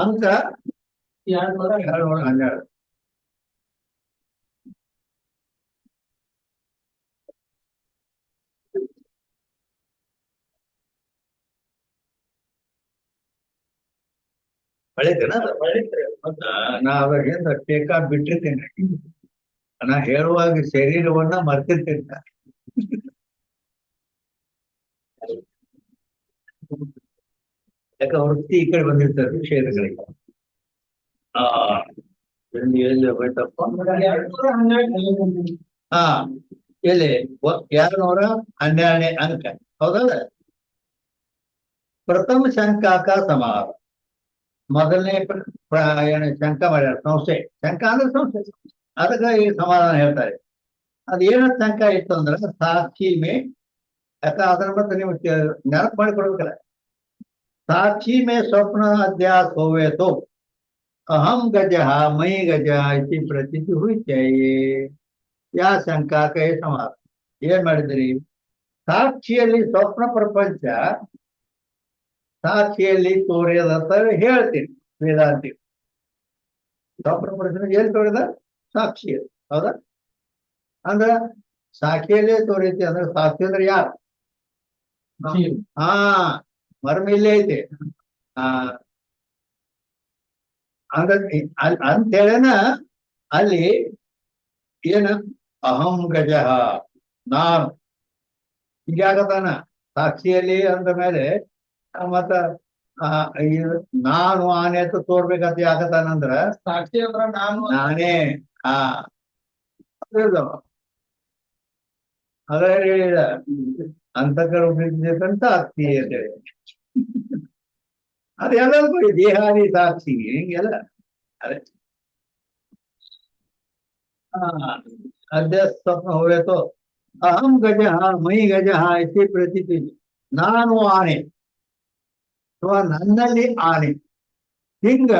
ಅಂಕ 212. ಹೊಳಿತೇನ? ನಾ ಅದ್ರಿಂದ ಟೇಕಾ ಬಿಟ್ಟಿರ್ತೀನಿ. ನಾ ಹೇಳುವಾಗ ಶರೀರವನ್ನ ಮರ್ತಿರ್ತೀನಿ. ಯಾಕೆ ವೃತ್ತಿ ಈ ಕಡೆ ಬಂದಿರ್ತಾರೆ ವಿಷಯಗಳಿಗೆ. ಎಲ್ಲಿ ಹೋಯ್ತಪ್ಪ? ಹಾ, ಎಲ್ಲಿ 212ನೇ ಅಂಕ ಹೌದಲ್ಲ? ಪ್ರಥಮ ಶಂಕಾಕ ಸಮಾರ. ಮೊದಲನೇ ಏನು ಶಂಕ ಮಾಡ್ಯಾರ, ಸಂಶಯ. ಶಂಕ ಅಂದ್ರೆ ಸಂಶಯ, ಅದಕ್ಕೆ ಈ ಸಮಾಧಾನ ಹೇಳ್ತಾರೆ. ಅದೇನ ಶಂಕ ಇತ್ತು ಅಂದ್ರೆ ಸಾಕ್ಷಿ ಮೇ, ಯಾಕ ಅದರ ಮತ್ತೆ ನೀವು ನೆನಪು ಮಾಡಿಕೊಡ್ಬೇಕಲ್ಲ. साक्षी में स्वप्न अध्यास होवे तो अहम गजः मई गज इति प्रतीति हुई चाहिए. या ಶಂಕಾ ಕೈ ಸಮಾನ. ಏನ್ ಮಾಡಿದ್ರಿ? ಸಾಕ್ಷಿಯಲ್ಲಿ ಸ್ವಪ್ನ ಪ್ರಪಂಚ ಸಾಕ್ಷಿಯಲ್ಲಿ ತೋರಿಯದಂತ ಹೇಳ್ತೀನಿ ವೇದಾಂತಿ. ಸ್ವಪ್ನ ಪ್ರಪಂಚ ಎಲ್ಲಿ ತೋರಿದ? ಸಾಕ್ಷಿಯಲ್ಲಿ. ಹೌದಾ? ಅಂದ್ರ ಸಾಕ್ಷಿಯಲ್ಲೇ ತೋರಿತಿ. ಅಂದ್ರೆ ಸಾಕ್ಷಿ ಅಂದ್ರೆ ಯಾರು? ಹಾ, ಮರ್ಮ ಇಲ್ಲೇ ಐತೆ. ಅಂದ್ರೆ ಅಂತೇಳನ ಅಲ್ಲಿ ಏನ ಅಹಂ ಗಜ, ನಾನು ಹೀಗಾಗತಾನ ಸಾಕ್ಷಿಯಲ್ಲಿ ಅಂದ ಮೇಲೆ ಮತ್ತ ನಾನು ಆನೆ ಅಂತ ತೋರ್ಬೇಕಂತ ಆಗತಾನಂದ್ರ ಸಾಕ್ಷಿ ಅಂದ್ರ ನಾನು ನಾನೇ. ಅದ ಹೇಳಿದ ಅಂತಕರ ಅಂತ ಸಾಕ್ಷಿ ಅಂತ ಹೇಳಿ. ಅದೆಲ್ಲದಕ್ಕೂ ದೇಹಾದಿ ಸಾಕ್ಷಿ ಹಿಂಗೆಲ್ಲ. ಅದೇ ಅಧ್ಯಾಸ ಸ್ವಪ್ನ ಹೋಯ್ತು. ಅಹಂ ಗಜ ಮೈ ಗಜ ಇತಿ ಪ್ರತೀತಿ. ನಾನು ಆನೆ ಅಥವಾ ನನ್ನಲ್ಲಿ ಆನೆ, ಹಿಂಗ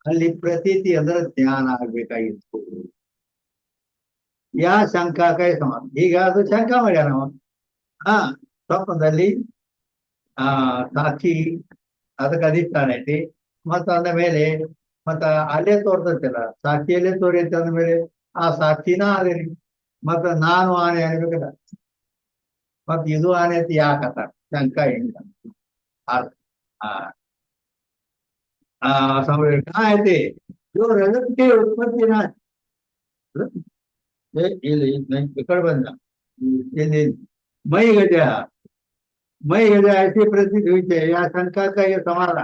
ಅಲ್ಲಿ ಪ್ರತೀತಿ ಅಂದ್ರೆ ಜ್ಞಾನ ಆಗ್ಬೇಕಾಗಿತ್ತು. ಯಾ ಶಂಕಾ ಕೈ ಸಮಾನ. ಈಗ ಅದು ಶಂಕಾ ಮಾಡ್ಯಾರ ನಾವು. ಸ್ವಪ್ನದಲ್ಲಿ ಸಾಕ್ಷಿ ಅದಕ್ಕೆ ಅಧಿಷ್ಠಾನ ಐತಿ. ಮತ್ತ ಅಂದ ಮೇಲೆ ಮತ್ತ ಅಲ್ಲೇ ತೋರ್ತೈತಿಲ್ಲ, ಸಾಕ್ಷಿಯಲ್ಲೇ ತೋರಿಯೈತಿ. ಅಂದ್ಮೇಲೆ ಆ ಸಾಕ್ಷಿನ ಅದೇನಿ. ಮತ್ತ ನಾನು ಆನೆ ಅನ್ಬೇಕಲ್ಲ. ಮತ್ ಇದು ಆನೆ ಐತಿ ಯಾಕತ್ತ ಶಂಕಾ ಹೆಂಗ ಐತಿ. ಇವ್ರ ರಜಕ್ಕೆ ಉತ್ಪತ್ತಿನ ಇಲ್ಲಿ ಈ ಕಡೆ ಬಂದ. ಇಲ್ಲಿ ಮೈ ಗಜ ಐತಿ ಪ್ರತೀತಿ ವಿಷಯ. ಯಾ ಶಂಕಾಕ ಸಮಾನ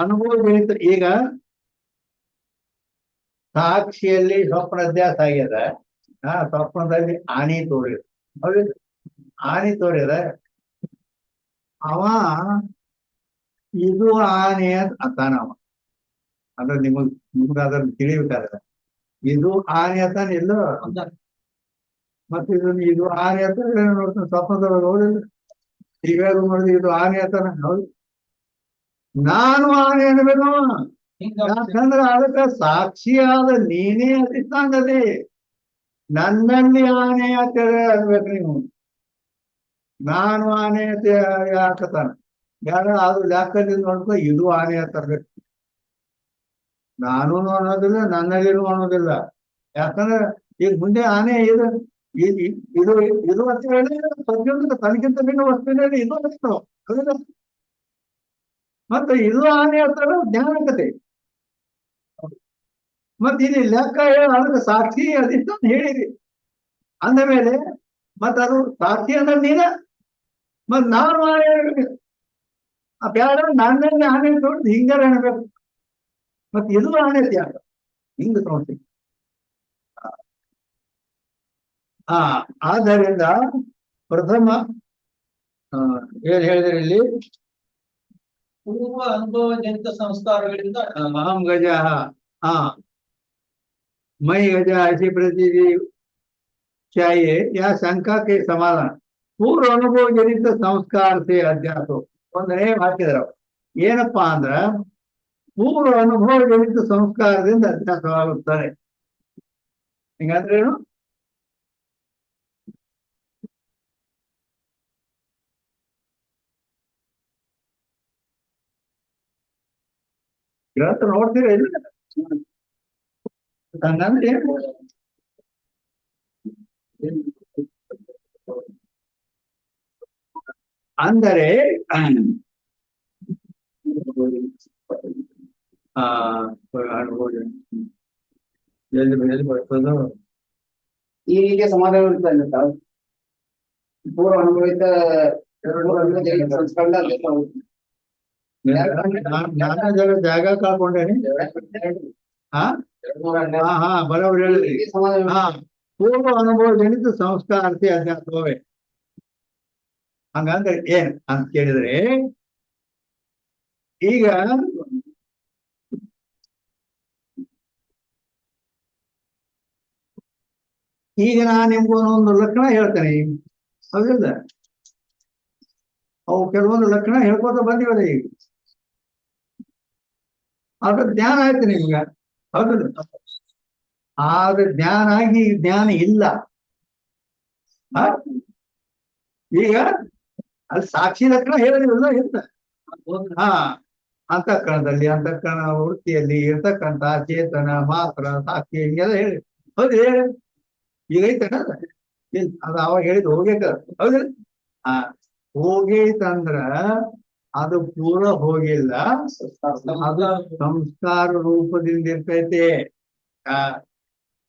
ಅನುಭವ ಜನಿತ. ಈಗ ಸಾಕ್ಷಿಯಲ್ಲಿ ಸ್ವಪ್ನ ಅಧ್ಯಾಸ ಆಗ್ಯದ. ಸ್ವಪ್ನದಲ್ಲಿ ಆನೆ ತೋರಿದ. ಹೌದು, ಆನೆ ತೋರಿದ. ಅವ ಇದು ಆನೆ ಅಂತ ಅತ್ತಾನವ. ಅಂದ್ರೆ ನಿಮಗ ಅದನ್ನ ತಿಳಿಬೇಕಾದ್ರೆ ಇದು ಆನೆ ಅತ್ತಾನ ಎಲ್ಲೋ. ಮತ್ತೆ ಇದು ಆನೆ ಅಂತ ನೋಡ್ತಾನೆ ಸ್ವಪ್ನದೊಳಗೆ. ಹೌದಿಲ್ಲ? ಈಗ ನೋಡಿದ್ರೆ ಇದು ಆನೆ ಅತ್ತಾನ. ಹೌದು, ನಾನು ಆನೆ ಅನ್ಬೇಕು. ಯಾಕಂದ್ರೆ ಅದಕ್ಕೆ ಸಾಕ್ಷಿಯಾದ ನೀನೇ ಅಧಿಷ್ಠಾನದಲ್ಲಿ ನನ್ನಲ್ಲಿ ಆನೆ ಅಂತ ಅನ್ಬೇಕು ನೀವು. ನಾನು ಆನೆ ಅಂತ ಹಾಕತಾನ ಯಾರ ಅದು ಲೆಕ್ಕದಿಂದ ನೋಡ್ಕೊ ಇದು ಆನೆ ತರ್ಬೇಕು. ನಾನು ಅನ್ನೋದಿಲ್ಲ, ನನ್ನಲ್ಲಿನೂ ಅನ್ನೋದಿಲ್ಲ. ಯಾಕಂದ್ರೆ ಈಗ ಮುಂದೆ ಆನೆ ಇದು ಇದು ಇದು ಅಂತ ಹೇಳಿ ಪ್ರತಿಯೊಂದು ತನಗಿಂತ ಭಿನ್ನ ವಸ್ತುವಿನಲ್ಲಿ ಇದು ವಸ್ತು. ಹೌದಾ? ಮತ್ತೆ ಇದು ಆನೆ ಹತ್ರ ಜ್ಞಾನಕತೆ. ಮತ್ತೆ ಇಲ್ಲಿ ಲೆಕ್ಕ ಅದಕ್ಕೆ ಸಾಕ್ಷಿ ಅದಿಷ್ಟು ಹೇಳಿರಿ ಅಂದ ಮೇಲೆ ಮತ್ತ ಅದು ಸಾಕ್ಷಿ ಅಂದ್ರೆ ನೀನ ಮತ್ ನಾನು ಆನೆ ಬ್ಯಾಡ ನನ್ನಲ್ಲಿ ಆನೆ ತೋರಿಸಿ ಹಿಂಗಾರ ಅನ್ಬೇಕು. ಮತ್ತೆ ಇದು ಆನೆ ಯಾಕ ಹಿಂಗ ತಗೊಂಡಿ. ಆದ್ದರಿಂದ ಪ್ರಥಮ ಏನ್ ಹೇಳಿದ್ರೆ ಇಲ್ಲಿ ಪೂರ್ವ ಅನುಭವಜನಿತ ಸಂಸ್ಕಾರಗಳಿಂದ ಅಹಂ ಗಜ ಹಾ मई गजा ऐसी प्रतीति चाहिए या शंका के समाधान पूर्व अनुभव जनित संस्कार से अध्यास ಒಂದನೇ ಹಾಕಿದ್ರ ಏನಪ್ಪಾ ಅಂದ್ರ ಪೂರ್ವ ಅನುಭವ ಜನಿತ ಸಂಸ್ಕಾರದಿಂದ ಅಧ್ಯಾಸವಾಗುತ್ತದೆ. ಹಿಂಗಂದ್ರೆ ಏನು? ಗ್ರಂಥ ನೋಡ್ತೀರ ಇಲ್ಲ ಹಂಗಂದ್ರೆ ಏನು? ಅಂದರೆ ಎಲ್ಲಿ ಬರ್ತದೋ ಈ ರೀತಿಯ ಸಮಾಧಾನ ಇರ್ತದೆ ಸರ್. ಪೂರ್ವ ಅನುಭವಿತ ಸಂಸ್ಕರಣ ನಾನು ಜಾಗ ಕಳ್ಕೊಂಡೇನಿ. ಹಾ ಹಾ ಬರೋಬ್ರಿ ಹೇಳಿದ್ರಿ. ಹಾ ಪೂರ್ವ ಅನುಭವ ಜನಿತ ಸಂಸ್ಕಾರತೆ ಅಧ್ಯಾತ್ಮವೇ. ಹಂಗಂದ್ರೆ ಏನ್ ಅಂತ ಕೇಳಿದ್ರೆ ಈಗ ನಾನು ನಿಮ್ಗೊಂದು ಲಕ್ಷಣ ಹೇಳ್ತೇನೆ. ಹೌದಿಲ್ಲ? ಅವು ಕೆಲವೊಂದು ಲಕ್ಷಣ ಹೇಳ್ಕೊತ ಬಂದಿವಲ್ಲ ಈಗ. ಅದ್ರ ಜ್ಞಾನ ಆಯ್ತು ನಿಮ್ಗ. ಹೌದಿಲ್ಲ? ಆದ್ರೆ ಜ್ಞಾನ ಆಗಿ ಜ್ಞಾನ ಇಲ್ಲ. ಈಗ ಅಲ್ಲಿ ಸಾಕ್ಷಿ ಲಕ್ಷಣ ಹೇಳಿದಿಲ್ಲ ಇಲ್ಲ. ಹಾ ಅಂತಃಕರಣದಲ್ಲಿ ಅಂತಃಕರಣ ವೃತ್ತಿಯಲ್ಲಿ ಇರ್ತಕ್ಕಂಥ ಚೇತನ ಮಾತ್ರ ಸಾಕ್ಷಿ ಹಿಂಗೆಲ್ಲ ಹೇಳಿ ಹೌದು ಈಗ ಐತನ ಅದು ಅವಾಗ ಹೇಳಿದ್ ಹೋಗೈತ. ಹೌದಿಲ್ಲ? ಹಾ ಹೋಗೈತಂದ್ರ ಅದು ಪೂರ ಹೋಗಿಲ್ಲ, ಅದು ಸಂಸ್ಕಾರ ರೂಪದಿಂದ ಇರ್ತೈತೆ.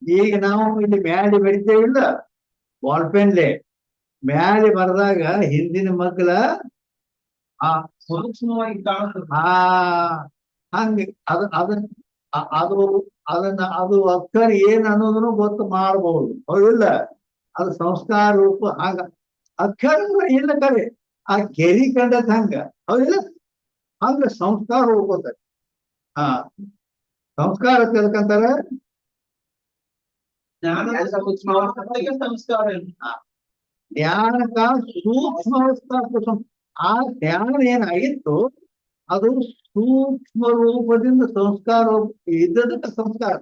ಈಗ ನಾವು ಇಲ್ಲಿ ಮ್ಯಾಲೆ ಬರಿತೇವಿಲ್ಲ ಬಾಲ್ ಪೆನ್ಲೆ ಮ್ಯಾಲೆ ಬರೆದಾಗ ಹಿಂದಿನ ಮಗ್ಲ ಸೂಕ್ಷ್ಮವಾಗಿ ಕಾಣುತ್ತದೆ. ಹಂಗ ಅದು ಅಕ್ಷರ ಏನ್ ಅನ್ನೋದನ್ನು ಗೊತ್ತು ಮಾಡಬಹುದು. ಹೌದಿಲ್ಲ? ಅದು ಸಂಸ್ಕಾರ ರೂಪ ಹಂಗ ಅಕ್ಷರ ಇಲ್ಲ ಕರೆ ಆ ಕೆರಿ ಕಂಡದ್ ಹಂಗ. ಹೌದಿಲ್ಲ? ಹಂಗ ಸಂಸ್ಕಾರ ರೂಪದ ಸಂಸ್ಕಾರ ತಿಳ್ಕಂತಾರ. ಸಂಸ್ಕಾರ ಧ್ಯಾನಕ ಸೂಕ್ಷ್ಮ ಆ ಧ್ಯಾನ ಏನಾಗಿತ್ತು ಅದು ಸೂಕ್ಷ್ಮ ರೂಪದಿಂದ ಸಂಸ್ಕಾರ ಇದ್ದದಕ್ಕೆ ಸಂಸ್ಕಾರ.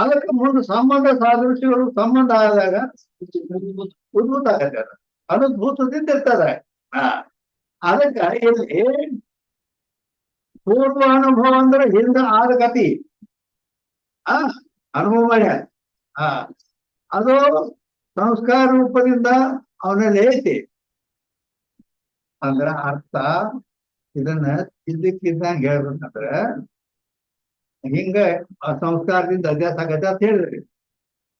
ಅದಕ್ಕೆ ಮುಂದೆ ಸಂಬಂಧ ಸಾದೃಶ್ಯಗಳು ಸಂಬಂಧ ಆದಾಗ ಉದ್ಭೂತ ಆಗತ್ತೆ. ಅನುಭೂತದಿಂದ ಇರ್ತದೆ. ಅದಕ್ಕೆ ಇಲ್ಲಿ ಪೂರ್ವ ಅನುಭವ ಅಂದ್ರೆ ಹಿಂದ ಆದ ಗತಿ ಅನುಭವ ಮಾಡ್ಯಾರ. ಅದು ಸಂಸ್ಕಾರ ರೂಪದಿಂದ ಅವನಲ್ಲಿ ಐತಿ. ಅಂದ್ರ ಅರ್ಥ ಇದನ್ನ ಇದ್ದಕ್ಕಿದ್ದಂಗೆ ಹೇಳ್ಬೇಕಂದ್ರ ಹಿಂಗ ಸಂಸ್ಕಾರದಿಂದ ಅಭ್ಯಾಸ ಆಗತ್ತೆ ಅಂತ ಹೇಳಿದ್ರಿ.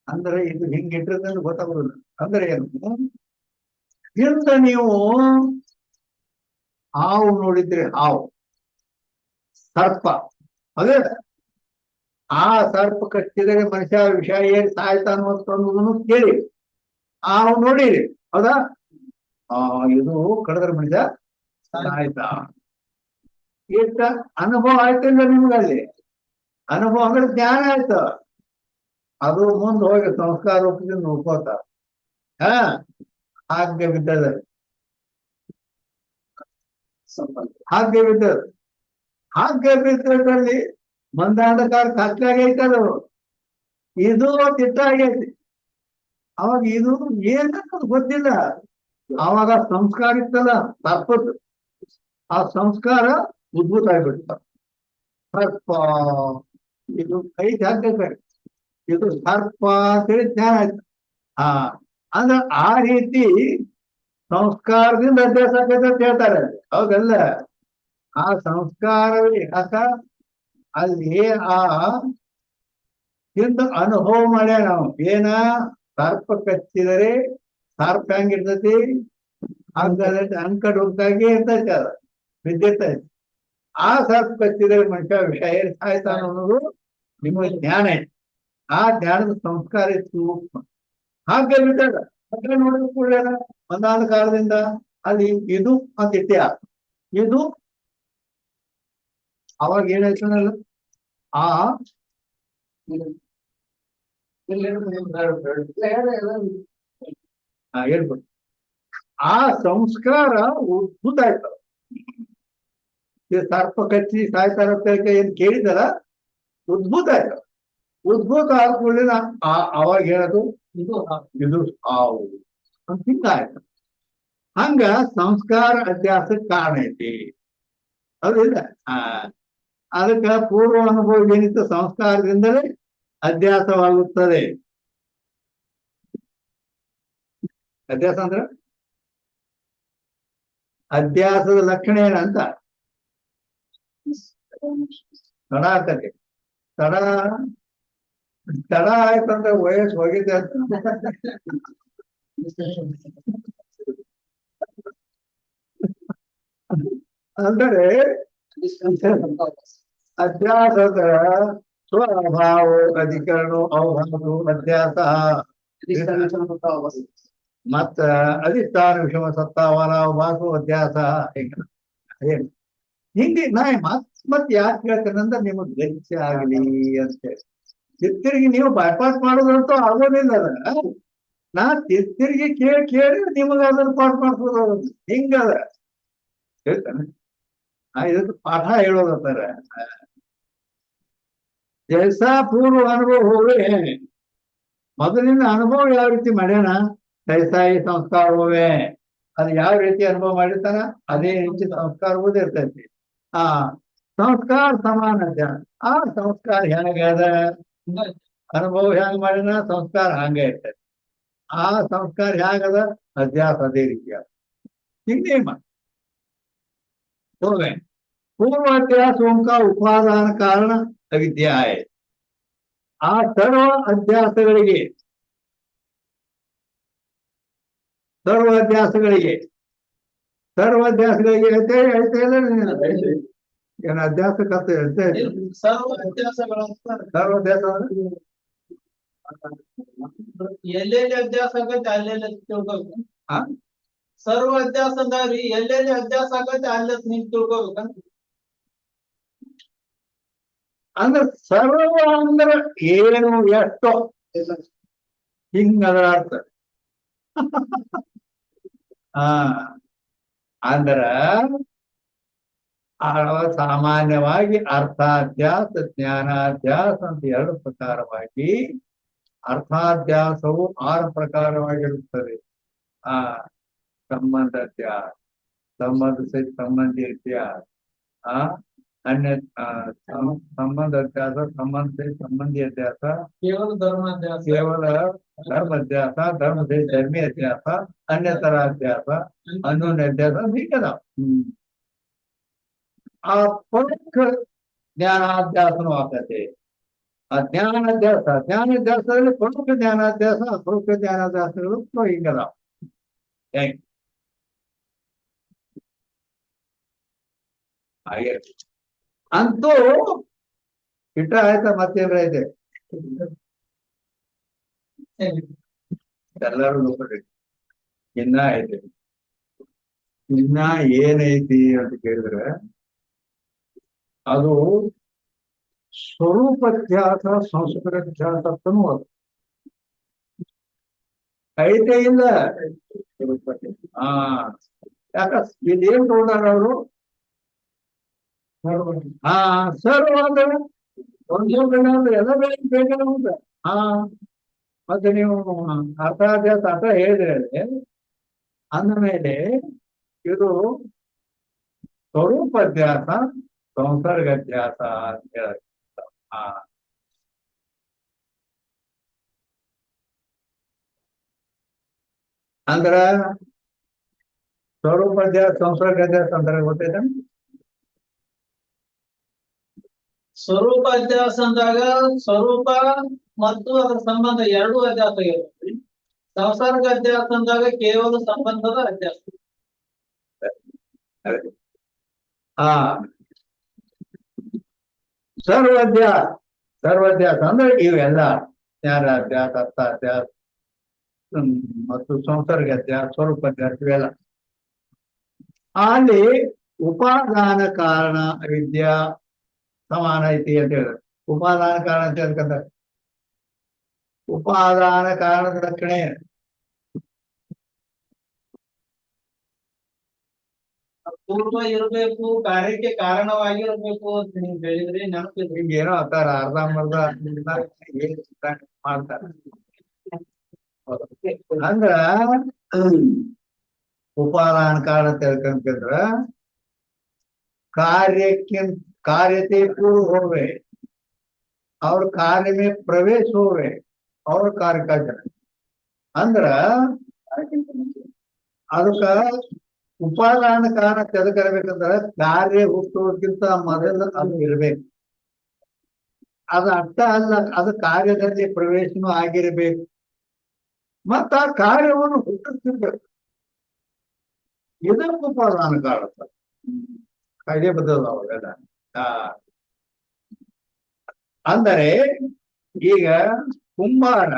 ಅಂದ್ರೆ ಇದು ಹಿಂಗ ಇಟ್ಟಿರೋದ್ರಿಂದ ಗೊತ್ತಾಗೋದಿಲ್ಲ. ಅಂದ್ರೆ ಏನು? ಹಿಂದ ನೀವು ಹಾವು ನೋಡಿದ್ರಿ, ಹಾವು ಸರ್ಪ. ಅದೇ ಆ ಸರ್ಪ ಕಚ್ಚಿದರೆ ಮನುಷ್ಯ ವಿಷಯ ಏನ್ ಸಾಯ್ತಾನ ಅನ್ನೋದನ್ನು ಕೇಳಿ ಹಾವು ನೋಡಿರಿ. ಹೌದಾ? ಇದು ಕಡದ್ರ ಮನುಷ್ಯ ಸಾಯ್ತಾ. ಇಷ್ಟ ಅನುಭವ ಆಯ್ತಿಲ್ಲ ನಿಮ್ಗಲ್ಲಿ. ಅನುಭವ ಅಂದ್ರೆ ಜ್ಞಾನ ಆಯ್ತು. ಅದು ಮುಂದೆ ಹೋಗಿ ಸಂಸ್ಕಾರ ರೂಪದಿಂದ ನೋಡ್ಕೋತ ಹಾಗೆ ಬಿದ್ದದ ಹಾಗೆ ಬಿದ್ದದ ಹಾಗೆ ಬಿದ್ದದಲ್ಲಿ ಮಂದಾಂಧಕಾರ ಕತ್ಲಾಗೈತದು. ಇದು ತಿಟ್ಟಾಗೈತಿ. ಅವಾಗ ಇದು ಏನನ್ನೋದು ಗೊತ್ತಿಲ್ಲ. ಅವಾಗ ಸಂಸ್ಕಾರ ಇತ್ತಲ್ಲ ಸರ್ಪದ್ದು, ಆ ಸಂಸ್ಕಾರ ಉದ್ಭೂತ ಆಗ್ಬಿಡ್ತ. ಸರ್ಪ ಇದು ಕೈ ಜಾಗಬೇಕು, ಇದು ಸರ್ಪ ಅಂತೇಳಿ ಜ್ಞಾನ ಆಯ್ತು. ಆ ಅಂದ್ರೆ ಆ ರೀತಿ ಸಂಸ್ಕಾರದಿಂದ ಅಭ್ಯಾಸ ಆಗತ್ತೆ ಅಂತ ಹೇಳ್ತಾರೆ. ಹೌದಲ್ಲ? ಆ ಸಂಸ್ಕಾರವೇ ಯಾಕ ಅಲ್ಲಿ ಆ ಇಂದು ಅನುಭವ ಮಾಡ್ಯಾರ ನಾವು. ಏನ ಸರ್ಪ ಕಚ್ಚಿದರೆ ಸರ್ಪ ಹೆಂಗಿರ್ತೈತಿ, ಅಂಕಡ್ ಹುಡುಕಾಗಿ ಇರ್ತೈತಿ, ಅದ ಬಿದ್ದಿರ್ತೈತಿ. ಆ ಸರ್ಪ ಕಚ್ಚಿದರೆ ಮನುಷ್ಯ ವಿಷ ಏನ್ ಸಾಯ್ತಾನ ಅನ್ನೋದು ನಿಮಗೆ ಜ್ಞಾನ ಐತಿ. ಆ ಜ್ಞಾನದ ಸಂಸ್ಕಾರ ಇತ್ತು. ಹಾಗೆ ಬಿಟ್ಟಾಗ ನೋಡಿದ ಕೂಡ ಒಂದಾದ ಕಾಲದಿಂದ ಅಲ್ಲಿ ಇದು ಅಂತ ಇತಿಹಾಸ. ಇದು ಅವಾಗ ಏನಾಯ್ತನಲ್ಲ, ಆ ಹೇಳ್ಬೋದು, ಆ ಸಂಸ್ಕಾರ ಉದ್ಭುತ ಆಯ್ತದ. ಸರ್ಪ ಕಚ್ಚಿ ಸಾಯ್ತಾರ ಏನ್ ಕೇಳಿದಾರ, ಉದ್ಭುತ ಆಯ್ತದ. ಉದ್ಭುತ ಆದ ಕೂಡಲೇ ಅವಾಗ ಹೇಳೋದು ಇದು ಹಾವು ಅಂತ ಹಿಂಗಾಯ್ತು. ಹಂಗ ಸಂಸ್ಕಾರ ಅಭ್ಯಾಸಕ್ಕೆ ಕಾರಣ ಐತಿ. ಹೌದಿಲ್ಲ? ಅದಕ್ಕ ಪೂರ್ವ ಅನುಭವ ಏನಿತ್ತು ಸಂಸ್ಕಾರದಿಂದಲೇ ಅಭ್ಯಾಸವಾಗುತ್ತದೆ. ಅಭ್ಯಾಸ ಅಂದ್ರೆ ಅಭ್ಯಾಸದ ಲಕ್ಷಣ ಏನಂತ ತಡ ಆಗ್ತದೆ. ತಡ ಆಯ್ತಂದ್ರೆ ವಯಸ್ಸು ಹೋಗಿದೆ ಅಂತ ಅಂದರೆ ಅಧ್ಯಾಸದ ಸ್ವಭಾವ ಅಧಿಕರಣ ಅವಭಾವ ಅಧ್ಯಾಸ ಮತ್ತ ಅಧಿಷ್ಠಾನ ವಿಷಮ ಸತ್ತಾವನ ಭಾಷು ಅಧ್ಯಾಸ. ಹಿಂಗೆ ನಾ ಮತ್ ಯಾಕೆ ಹೇಳ್ತೇನಂದ್ರೆ ನಿಮಗ್ ಗಚ್ಚ ಆಗಲಿ ಅಂತೇಳಿ. ತಿರ್ಗಿ ನೀವು ಬೈಪಾಸ್ ಮಾಡೋದಂತೂ ಆಗೋದಿಲ್ಲ. ಅದ ನಾ ತಿರ್ಗಿ ಕೇಳಿ ನಿಮಗ ಅದನ್ನ ಪಾಠ ಮಾಡ್ಬೋದು. ಹಿಂಗದ ಹೇಳ್ತಾನೆ. ಇದಕ್ಕೆ ಪಾಠ ಹೇಳೋದತ್ತಾರ. ಜೈಸ ಪೂರ್ವ ಅನುಭವ ಹೋಗೇ, ಮೊದಲಿನ ಅನುಭವ ಯಾವ ರೀತಿ ಮಾಡ್ಯಾನ, ತೈಸಾಯಿ ಸಂಸ್ಕಾರವೇ ಅದು ಯಾವ ರೀತಿ ಅನುಭವ ಮಾಡಿರ್ತಾನ ಅದೇ ರೀತಿ ಸಂಸ್ಕಾರವೂ ಇರ್ತೈತಿ. ಆ ಸಂಸ್ಕಾರ ಸಮಾನ. ಆ ಸಂಸ್ಕಾರ ಹೆಂಗದ, ಅನುಭವ ಹೆಂಗ್ ಮಾಡಿನ ಸಂಸ್ಕಾರ ಹಂಗೆ ಇರ್ತೈತಿ. ಆ ಸಂಸ್ಕಾರ ಹೇಗದ, ಅಧ್ಯಾಸ ಅದೇ ರೀತಿ ಅದ. ಹಿಂಗೆ ಹೋಗ पूर्वाध्यास का उपादान कारण अविद्या है. ಆ ಸರ್ವ ಅಧ್ಯಾಸಗಳಿಗೆ ಏನ ಅಧ್ಯಾಸ ಕತೆ ಸರ್ವ ಅಭ್ಯಾಸಗಳು ಸರ್ವ ಅಧ್ಯಾಸ ಎಲ್ಲೆಲ್ಲಿ ಅಭ್ಯಾಸ ಆಗತ್ತೆ ಅಲ್ಲೆಲ್ಲ ತಿಳ್ಕೊಬೇಕು. ಸರ್ವ ಅಭ್ಯಾಸ ಅಂದ್ರಿ ಎಲ್ಲೆಲ್ಲಿ ಅಭ್ಯಾಸ ಆಗತ್ತೆ ಅಲ್ಲೆಲ್ಲ ನಿಂತು ತಿಳ್ಕೊಬೇಕಂತ. ಅಂದ್ರೆ ಸರ್ವ ಅಂದ್ರೆ ಏನು ಎಷ್ಟೋ ಹಿಂಗದ ಅರ್ಥ. ಅಂದ್ರ ಸಾಮಾನ್ಯವಾಗಿ ಅರ್ಥಾಧ್ಯಾಸ ಜ್ಞಾನಾಧ್ಯಾಸ ಅಂತ ಎರಡು ಪ್ರಕಾರವಾಗಿ, ಅರ್ಥಾಧ್ಯಾಸವು 6 ಪ್ರಕಾರವಾಗಿರುತ್ತದೆ. ಸಂಬಂಧಾಧ್ಯಾಸ, ಸಂಬಂಧಿ ಅಧ್ಯಾಸ, ಅನ್ಯ ಸಂಬಂಧ ಅಧ್ಯಾಸ, ಸಂಬಂಧಿ ಅಧ್ಯಾಸ, ಕೇವಲ ಧರ್ಮಾಧ್ಯಾಸ, ಧರ್ಮ ಅಧ್ಯಾಸ, ಧರ್ಮಿ ಅಧ್ಯಾಸ, ಅನ್ಯತರ ಅಧ್ಯಾಸ, ಅನ್ಯೋನ್ಯ ಅಧ್ಯಾಸ ಹೀಗದ. ಆ ಪ್ರಮುಖ ಜ್ಞಾನಾಧ್ಯಾಸನೂ ಆಗ್ತದೆ. ಆ ಜ್ಞಾನಾಧ್ಯಾಸದಲ್ಲಿ ಪ್ರಮುಖ ಜ್ಞಾನಾಧ್ಯಾಸ, ಅಪ್ರಮುಖ ಜ್ಞಾನಾಧ್ಯಾಸಗಳು ಹಿಂಗದ. ಹಾಗೆ ಅಂತೂ ಇಟ್ಟ ಆಯ್ತಾ, ಮತ್ತೇನ್ರ ಇದೆ ಎಲ್ಲರೂ ನೋಡ್ರಿ. ಇನ್ನ ಐತೆ, ಇನ್ನ ಏನೈತಿ ಅಂತ ಕೇಳಿದ್ರೆ ಅದು ಸ್ವರೂಪಾಧ್ಯಾಸ ಸಂಸ್ಕೃತಾಧ್ಯಾಸ ಅಂತನೂ ಅದು ಐತೆ. ಇಲ್ಲ ಯಾಕ ಇದೇನ್ ತಗೊಂಡಾರ ಅವರು, ಸರ್ವ ಅಂದ್ರೆ ಒಂದು ಅಂದ್ರೆ ಎಲ್ಲ ಬೇಕಾಗುತ್ತೆ. ಮತ್ತೆ ನೀವು ಅರ್ಥಾಭ್ಯಾಸ ಅರ್ಥ ಹೇಳಿದ್ರೆ ಅಂದಮೇಲೆ ಇದು ಸ್ವರೂಪಾಧ್ಯಾಸ ಸಂಸರ್ಗಾಧ್ಯಾಸ ಅಂತ ಹೇಳಿ. ಆ ಅಂದ್ರ ಸ್ವರೂಪಾಧ್ಯಾಸ ಸಂಸರ್ಗಾಧ್ಯಾಸ ಅಂದ್ರೆ ಗೊತ್ತೈತೆ. ಸ್ವರೂಪ ಅಧ್ಯಾಸ ಅಂದಾಗ ಸ್ವರೂಪ ಮತ್ತು ಅದರ ಸಂಬಂಧ ಎರಡೂ ಅಧ್ಯಾಸ ಇರುತ್ತೆ. ಸಂಸರ್ಗ ಅಧ್ಯಾಸ ಅಂದಾಗ ಕೇವಲ ಸಂಬಂಧದ ಅಧ್ಯಾಸ. ಆ ಸರ್ವಾಧ್ಯಾಸ ಸರ್ವಾಧ್ಯಾಸ ಅಂದ್ರೆ ಇವೆಲ್ಲ ಜ್ಞಾನಾಧ್ಯಾಸ ಅರ್ಥಾಧ್ಯಾಸ ಮತ್ತು ಸಂಸರ್ಗಾಧ್ಯಾಸ ಸ್ವರೂಪಾಧ್ಯಾಸ ಇವೆಲ್ಲ. ಅಲ್ಲಿ ಉಪಾದಾನ ಕಾರಣ ಅವಿದ್ಯಾ ಸಮಾನ ಐತಿ ಅಂತ ಹೇಳಿದ್ರೆ ಉಪಾದಾನ ಕಾರಣ ಅಂತ ಹೇಳ್ಕೊಂಡ್ರೆ ಉಪಾದಾನ ಕಾರಣದ ರಕ್ಷಣೆ ಪೂರ್ವ ಇರಬೇಕು, ಕಾರ್ಯಕ್ಕೆ ಕಾರಣವಾಗಿರಬೇಕು ಅಂತ ನೀವು ಹೇಳಿದ್ರಿ. ನೆನಪಿದ್ರಿ ಹಿಂಗೇನೋ ಅಂತಾರ ಅರ್ಧಂಬರ್ಧ ಮಾಡ್ತಾರ. ಅಂದ್ರ ಉಪಾದಾನ ಕಾರಣ ತಿಳ್ಕೊಂಡ್ರ ಕಾರ್ಯಕ್ಕಿಂತ कार्यते पूर्व होवे और कार्य में प्रवेश होवे और कार्य का जन अंದ್ರ ಅದಕ್ಕ ಉಪಾದಾನ ಕಾರಣ ತೆಗೆದಿರ್ಬೇಕಂದ್ರ ಕಾರ್ಯ ಹುಟ್ಟೋದಕ್ಕಿಂತ ಮೊದಲ ಅದು ಇರ್ಬೇಕು. ಅದು ಅರ್ಥ ಅಲ್ಲ, ಅದು ಕಾರ್ಯದಲ್ಲಿ ಪ್ರವೇಶನೂ ಆಗಿರ್ಬೇಕು. ಮತ್ತ ಆ ಕಾರ್ಯವನ್ನು ಹುಟ್ಟಿಸ್ತಿರ್ಬೇಕು. ಇದಕ್ಕೆ ಉಪಾದಾನ ಕಾರಣ ಕಾಯ್ದೆ ಬದ್ದದ ಅವಾಗೆಲ್ಲ. ಅಂದರೆ ಈಗ ಕುಂಬಾರ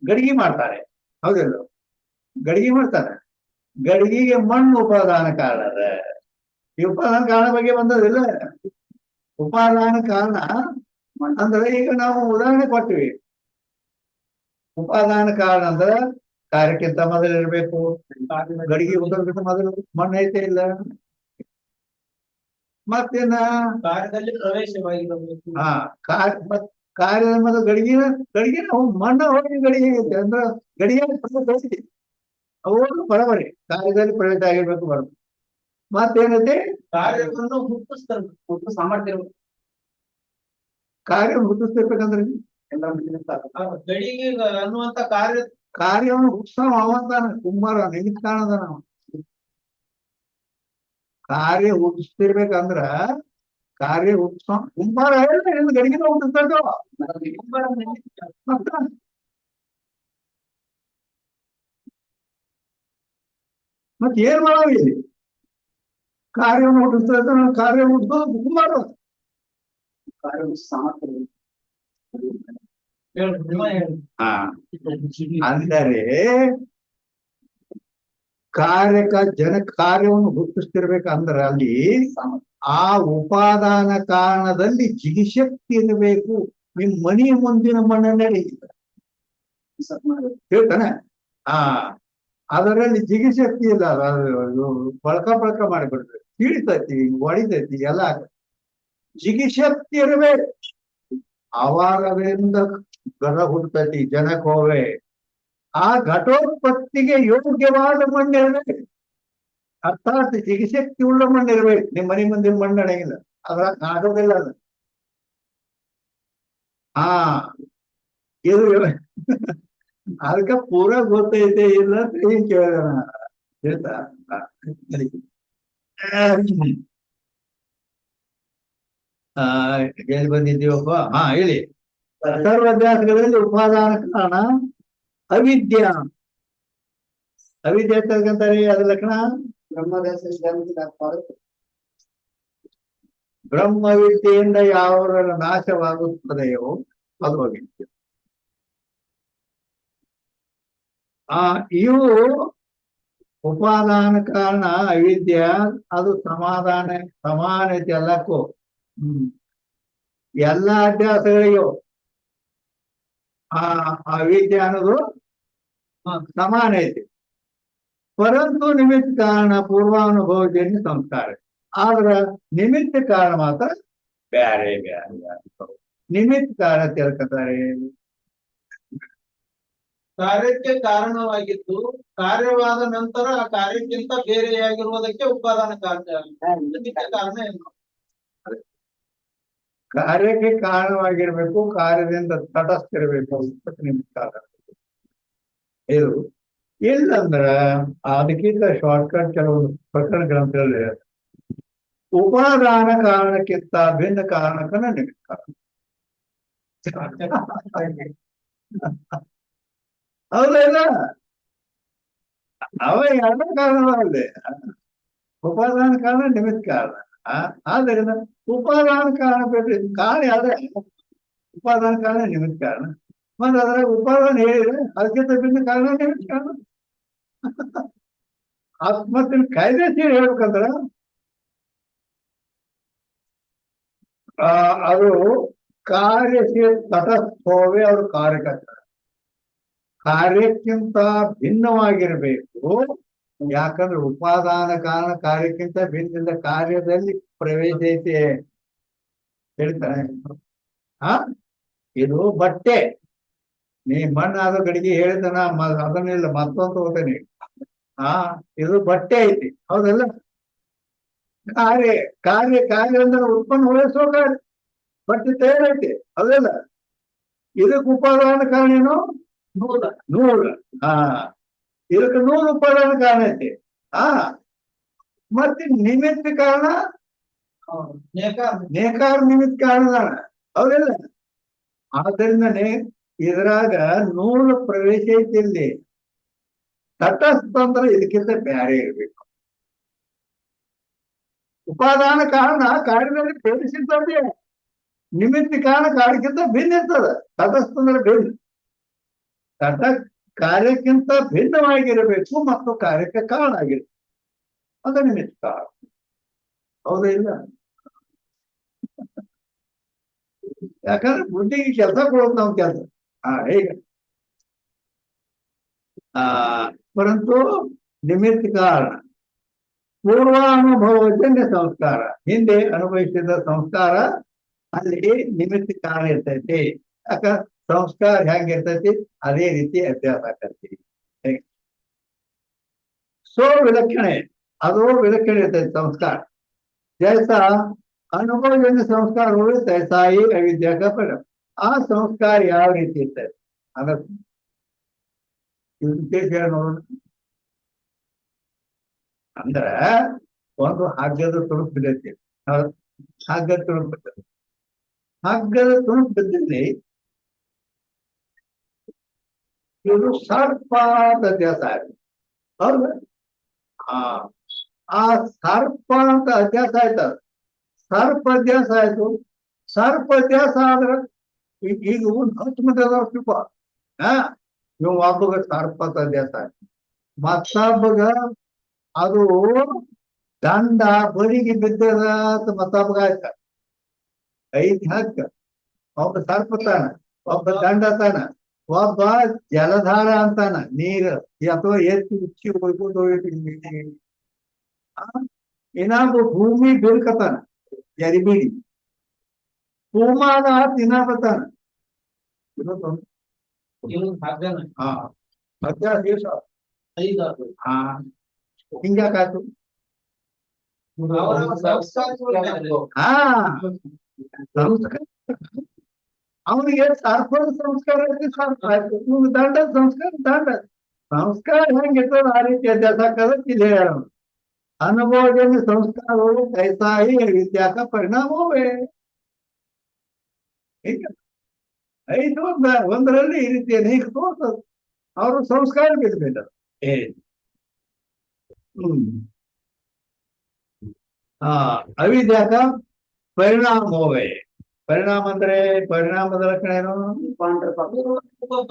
ಗಡಿಗೆ ಮಾಡ್ತಾರೆ, ಹೌದಿಲ್ಲ? ಗಡಿಗೆ ಮಾಡ್ತಾರೆ, ಗಡಿಗೆಗೆ ಮಣ್ಣು ಉಪಾದಾನ ಕಾರಣ ಅದ. ಈ ಉಪಾದಾನ ಕಾರಣ ಬಗ್ಗೆ ಬಂದದಿಲ್ಲ. ಉಪಾದಾನ ಕಾರಣ ಅಂದ್ರೆ ಈಗ ನಾವು ಉದಾಹರಣೆ ಕೊಟ್ಟಿವಿ. ಉಪಾದಾನ ಕಾರಣ ಅಂದ್ರೆ ಕಾರ್ಯಕ್ಕಿಂತ ಮೊದಲು ಇರ್ಬೇಕು, ಗಡಿಗೆ ಉದರ್ಗಿಂತ ಮೊದಲು ಮಣ್ಣು ಐತೆ ಇಲ್ಲ. ಮತ್ತೇನ ಕಾರ್ಯದಲ್ಲಿ ಪ್ರವೇಶವಾಗಿರಬೇಕು. ಕಾರ್ಯದ ಮೊದಲು ಗಡಿಗೆ ಮಣ್ಣು ಹೋಗಿ ಗಡಿಗೆ ಐತೆ ಅಂದ್ರ ಗಡಿಗೆ ಅವು ಬರಬರಿ ಕಾರ್ಯದಲ್ಲಿ ಪ್ರವೇಶ ಆಗಿರ್ಬೇಕು ಬರೋದು. ಮತ್ತೇನೈತೆ ಕಾರ್ಯವನ್ನು ಹುಟ್ಟಿಸ್ತಾರೆ, ಹುಟ್ಟು ಸಾಮರ್ಥ್ಯ ಇರ್ಬೇಕು. ಕಾರ್ಯ ಹುಟ್ಟಿಸ್ತಿರ್ಬೇಕಂದ್ರೆ ಎಲ್ಲ ಗಡಿಗೆ ಅನ್ನುವಂತ ಕಾರ್ಯವನ್ನು ಹುಟ್ಟಿಸ್ತಾವ ಅವಂತಾನ ಕುಂಬಾರ ನಿಮಿತ್ ಕಾಣದ. ನಾವು ಕಾರ್ಯ ಹುಟ್ಟಿಸ್ತಿರ್ಬೇಕಂದ್ರ ಕಾರ್ಯ ಹುಟ್ಟಿಸ್ತಾವ ಕುಂಬಾರ ಗಡಿಗೆ ಹುಟ್ಟಿಸ್ತಾವ. ಮತ್ ಏನ್ ಮಾಡಾವ ಇಲ್ಲಿ? ಕಾರ್ಯವನ್ನು ಹುಟ್ಟಿಸ್ತಾ ಕಾರ್ಯ ಹುಟ್ಟಿಸೋದು ಕುಂಬಾರ. ಅಂದರೆ ಕಾರ್ಯವನ್ನು ಹುಟ್ಟಿಸ್ತಿರ್ಬೇಕಂದ್ರ ಅಲ್ಲಿ ಆ ಉಪಾದಾನ ಕಾರಣದಲ್ಲಿ ಜಿಗಿಶಕ್ತಿ ಇರಬೇಕು. ನಿಮ್ ಮನೆಯ ಮುಂದಿನ ಮಣ್ಣ ನಡಿ ಹೇಳ್ತಾನೆ. ಅದರಲ್ಲಿ ಜಿಗಿಶಕ್ತಿ ಇಲ್ಲ, ಅದು ಬಳಕ ಮಾಡಿಬಿಡ್ತದೆ, ಕೀಳ್ತೈತಿ, ಹೊಡಿತೈತಿ, ಎಲ್ಲ ಜಿಗಿಶಕ್ತಿ ಇರ್ಬೇಕು. ಅವಾಗ ಅದರಿಂದ ಗಡ ಹುಡ್ತೈತಿ, ಜನಕ್ಕೆ ಹೋವೆ. ಆ ಘಟೋತ್ಪತ್ತಿಗೆ ಯೋಗ್ಯವಾದ ಮಣ್ಣು ಇರ್ಬೇಕು. ಅರ್ಥಾತ್ ಜಿಗಿಶಕ್ತಿ ಉಳ್ಳ ಮಣ್ಣು ಇರ್ಬೇಕು. ನಿಮ್ ಮನೆ ಮುಂದಿನ ಮಣ್ಣು ಅಡಗಿಲ್ಲ, ಅದ್ರ ಆಗೋದಿಲ್ಲ ಅದು. ಇದು ಅದಕ್ಕೆ ಪೂರ ಗೊತ್ತೈತೆ ಇಲ್ಲ ಅಂತ ಏನ್ ಕೇಳೋಣ ಹೇಳ್ತಾ ಎಲ್ಲಿ ಬಂದಿದ್ದೀವಪ್ಪ? ಹೇಳಿ. ಸರ್ವಾಧ್ಯಾಸಗಳಲ್ಲಿ ಉಪಾದಾನ ಕಾರಣ ಅವಿದ್ಯಾ. ಅವಿದ್ಯೆ ಅಂತಂತಾರೆ ಅದ್ರ ಲಕ್ಷಣ ಬ್ರಹ್ಮವಿದ್ಯೆಯಿಂದ ಯಾವ ನಾಶವಾಗುತ್ತದೆಯೋ ಅದು ಅವಿದ್ಯೆ. ಇವು ಉಪಾದಾನ ಕಾರಣ ಅವಿದ್ಯ. ಅದು ಸಮಾನತೆ ಎಲ್ಲಕ್ಕೂ, ಎಲ್ಲ ಅಧ್ಯಾಸಗಳಿಗೂ ಅವಿದ್ಯೆ ಅನ್ನೋದು ಸಮಾನ ಐತಿ. ಪರಂತು ನಿಮಿತ್ತ ಕಾರಣ ಪೂರ್ವಾನುಭವಜನ್ಯ ಸಂಸ್ಕಾರ. ಆದ್ರ ನಿಮಿತ್ತ ಕಾರಣ ಮಾತ್ರ ಬ್ಯಾರೆ ಬ್ಯಾರೆ. ನಿಮಿತ್ತ ಕಾರಣ ತಿಳ್ಕೊತಾರೆ ಕಾರ್ಯಕ್ಕೆ ಕಾರಣವಾಗಿದ್ದು ಕಾರ್ಯವಾದ ನಂತರ ಆ ಕಾರ್ಯಕ್ಕಿಂತ ಬೇರೆಯಾಗಿರುವುದಕ್ಕೆ ಉಪಾದಾನ ಕಾರಣ. ಇದಕ್ಕೆ ಕಾರಣ ಏನು? ಕಾರ್ಯಕ್ಕೆ ಕಾರಣವಾಗಿರ್ಬೇಕು, ಕಾರ್ಯದಿಂದ ತಟಸ್ಥಿರಬೇಕು ನಿಮ್ಗೆ ಕಾರಣ. ಇದು ಇಲ್ಲಂದ್ರ ಅದಕ್ಕಿಂತ ಶಾರ್ಟ್ಕಟ್ ಕೆಲವೊಂದು ಪ್ರಕರಣ ಗ್ರಂಥದಲ್ಲಿ ಉಪಾದಾನ ಕಾರಣಕ್ಕಿಂತ ಭಿನ್ನ ಕಾರಣಕ್ಕನ ನಿಮಿತ್ತ ಕಾರಣ. ಹೌದಲ್ಲ? ಅವ ಎಲ್ಲ ಕಾರಣವಲ್ಲೇ, ಉಪಾದಾನ ಕಾರಣ ನಿಮಿತ್ತ ಕಾರಣ. ಆದ್ದರಿಂದ ಉಪಾದಾನ ಕಾರಣ ಬೇಡ್ರಿ, ಕಾರಣ ಯಾವ್ದೇ ಉಪಾದಾನ ಕಾರಣ ನಿಮಿತ್ತ ಕಾರಣ. ಮತ್ತೆ ಅದ್ರಾಗ ಉಪಾದಾನ ಹೇಳಿದ್ರೆ ಅದಕ್ಕಿಂತ ಭಿನ್ನ ಕಾರಣ ನಿಮಿತ್ತ ಕಾರಣ. ಮತ್ತೆ ಕಾಯ್ದೆ ಸೇರಿ ಹೇಳ್ಬೇಕಂದ್ರ ಅದು ಕಾರ್ಯಕ್ಕೆ ತಟಸ್ಥವೇ ಅವರು ಕಾರ್ಯಕರ್ತ, ಕಾರ್ಯಕ್ಕಿಂತ ಭಿನ್ನವಾಗಿರ್ಬೇಕು. ಯಾಕಂದ್ರೆ ಉಪಾದಾನ ಕಾರಣ ಕಾರ್ಯಕ್ಕಿಂತ ಭಿನ್ನದಿಂದ ಕಾರ್ಯದಲ್ಲಿ ಪ್ರವೇಶ ಐತೆ ಹೇಳ್ತಾನೆ. ಇದು ಬಟ್ಟೆ, ನೀ ಮಣ್ಣಾದ ಕಡೆಗೆ ಹೇಳಿದನ ಅದನ್ನಿಲ್ಲ ಮತ್ತೊಂದು ಹೋಗ್ತಾನೆ. ಇದು ಬಟ್ಟೆ ಐತಿ, ಹೌದಲ್ಲ? ಕಾರ್ಯ ಕಾರ್ಯ ಕಾರ್ಯ ಅಂದ್ರೆ ಉತ್ಪನ್ನ ಹೊಳಿಸೋ ಕಾರ್ಯ, ಬಟ್ಟೆ ತಯಾರೈತಿ, ಹೌದಲ್ಲ? ಇದಕ್ಕೆ ಉಪಾದಾನ ಕಾರಣ ಏನು? ನೂಲು. ಇದಕ್ಕೆ ನೂಲು ಉಪಾದಾನ ಕಾರಣ ಐತಿ. ಮತ್ತೆ ನಿಮಿತ್ತ ಕಾರಣ ನೇಕಾರ ನಿಮಿತ್ತ ಕಾರಣ, ಹೌದಲ್ಲ? ಆದ್ದರಿಂದನೇ ಇದ್ರಾಗ ನೂಲು ಪ್ರವೇಶ ಐತಿ. ಇಲ್ಲಿ ತಟಸ್ಥ ಅಂದ್ರೆ ಇದಕ್ಕಿಂತ ಬ್ಯಾರೆ ಇರ್ಬೇಕು. ಉಪಾದಾನ ಕಾರಣ ಕಾರ್ಯದಲ್ಲಿ ಪ್ರವೇಶಿರ್ತದೆ, ನಿಮಿತ್ತ ಕಾರಣ ಕಾರ್ಯಕ್ಕಿಂತ ಭಿನ್ನ ಇರ್ತದ. ತಟಸ್ಥ ಅಂದ್ರೆ ಭಿನ್ನ, ಕಾರ್ಯಕ್ಕಿಂತ ಭಿನ್ನವಾಗಿರಬೇಕು ಮತ್ತು ಕಾರ್ಯಕ್ಕೆ ಕಾರಣ ಆಗಿರ್ಬೇಕು, ಅದು ನಿಮಿತ್ತ ಕಾರಣ. ಹೌದಾ ಇಲ್ಲ? ಯಾಕಂದ್ರೆ ಬುದ್ಧಿಗೆ ಕೆಲಸ ಕೊಡೋದು ನಾವು ಕೆಲಸ. ಹೇಗೆ ಪರಂತು ನಿಮಿತ್ತ ಕಾರಣ ಪೂರ್ವಾನುಭವಜನ್ಯ ಸಂಸ್ಕಾರ, ಹಿಂದೆ ಅನುಭವಿಸಿದ ಸಂಸ್ಕಾರ ಅಲ್ಲಿ ನಿಮಿತ್ತ ಕಾರಣ ಇರ್ತೈತಿ. ಯಾಕ ಸಂಸ್ಕಾರ ಹೆಂಗಿರ್ತೈತಿ ಅದೇ ರೀತಿ ಅಭ್ಯಾಸ ಆಗ್ತೈತಿ. ವಿಲಕ್ಷಣೆ, ಅದು ವಿಲಕ್ಷಣೆ ಇರ್ತೈತಿ ಸಂಸ್ಕಾರ. ಜೈಸ ಅನುಭವಜನ್ಯ ಸಂಸ್ಕಾರ ಹೋಗಿ ತೈಸಾಯಿ ಅವಿದ್ಯಾಕ ಪರಿಣಾಮ. ಆ ಸಂಸ್ಕಾರ ಯಾವ ರೀತಿ ಇರ್ತೈತಿ ಅದಕ್ಕೆ ನೋಡೋಣ. ಅಂದ್ರ ಒಂದು ಹಗ್ಗದ ತುಣುಕು ಬಿದ್ದೈತಿ, ಹಗ್ಗದ ತುಣುಕು ಬಿದ್ದೈತಿ. ಹಗ್ಗದ ತುಣುಕು ಬಿದ್ದಲ್ಲಿ ಇದು ಸರ್ಪ ಅಂತ ಅಧ್ಯಾಸ ಆಯ್ತು, ಹೌದ? ಆ ಸರ್ಪ ಅಂತ ಅಧ್ಯಾಸ ಆಯ್ತದ. ಸರ್ಪ ಅಧ್ಯಾಸ ಆಯ್ತು. ಸರ್ಪ ಅಧ್ಯಾಸ ಆದ್ರ ಈಗ 10 ಮಂದಿ ಅದಾವ ತಿಳ್ಕೊ. ಇವ್ ಒಬ್ಬಗ ಸರ್ಪ ಅಂತ ಅಧ್ಯಾಸ ಆಯ್ತು, ಮತ್ತೊಬ್ಬಗ ಅದು ದಂಡ ಬರಿಗೆ ಬಿದ್ದದ ಅಂತ ಮತ್ತೊಬ್ಬಗ ಆಯ್ತ. 5 ಹಕ್ಕ, ಒಬ್ಬ ಸರ್ಪ ತಾನ, ಒಬ್ಬ ದಂಡ ತಾನ, ಒಬ್ಬ ಜಲಧಾರ ಅಂತಾನ, ನೀರು ಅಥವಾ ಎತ್ತಿ ಉಚ್ಚಿ ಹೋಗ್ಕೊಂಡು ಹೋಗಿ. ಇನ್ನೊಬ್ಬ ಭೂಮಿ ಬಿಲ್ಕತಾನ, ಜರಿಬಿಡಿ ಭೂಮಾನ ತಿನ್ನಬತ್ತಾನ. ದಿವಸ ಹಿಂಗಾಕಾಯ್ತು. ಅವನಿಗೆ ಸರ್ಪದ ಸಂಸ್ಕಾರ ಐತಿ, ಸರ್ಪ ಆಯ್ತು. ದಂಡದ ಸಂಸ್ಕಾರ ದಂಡ ಸಂಸ್ಕಾರ ಹೆಂಗಿರ್ತದ ಆ ರೀತಿ ಅಭ್ಯಾಸ ಹಾಕೋದಕ್ಕೆ ಇಲ್ಲಿ ಹೇಳ. ಅನುಭವಜನ್ಯ ಸಂಸ್ಕಾರಗಳು ತೈಸಾಯಿ ವಿದ್ಯಾಕ ಪರಿಣಾಮವೇ. ಐದು ಒಂದರಲ್ಲಿ ಈ ರೀತಿ ಅನೇಕ ತೋರ್ತದ. ಅವರು ಸಂಸ್ಕಾರ ಬಿಡ್ಬೇಡ. ಅವಿದ್ಯಾಕ ಪರಿಣಾಮವೇ. ಪರಿಣಾಮ ಅಂದ್ರೆ ಪರಿಣಾಮದ ಲಕ್ಷಣ ಏನು?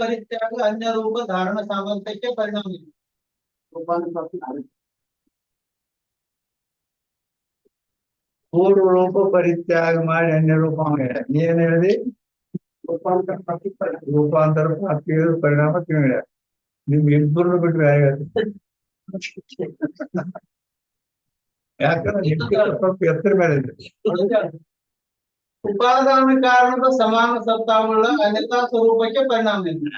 ಪರಿತ್ಯಾಗ ಅನ್ಯ ರೂಪ ಧಾರಣ ಸಾಮರ್ಥ್ಯಕ್ಕೆ ಪರಿಣಾಮ ಇದೆ. ಪೂರ್ವ ರೂಪ ಪರಿತ್ಯಾಗ ಮಾಡಿ ಅನ್ಯ ರೂಪ ನೀನ್ ಹೇಳಿದಿ. ರೂಪಾಂತರ ಪ್ರಾಪ್ತಿ ಪರಿಣಾಮ ತಿಳಿ ನಿಮ್ ಇಬ್ಬರು ಬಿಟ್ರೆ ಯಾಕಂದ್ರೆ ಸ್ವಲ್ಪ ಎತ್ತರ ಮೇಲೆ ಉಪಾದಾನ ಕಾರಣದ ಸಮಾನ ಸತ್ತಾವುಳ್ಳ ಅನ್ಯತಾ ಸ್ವರೂಪಕ್ಕೆ ಪರಿಣಾಮ ಇದೆ.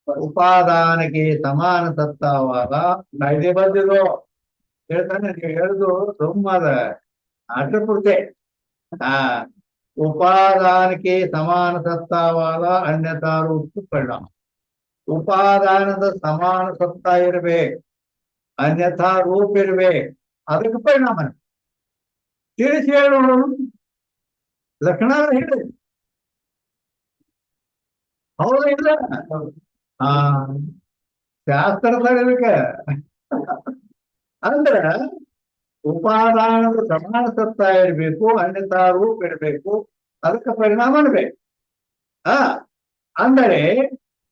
ಉಪಾದಾನಕ್ಕೆ ಸಮಾನ ಸತ್ತಾವಾಗ ಕಾಯ್ದೆ ಬಂದಿರೋ ಹೇಳ್ತಾನೆ. ನೀವು ಹೇಳುದು ಸುಮ್ಮದ ಅಷ್ಟಪೂರ್ತಿ. ಆ ಉಪಾದಾನಕ್ಕೆ ಸಮಾನ ಸತ್ತಾವಾಗ ಅನ್ಯತಾ ರೂಪ ಪರಿಣಾಮ. ಉಪಾದಾನದ ಸಮಾನ ಸತ್ತ ಇರ್ಬೇಕು, ಅನ್ಯಥಾ ರೂಪ ಇರ್ಬೇಕು, ಅದಕ್ಕೆ ಪರಿಣಾಮ. ತಿಳಿಸಿ ಹೇಳೋಣ, ಲಕ್ಷಣ ಹೇಳಿ. ಹೌದಾ ಇಲ್ಲ? ಹಾ, ಶಾಸ್ತ್ರದಾಗ ಇರ್ಬೇಕ. ಅಂದ್ರ ಉಪಾದಾನದ ಸಮಾನ ಸತ್ತ ಇರ್ಬೇಕು, ಅನ್ಯಥಾ ರೂಪ ಇರ್ಬೇಕು, ಅದಕ್ಕೆ ಪರಿಣಾಮ ಅನ್ಬೇಕು. ಆ ಅಂದರೆ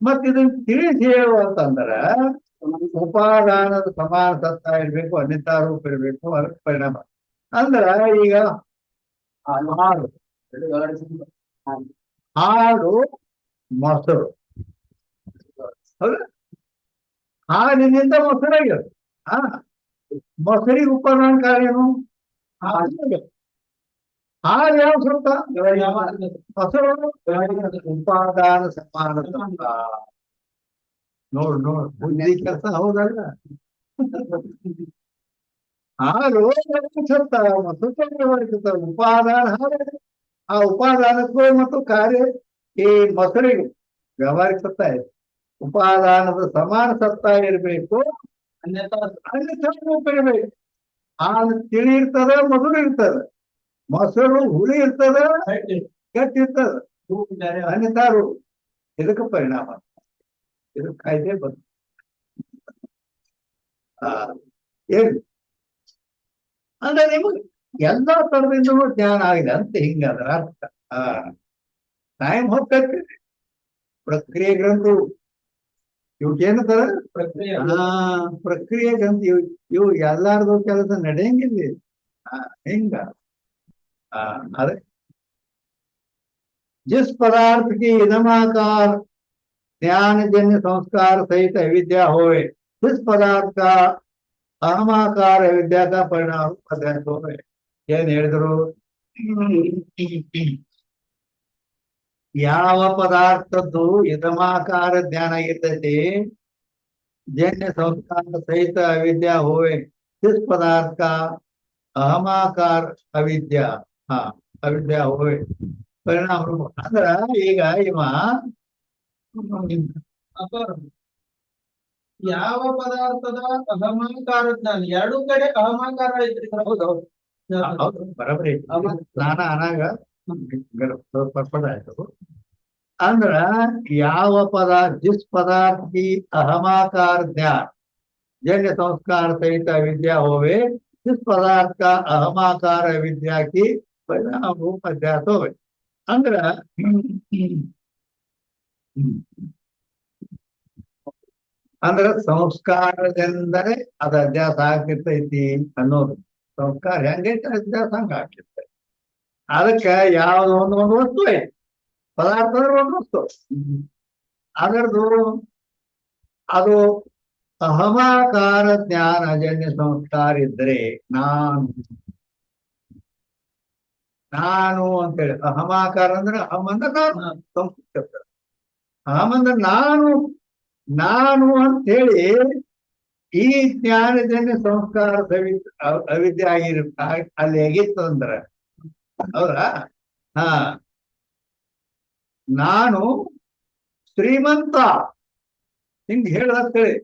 ಮತ್ತಿದನ್ನ ತಿಳಿಸಿ ಹೇಳು ಅಂತಂದ್ರ ಉಪಾದಾನದ ಸಮಾನ ಸತ್ತ ಇರ್ಬೇಕು, ಅನ್ಯಥಾ ರೂಪ ಇರ್ಬೇಕು, ಅದಕ್ಕೆ ಪರಿಣಾಮ. ಅಂದ್ರ ಈಗ ಹಾಲು ಹಾಲು ಮೊಸರು, ಹೌದಾ? ಹಾಲಿನಿಂದ ಮೊಸರಾಗ್ಯದ. ಹಾ, ಮೊಸರಿಗೆ ಉಪಾದಾನ ಕಾರ್ಯನು ಹಾಲು. ಹಾಲು ಯಾವ ಸತ್ತ? ಮೊಸರು ಉಪಾದಾನ ಸಮಾನ ಸತ್ತ. ನೋಡ್ ಬುದ್ಧಿ ಕೆಲಸ ಹೌದಲ್ಲ? ಹಾಲು ಸತ್ತ, ಮೊಸರು ಚಂದ್ರವಾಡಿಸುತ್ತ. ಉಪಾದಾನ ಹಾಲು. ಆ ಉಪಾದಾನಕ್ಕೂ ಮತ್ತು ಕಾರ್ಯ ಈ ಮೊಸರಿಗೆ ವ್ಯವಹಾರಿಕ ಸತ್ತ ಇದೆ. ಉಪಾದಾನದ ಸಮಾನ ಸತ್ತ ಇರ್ಬೇಕು, ಅನ್ಯಥಾ ಅನ್ಯಥಾ ರೂಪ ಇರ್ಬೇಕು. ಹಾಲು ತಿಳಿ ಇರ್ತದ, ಮೊಸರು ಇರ್ತದ. ಮೊಸರು ಹುಳಿ ಇರ್ತದ, ಗಟ್ಟಿ ಇರ್ತದ. ಅನ್ಯಥಾ ರೂಪ, ಇದಕ್ಕೆ ಪರಿಣಾಮ. ಇದು ಕಾಯ್ದೆ ಬಂತು. ಏನು ಅಂದ್ರೆ ನಿಮಗೆ ಎಲ್ಲಾ ತರದಿಂದಲೂ ಜ್ಞಾನ ಆಗಿದೆ ಅಂತ ಹಿಂಗದ್ರ ಅರ್ಥ. ಟೈಮ್ ಹೋಗ್ತೈತಿ, ಪ್ರಕ್ರಿಯೆ ಗ್ರಂಥು ಇವಕ್ಕೇನಂತಾರ? ಪ್ರಕ್ರಿಯೆ. ಪ್ರಕ್ರಿಯೆ ಗ್ರಂಥಿ. ಇವು ಎಲ್ಲಾರ್ದು ಕೆಲಸ ನಡೆಯಂಗಿಲ್ಲ. ಹಿಂಗ अरे जिस पदार्थ की इदमाकार ज्ञान जन्य संस्कार सहित अविद्या होए, जिस पदार्थ का अहमाकार अविद्या का परिणाम अध्ययन होए. ಏನ್ ಹೇಳಿದ್ರು? ಯಾವ ಪದಾರ್ಥದ್ದು ಇದಮಾಕಾರ ಜ್ಞಾನ ಇರ್ತೈತಿ, ಜನ್ಯ ಸಂಸ್ಕಾರ ಸಹಿತ ಅವಿದ್ಯಾ ಹೋವೆ, जिस पदार्थ का ಅಹಮಾಕಾರ ಅವಿದ್ಯಾ, ಅವಿದ್ಯಾ ಹೋವೆ ಪರಿಣಾಮ ರೂಪ. ಅಂದ್ರ ಈಗ ಇವ ಯಾವ ಪದಾರ್ಥದ ಅಹಮಾಕಾರ ಜ್ಞಾನ, ಎರಡು ಕಡೆ ಅಹಮಾಕಾರ ಐತ್ರಿ. ಹೌದೌದು, ಬರಬರಿ. ಸ್ನಾನ ಅನಾಗ ಪರ್ಪಡ ಆಯ್ತು. ಅಂದ್ರ ಯಾವ ಪದಾರ್ಥ, ಜಿಸ್ ಪದಾರ್ಥ की अहमाकार ज्ञान जन्य संस्कार सहित अविद्या होवे, जिस पदार्थ का अहमाकार अविद्या की परिणाम रूप अध्यास होवे. ಅಂದ್ರ ಅಂದ್ರ ಸಂಸ್ಕಾರದಿಂದಲೇ ಅದ ಅಧ್ಯಾಸ ಆಗ್ತಿರ್ತೈತಿ ಅನ್ನೋದು. ಸಂಸ್ಕಾರ ಹೆಂಗೈತೆ ಅಧ್ಯಾಸ ಹಂಗ ಆಗ್ತಿರ್ತೈತಿ. ಅದಕ್ಕೆ ಯಾವ್ದು ಒಂದು ವಸ್ತು ಐತಿ, ಪದಾರ್ಥ ಅಂದ್ರೆ ಒಂದು ವಸ್ತು. ಅದರದು ಅದು ಅಹಮಾಕಾರ ಜ್ಞಾನಜನ್ಯ ಸಂಸ್ಕಾರ ಇದ್ರೆ ನಾನು ಅಂತೇಳಿ. ಅಹಮಾಕಾರ ಅಂದ್ರೆ ಅಹಂ ಅಂದ್ರೆ ನಾನು, ಸಂಸ್ಕೃತ ಅಹಂ ಅಂದ್ರೆ ನಾನು ಅಂತೇಳಿ ಈ ಜ್ಞಾನಜನ್ಯ ಸಂಸ್ಕಾರ ಅವಿದ್ಯೆ ಅಲ್ಲಿ ಹೇಗಿತ್ತಂದ್ರ, ಹೌದಾ? ನಾನು ಶ್ರೀಮಂತ ಹಿಂಗ್ ಹೇಳತ್ತೇಳಿ.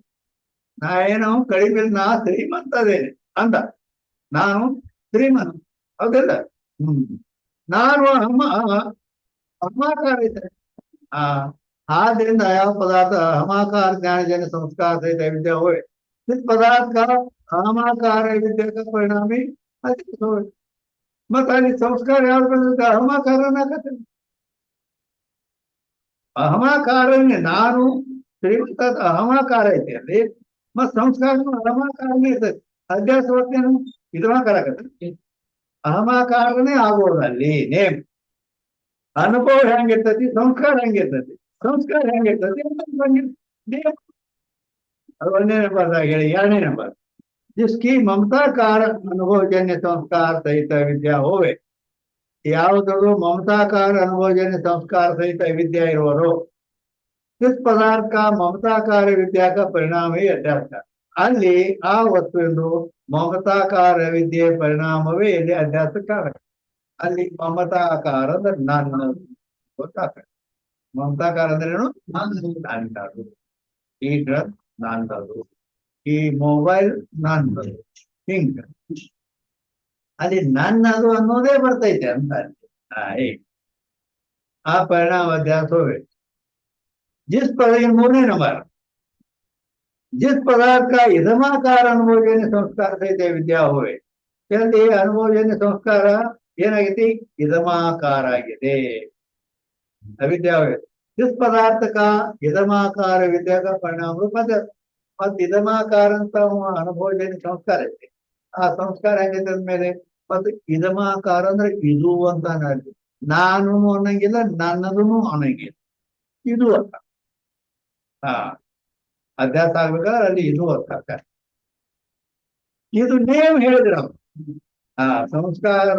ನಾ ಏನು ಕಡಿಮೆ, ನಾ ಶ್ರೀಮಂತ ಅದೇನೆ ಅಂದ. ನಾನು ಶ್ರೀಮಂತ, ಹೌದಿಲ್ಲ? ನಾನು ಅಹಮಾಕಾರ ಐತೆ. ಆದ್ರಿಂದ ಯಾವ ಪದಾರ್ಥ ಅಹಮಾಕಾರ ಜ್ಞಾನಜನ್ಯ ಸಂಸ್ಕಾರ ಸಹಿತ ವಿದ್ಯಾ ಹೋಯ್, जिस पदार्थ का अहमाकार विद्या का परिणामी अधिक होय. मत ಅಲ್ಲಿ ಸಂಸ್ಕಾರ ಯಾವ್ದು ಬಂದ? ಅಹಮಾಕಾರನಾಗತ್ತೆ. ಅಹಮಾಕಾರನೇ ನಾನು ಶ್ರೀಮಂತ ಅಹಮಾಕಾರ ಐತಿ ಅಲ್ಲಿ. ಮತ್ ಸಂಸ್ಕಾರನು ಅಹಮಾಕಾರನೇ ಇರ್ತೈತಿ. ಅಧ್ಯಾಸ ಹೊತ್ತೇನು ಇದಮಾಕಾರ ಆಗತ್ತೆ. ಅಹಮಾಕಾರನೇ ಆಗೋದು ಅಲ್ಲಿ ನೇಮ್. ಅನುಭವ ಹೆಂಗಿರ್ತೈತಿ, ಸಂಸ್ಕಾರ ಹೆಂಗಿರ್ತೈತಿ. ಸಂಸ್ಕಾರ ಹೆಂಗಿರ್ತೈತಿ ನೇಮ್. ಅದು 1ನೇ ನಂಬರ್ದಾಗ ಹೇಳಿ. 2ನೇ ನಂಬರ್, जिसकी ममताकार अनुभवजन्य संस्कार सहित विद्या होवे. ಯಾವುದದು ಮಮತಾಕಾರ ಅನುಭವಜನ್ಯ ಸಂಸ್ಕಾರ ಸಹಿತ ವಿದ್ಯಾ ಇರುವರು, जिस पदार्थ का ममता कार्य विद्या का परिणाम ही अध्यास का ಅಲ್ಲಿ ಆ ವಸ್ತುವಿನ ಮಮತಾಕಾರ ವಿದ್ಯೆ ಪರಿಣಾಮವೇ ಇಲ್ಲಿ ಅಧ್ಯಾಸ ಕಾರಕ ಅಲ್ಲಿ ಮಮತಾಕಾರ ಅಂದ್ರೆ ನಾನು ಗೊತ್ತಾಗ್ತದೆ ಮಮತಾಕಾರ ಅಂದ್ರೆ ಏನು ನಂದು ಈ ಡ್ರಗ್ ನಂದದು ಈ ಮೊಬೈಲ್ ನಂದದು ಹಿಂಗ ಅಲ್ಲಿ ನನ್ನದು ಅನ್ನೋದೇ ಬರ್ತೈತೆ ಅಂತ ಆ ಪರಿಣಾಮ ಅಧ್ಯಾಸ ಹೋಗ್ಬೇಕು जिस पदार्थ मूरನೇ नंबर जिस पदार्थ का इदमाकार अनुभवजन्य संस्कार सहित विद्या होवे ಇಲ್ಲಿ ಅನುಭವಜನ್ಯ ಸಂಸ್ಕಾರ ಏನಾಗೈತಿ ಇದಮಾಕಾರ ಆಗಿದೆ ಅವಿದ್ಯಾ जिस पदार्थ का इदमाकार विद्या का परिणाम ಮತ್ತೆ ಇದಮಾಕಾರ ಅಂತ ಅನುಭವಜನ್ಯ ಸಂಸ್ಕಾರ ಐತಿ ಆ ಸಂಸ್ಕಾರ ಹೆಂಗೈತೆ ಅಂದ್ಮೇಲೆ ಮತ್ತೆ ಇದಮಾಕಾರ ಅಂದ್ರೆ ಇದು ಅಂತ ಅನ್ನೋದು ನಾನು ಅನ್ನಂಗಿಲ್ಲ ನನ್ನದು ಅನ್ನಂಗಿಲ್ಲ ಇದು ಅಂತ ಅಧ್ಯಾಸ ಆಗ್ಬೇಕಾದ್ರೆ ಅಲ್ಲಿ ಇದು ಅರ್ಥ ಇದು ನೇಮ್ ಹೇಳಿದ್ರ ಸಂಸ್ಕಾರ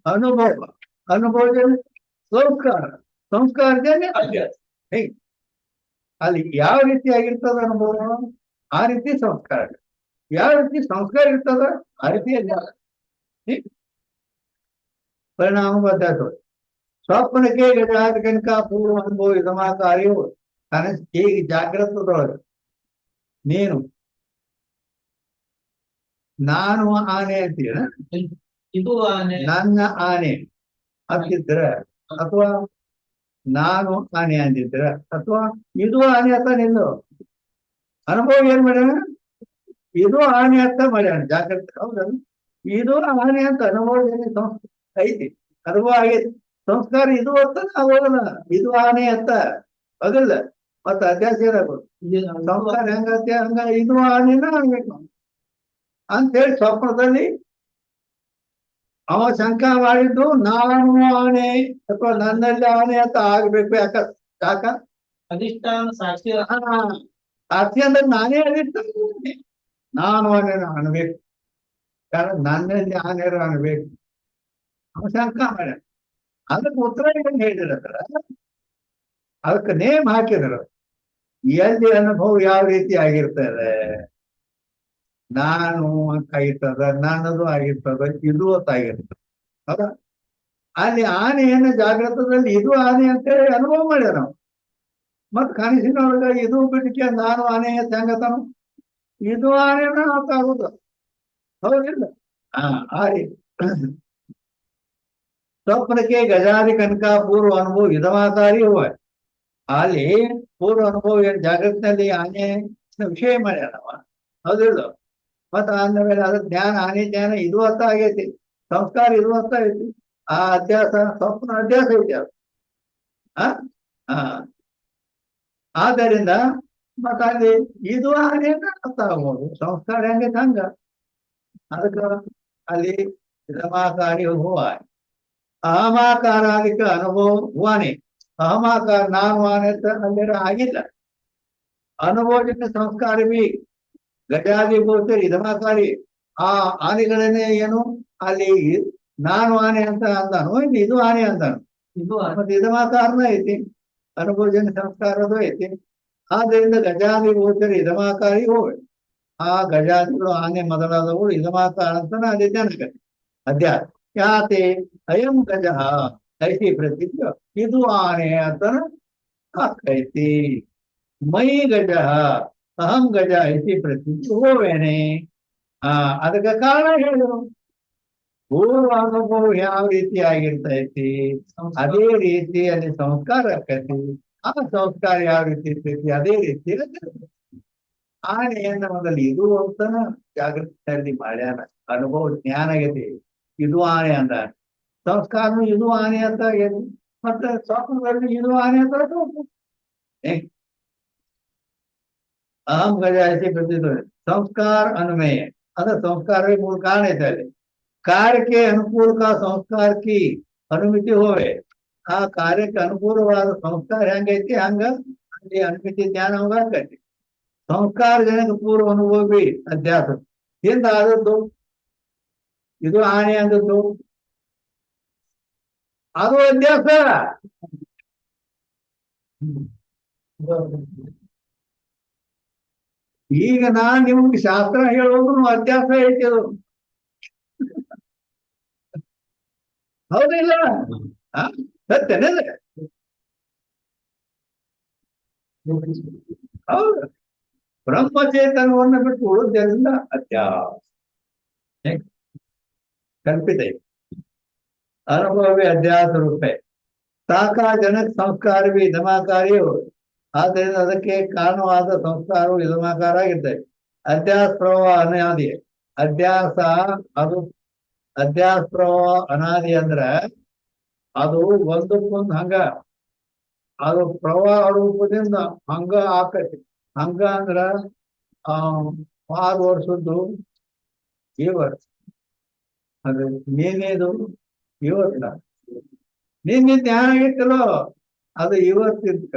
ಅನುಭವ ಸಂಸ್ಕಾರದಲ್ಲಿ ಅಧ್ಯಾಸ ಹೇಗೆ ಅಲ್ಲಿ ಯಾವ ರೀತಿ ಆಗಿರ್ತದ ಅನುಭವ ಆ ರೀತಿ ಸಂಸ್ಕಾರ ಯಾವ ರೀತಿ ಸಂಸ್ಕಾರ ಇರ್ತದ ಆ ರೀತಿ ಅಧ್ಯಾಸ ಪರಿಣಾಮ ಅಧ್ಯಾಸ ಸ್ವಪ್ನಕ್ಕೆ ಗಜಾದ ಕನಕ ಪೂರ್ವ ಅನುಭವ ಇದಮಾಕಾರಿಯು ಹೇಗೆ ಜಾಗ್ರತದೊಳಗೆ ನೀನು ನಾನು ಆನೆ ಅಂತೀರ ಇದು ಆನೆ ನನ್ನ ಆನೆ ಅಂತಿದ್ರ ಅಥವಾ ನಾನು ಆನೆ ಅಂತಿದ್ರ ಅಥವಾ ಇದು ಆನೆ ಅಂತ ನಿಂದು ಅನುಭವ ಏನ್ ಮಾಡ್ಯಾನ ಇದು ಆನೆ ಅಂತ ಮಾಡ್ಯಾನ ಜಾಗ್ರತೆ ಹೌದಲ್ಲ ಇದು ಆನೆ ಅಂತ ಅನುಭವ ಐತಿ ಅನುಭವ ಆಗೈತಿ ಸಂಸ್ಕಾರ ಇದು ಅಂತ ಹೋಗಲ್ಲ ಇದು ಆನೆ ಅಂತ ಅದಲ್ಲ ಮತ್ತ ಅಧ್ಯಾಸ ಏನಾಗೋದು ಸಂಸ್ಕಾರ ಹೆಂಗತ್ತೆ ಹಂಗ ಇದು ಆನೆನ ಆಗ್ಬೇಕು ಅಂತ ಹೇಳಿ ಸ್ವಪ್ನದಲ್ಲಿ ಅವ ಶಂಕ ಮಾಡಿದ್ದು ನಾನು ಆನೆ ಅಥವಾ ನನ್ನಲ್ಲಿ ಆನೆ ಅಂತ ಆಗ್ಬೇಕು ಯಾಕ ಅಧಿಷ್ಠಾನ ಸಾಕ್ಷಿ ಸಾಕ್ಷಿ ಅಂದ್ರೆ ನಾನೇ ಅಧಿಷ್ಠಾನ ನಾನು ಆನೆ ಅನ್ಬೇಕು ಕಾರಣ ನನ್ನಲ್ಲಿ ಆನೆ ಅನ್ಬೇಕು ಅವ ಶಂಕ ಮಾಡ ಅದಕ್ಕೆ ಉತ್ತರ ಏನ್ ಹೇಳಿದ್ರ ಅದಕ್ಕೆ ನೇಮ್ ಹಾಕಿದ್ರು ಎಲ್ಲಿ ಅನುಭವ ಯಾವ ರೀತಿ ಆಗಿರ್ತದೆ ನಾನು ಅಂತ ಆಗಿರ್ತದ ನನ್ನದು ಆಗಿರ್ತದ ಇದು ಅಂತ ಆಗಿರ್ತದೆ ಹೌದಾ ಅಲ್ಲಿ ಆನೆಯನ್ನ ಜಾಗೃತದಲ್ಲಿ ಇದು ಆನೆ ಅಂತೇಳಿ ಅನುಭವ ಮಾಡ್ಯಾರ ನಾವು ಮತ್ ಕನಸಿನೊಳಗ ಇದು ಬಿಟ್ಟಿಗೆ ನಾನು ಆನೆ ಅಂತ ಹೆಂಗತಾನು ಇದು ಆನೆನ ಅಂತ ಆಗುದು ಹೌದಿಲ್ಲ ಆ ರೀತಿ ಸ್ವಪ್ನಕ್ಕೆ ಗಜಾದಿ ಕನಕ ಪೂರ್ವ ಅನುಭವ ಇದಮಾಕಾರಿ ಹುವ ಅಲ್ಲಿ ಪೂರ್ವ ಅನುಭವ ಏನ್ ಜಾಗೃತಿನಲ್ಲಿ ಆನೆ ವಿಷಯ ಮಾಡ್ಯಾನವ ಹೌದಿಲ್ಲ ಮತ್ತ ಅಂದಮೇಲೆ ಅದ್ರ ಜ್ಞಾನ ಆನೆ ಜ್ಞಾನ ಇದು ಅರ್ಥ ಆಗೈತಿ ಸಂಸ್ಕಾರ ಇದು ಅರ್ಥ ಐತಿ ಆ ಅಧ್ಯಾಸ ಸ್ವಪ್ನ ಅಧ್ಯಾಸ ಐತಿ ಅದು ಆದ್ದರಿಂದ ಮತ್ತ ಅಲ್ಲಿ ಇದು ಆನೆ ಅರ್ಥ ಆಗ್ಬೋದು ಸಂಸ್ಕಾರ ಹೆಂಗೈತಿ ಹಂಗ ಅದಕ್ಕ ಅಲ್ಲಿ ಇದಮಾಕಾರಿ ಹೂವ ಅಹಮಾಕಾರಾದಿಕ ಅನುಭವ ಹೂವಾನೆ ಅಹಮಾಕಾರ ನಾನು ಆನೆ ಅಲ್ಲಿ ಆಗಿಲ್ಲ ಅನುಭವಜನ್ಯ ಸಂಸ್ಕಾರ ಬಿ ಗಜಾದಿ ಗೋಚರ ಇದಮಾಕಾರಿ ಆ ಆನೆಗಳನ್ನೇ ಏನು ಅಲ್ಲಿ ನಾನು ಆನೆ ಅಂತ ಅಂದಾನು ಇದು ಆನೆ ಅಂತಾನು ಇದು ಮತ್ತೆ ಇದಮಾಕಾರನ ಐತಿ ಅನುಭವಜನ್ಯ ಸಂಸ್ಕಾರದು ಐತಿ ಆದ್ದರಿಂದ ಗಜಾದಿ ಗೋಚರ ಇದಮಾಕಾರಿ ಹೋವೆ ಆ ಗಜಾದಿಗಳು ಆನೆ ಮೊದಲಾದವು ಇದಮಾಕಾರ ಅಂತಾನ ಅಲ್ಲಿ ಜನಗತಿ ಅಧ್ಯಾಸ ಯಾತೆ ಅಯಂ ಗಜ ಐತಿ ಪ್ರತಿಜ್ಞ ಇದು ಆನೆ ಅಂತನ ಹಾಕೈತಿ ಮೈ ಗಜ ಅಹಂ ಗಜ ಐತಿ ಪ್ರತಿಜ್ಞ ಹೋವೇನೆ ಅದಕ್ಕೆ ಕಾರಣ ಹೇಳಿದ್ರು ಪೂರ್ವ ಅನುಭವ ಯಾವ ರೀತಿ ಆಗಿರ್ತೈತಿ ಅದೇ ರೀತಿ ಅಲ್ಲಿ ಸಂಸ್ಕಾರ ಆಕೈತಿ ಆ ಸಂಸ್ಕಾರ ಯಾವ ರೀತಿ ಇರ್ತೈತಿ ಅದೇ ರೀತಿ ಆನೆಯನ್ನ ಮೊದಲು ಇದು ಅಂತನ ಜಾಗೃತಿಯಲ್ಲಿ ಮಾಡ್ಯಾನ ಅನುಭವ ಜ್ಞಾನ ಆಗೈತಿ ಇದು ಆನೆ ಅಂದ ಸಂಸ್ಕಾರ ಇದು ಆನೆ ಅಂತ ಆಗೈತಿ ಮತ್ತೆ ಸ್ವಪ್ನದಲ್ಲಿ ಇದು ಆನೆ ಅಂತ ಅಹಂ ಗಜ ಐತಿ ಪ್ರತಿಜ್ಞ ಸಂಸ್ಕಾರ ಅನ್ವಯ अगर संस्कार के मूल कारण है कार्य के अनुकूल का संस्कार की अनुमिति होवे आ कार्य के अनुकूलवाದ ಸಂಸ್ಕಾರ ಹೆಂಗೈತಿ ಹಂಗ ಅಲ್ಲಿ ಅನುಮಿತಿ ಜ್ಞಾನ ಹೋಗೈತಿ ಸಂಸ್ಕಾರ ಜನಕ ಪೂರ್ವ ಅನುಭವಿ ಅಧ್ಯಾಸ ಹಿಂದ ಆದದ್ದು ಇದು ಆನೆ ಅಂದದ್ದು ಅದು ಅಧ್ಯಾಸ ಈಗ ನಾನ್ ನಿಮ್ಗೆ ಶಾಸ್ತ್ರ ಹೇಳೋದ್ರು ಅಧ್ಯಾಸ ಐತಿ ಅದು. ಹೌದಿಲ್ಲ? ಆ? ಸತ್ಯನೇ? ಹೌದು. ಬ್ರಹ್ಮಚೇತನವನ್ನು ಬಿಟ್ಟು ಉಳಿದೆಲ್ಲ ಅಧ್ಯಾಸ ಕಲ್ಪಿತ ಇದೆ. ಅನುಭವವೇ ಅಧ್ಯಾಸ ರೂಪೆ ಸಾಕಾರ ಜನಕ ಸಂಸ್ಕಾರವೇ ಇದಮಾಕಾರಿಯು. ಆದ್ದರಿಂದ ಅದಕ್ಕೆ ಕಾರಣವಾದ ಸಂಸ್ಕಾರವು ಇದಮಾಕಾರ ಆಗಿರ್ತದೆ. ಅಧ್ಯಾಸ ಪ್ರಭಾವ ಅನಾದಿ. ಅಧ್ಯಾಸ ಅದು ಅಧ್ಯಾಸ ಪ್ರಭಾವ ಅನಾದಿ ಅಂದ್ರ ಅದು ಒಂದಕ್ಕೊಂದು ಹಂಗ ಅದು ಪ್ರವಾಹ ರೂಪದಿಂದ ಹಂಗ ಆಕತಿ. ಹಂಗ ಅಂದ್ರ 6 ವರ್ಷದ್ದು ಈ ವರ್ಷ ಅದು ನೀನೇದು ಇವತ್ತ ನಿನ್ನೆ ಜ್ಞಾನ ಆಗಿತ್ತಲ್ಲೋ ಅದು ಇವತ್ತಿಂದ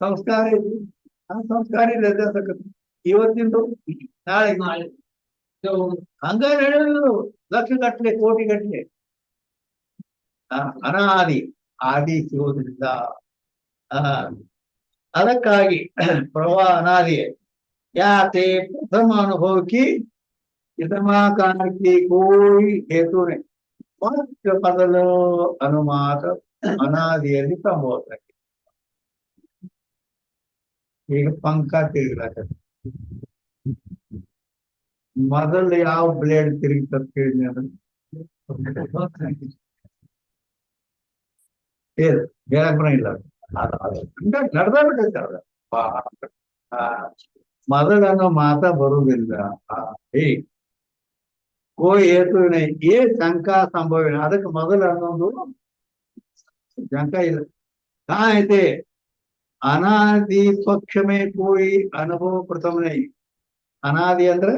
ಸಂಸ್ಕಾರ ಇದೆ. ಆ ಸಂಸ್ಕಾರ ಇಲ್ಲ ಇವತ್ತಿಂದು ನಾಳೆ ಹಂಗ ಹೇಳೋದು ಲಕ್ಷ ಗಟ್ಟಲೆ ಕೋಟಿ ಗಟ್ಟಲೆ ಅನಾದಿ ಆದಿ ಸಿಗೋದ್ರಿಂದ ಅದಕ್ಕಾಗಿ ಪ್ರವಾಹ ಅನಾದಿ ಯಾತೆ ಪ್ರಥಮ ಅನುಭವಕ್ಕೆ ಇದಮಾಕಾರಕ್ಕೆ ಕೋಯಿ ಹೇತುನೆ ಮತ್ತು ಮೊದಲು ಅನುಮಾತ ಅನಾದಿಯಲ್ಲಿ ಸಂಭವಿಸ್ತದೆ. ಈಗ ಪಂಕ ತಿರುಗಲಾಕ ಮೊದಲು ಯಾವ ಬ್ಲೇಡ್ ತಿರುಗಿತ ಕೇಳಿ ಹೇಳಕ್ ಬರಂಗಿಲ್ಲ. ನಡ್ದ ಬಿಟ್ಟೈತೆ ಅವ್ರ ಮೊದಲನ್ನು ಮಾತ ಬರುವುದಿಲ್ಲ. ಹೇ ಕೋ ಹೇತುವಿನ ಏ ಶಂಕ ಸಂಭವಿನ ಅದಕ್ಕೆ ಮೊದಲು ಅನ್ನೋದು ಶಂಕ ಇಲ್ಲ. ಕಾ ಐತೆ ಅನಾದಿ ಪಕ್ಷಮೇ ಕೋಯಿ ಅನುಭವ ಪ್ರಥಮನೇ. ಅನಾದಿ ಅಂದ್ರೆ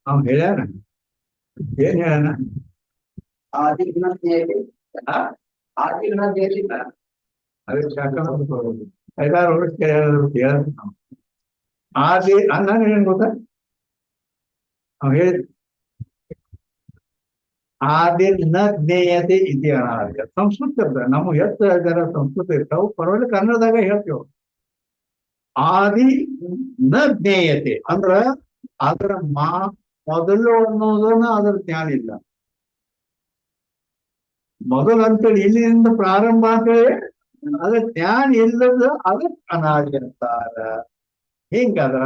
ಅವ್ನು ಹೇಳ್ಯಾನ ಏನ್ ಹೇಳ್ಯಾನ ಅದೇ ಶಾಖ 5-6 ವರ್ಷ ಹೇಳ ಆದಿ ಅಂದಾಗ ಏನ್ ಗೊತ್ತಾ ಅವ್ ಹೇಳಿದ್ ಆದಿ ನ ಜ್ಞೇಯತೆ ಇದೆ ಅನಾದಿ. ಸಂಸ್ಕೃತ ನಮ್ಮ ಎಷ್ಟು ಜನ ಸಂಸ್ಕೃತ ಇರ್ತಾವ ಪರವಾಗಿಲ್ಲ ಕನ್ನಡದಾಗ ಹೇಳ್ತೇವ. ಆದಿ ನ ಜ್ಞೇಯತೆ ಅಂದ್ರ ಅದರ ಮೊದಲು ಅನ್ನೋದನ್ನ ಅದ್ರ ಜ್ಞಾನ ಇಲ್ಲ. ಮೊದಲು ಅಂತೇಳಿ ಇಲ್ಲಿಂದ ಪ್ರಾರಂಭ ಅಂತೇಳಿ ಅದ್ರ ಜ್ಞಾನ ಇಲ್ಲದ ಅದಕ್ಕೆ ಅನಾದಿ ಅಂತಾರ. ಹಿಂಗದ್ರ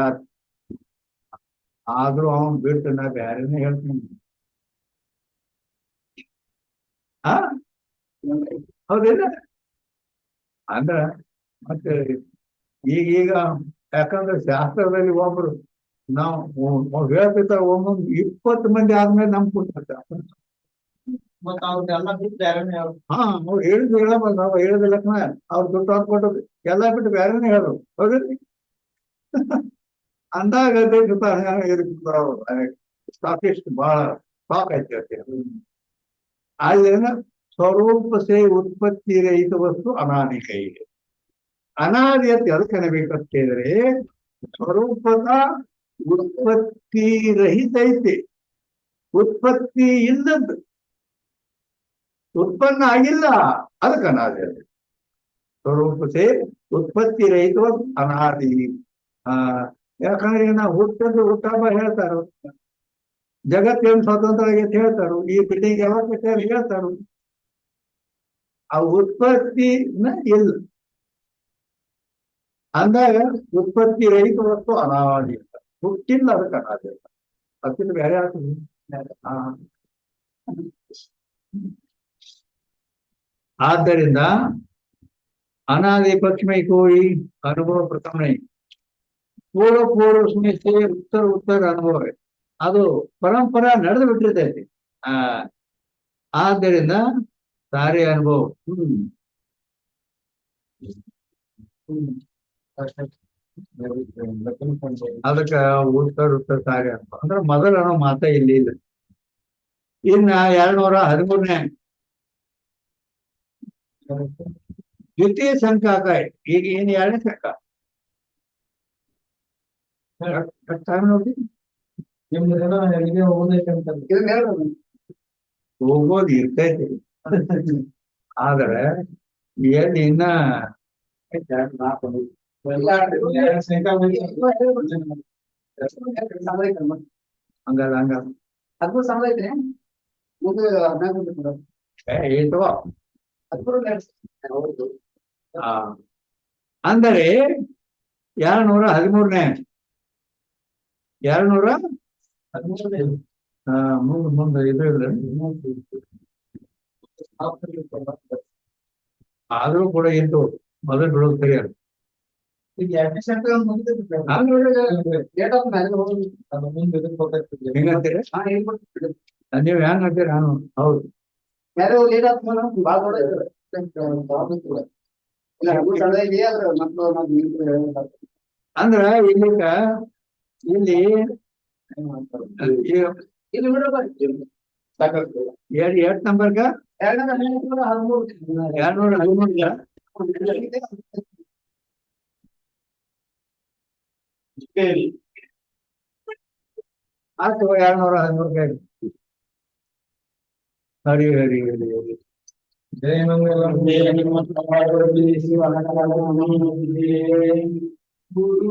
ಆದ್ರೂ ಅವನ್ ಬಿಟ್ಟು ನಾ ಬ್ಯಾರೇನೆ ಹೇಳ್ತೀನಿ. ಹೌದಿಲ್ಲ ಅಂದ್ರ ಮತ್ತೆ ಈಗೀಗ ಯಾಕಂದ್ರೆ ಶಾಸ್ತ್ರದಲ್ಲಿ ಒಬ್ರು ನಾವು ಹೇಳ್ತಿರ್ತಾರ ಒಮ್ಮೊಂದು 20 ಮಂದಿ ಆದ್ಮೇಲೆ ನಮ್ ಕೊಡ್ತಿರ್ತಾರ. ಮತ್ತ ಅವ್ರನ್ನೆಲ್ಲ ಬಿಟ್ಟು ಬೇರೆನೆ ಹೇಳು. ಅವ್ರು ಹೇಳಿದ್ರು ಹೇಳಬಾರ್ದು. ನಾವು ಹೇಳಿದಿಲ್ಲ ಅವ್ರು ದುಡ್ಡು ಹಾಕೊಟ್ಟದು ಎಲ್ಲ ಬಿಟ್ಟು ಬೇರೆನೆ ಹೇಳು. ಹೌದ್ರಿ ಅಂದಾಗ ಸ್ಟಾಕಿಸ್ಟ್ ಬಹಳ ಸ್ಟಾಕ್ ಐತಿ. ಅಲ್ಲೇನ ಸ್ವರೂಪ ಸೇ ಉತ್ಪತ್ತಿ ರಹಿತ ವಸ್ತು ಅನಾದಿ ಕೈಗೆ. ಅನಾದಿ ಅಂತ ಅದಕ್ಕೆ ಅನ್ಬೇಕಂತ ಹೇಳಿದ್ರೆ ಸ್ವರೂಪದ ಉತ್ಪತ್ತಿ ರಹಿತ ಐತಿ. ಉತ್ಪತ್ತಿ ಇಲ್ಲದ್ದು ಉತ್ಪನ್ನ ಆಗಿಲ್ಲ ಅದಕ್ಕೆ ಅನಾದಿ ಅಂತ. ಸ್ವರೂಪ ಸೇ ಉತ್ಪತ್ತಿ ರಹಿತ ಅನಾದಿ. ಯಾಕಂದ್ರೆ ನಾವು ಹುಟ್ಟಬ್ಬ ಹೇಳ್ತಾರ. ಜಗತ್ತೇನು ಸ್ವತಂತ್ರ ಆಗೈತೆ ಹೇಳ್ತಾರು. ಈ ಬಿಲ್ಡಿಂಗ್ ಯಾವಾಗ ಬೇಕಾದ್ರೆ ಹೇಳ್ತಾರು. ಆ ಉತ್ಪತ್ತಿನ ಇಲ್ಲ ಅಂದಾಗ ಉತ್ಪತ್ತಿ ರಹಿತ ವಸ್ತು ಅನಾದಿ ಅಂತ. ಹುಟ್ಟಿಲ್ಲ ಅದಕ್ಕೆ ಅನಾದಿ ಅಂತ. ಅದಕ್ಕಿಂತ ಬೇರೆ ಆಗ್ತದೆ. ಆದ್ದರಿಂದ ಅನಾದಿ ಪಕ್ಷಮೈ ಕೋಯಿ ಅನುಭವ ಪ್ರಥಮೈ ಪೂರ್ವ ಸ್ಮೃತಿ ಉತ್ತರ ಅನುಭವ ಅದು ಪರಂಪರಾ ನಡೆದು ಬಿಟ್ಟಿರ್ತೈತಿ. ಆದ್ದರಿಂದ ಸಾರಿ ಅನುಭವ ಅದಕ್ಕ ಉತ್ತರ ಸಾರಿ ಅನುಭವ ಅಂದ್ರೆ ಮೊದಲ ಅನ್ನೋ ಮಾತ ಇಲ್ಲಿ ಇಲ್ಲ. ಇನ್ನ 213ನೇ ದ್ವಿತೀಯ ಶಂಕಾಕ ಈಗ ಏನ್ 2ನೇ ಶಂಕ ನೋಡಿ ನಿಮ್ದೆಲ್ಲ ಇದೇ ಓದೈತೆ ಅಂತ ಹೋಗೋದು ಇರ್ತೈತಿ ಆದ್ರೆ ಎಲ್ಲಿ ಇನ್ನ ಹಂಗಲ್ಲ ಹಂಗ ಅದು ಸಂಬಳ ಐತ್ರಿ ಮುಂದೆ 14 ಏಟು ಹೌದು ಆ ಅಂದರೆ 213ನೇ 213 ಮುಂದೆ ಇದು ಇಲ್ಲ ಆದ್ರೂ ಕೂಡ ಇದ್ದು ಮೊದಲು ಬಿಡೋದು ಸರಿಯಾದ ಈಗ ಅಡ್ಮಿಷನ್ ಮುಗಿದಿದೆ ಡೇಟ್ ಆಫ್ ಹೆಂಗಂತೀರಿ ನೀವು ಹೆಂಗ್ ಅಂತೀರಿ ನಾನು ಹೌದು ಯಾರೋ ಲೇಟ್ ಆಗ್ತದೆ ಭಾಳ ದೊಡ್ಡ ಇಲ್ಲ ಅದು ಸಣ್ಣ ಇದೆಯಾ ಅದ್ರ ಮಕ್ಕಳು ಅಂದ್ರ ಇಲ್ಲಿಗ ಇಲ್ಲಿ ಇಲ್ಲಿ ಬಿಡೋ ಸಾಕಾಗ್ತದೆ ಎರಡ್ ನಂಬರ್ಗ 213 ಆಯ್ತು 213 ಹರಿ ಹರಿ ಹರಿ ಹರಿ ಗುರು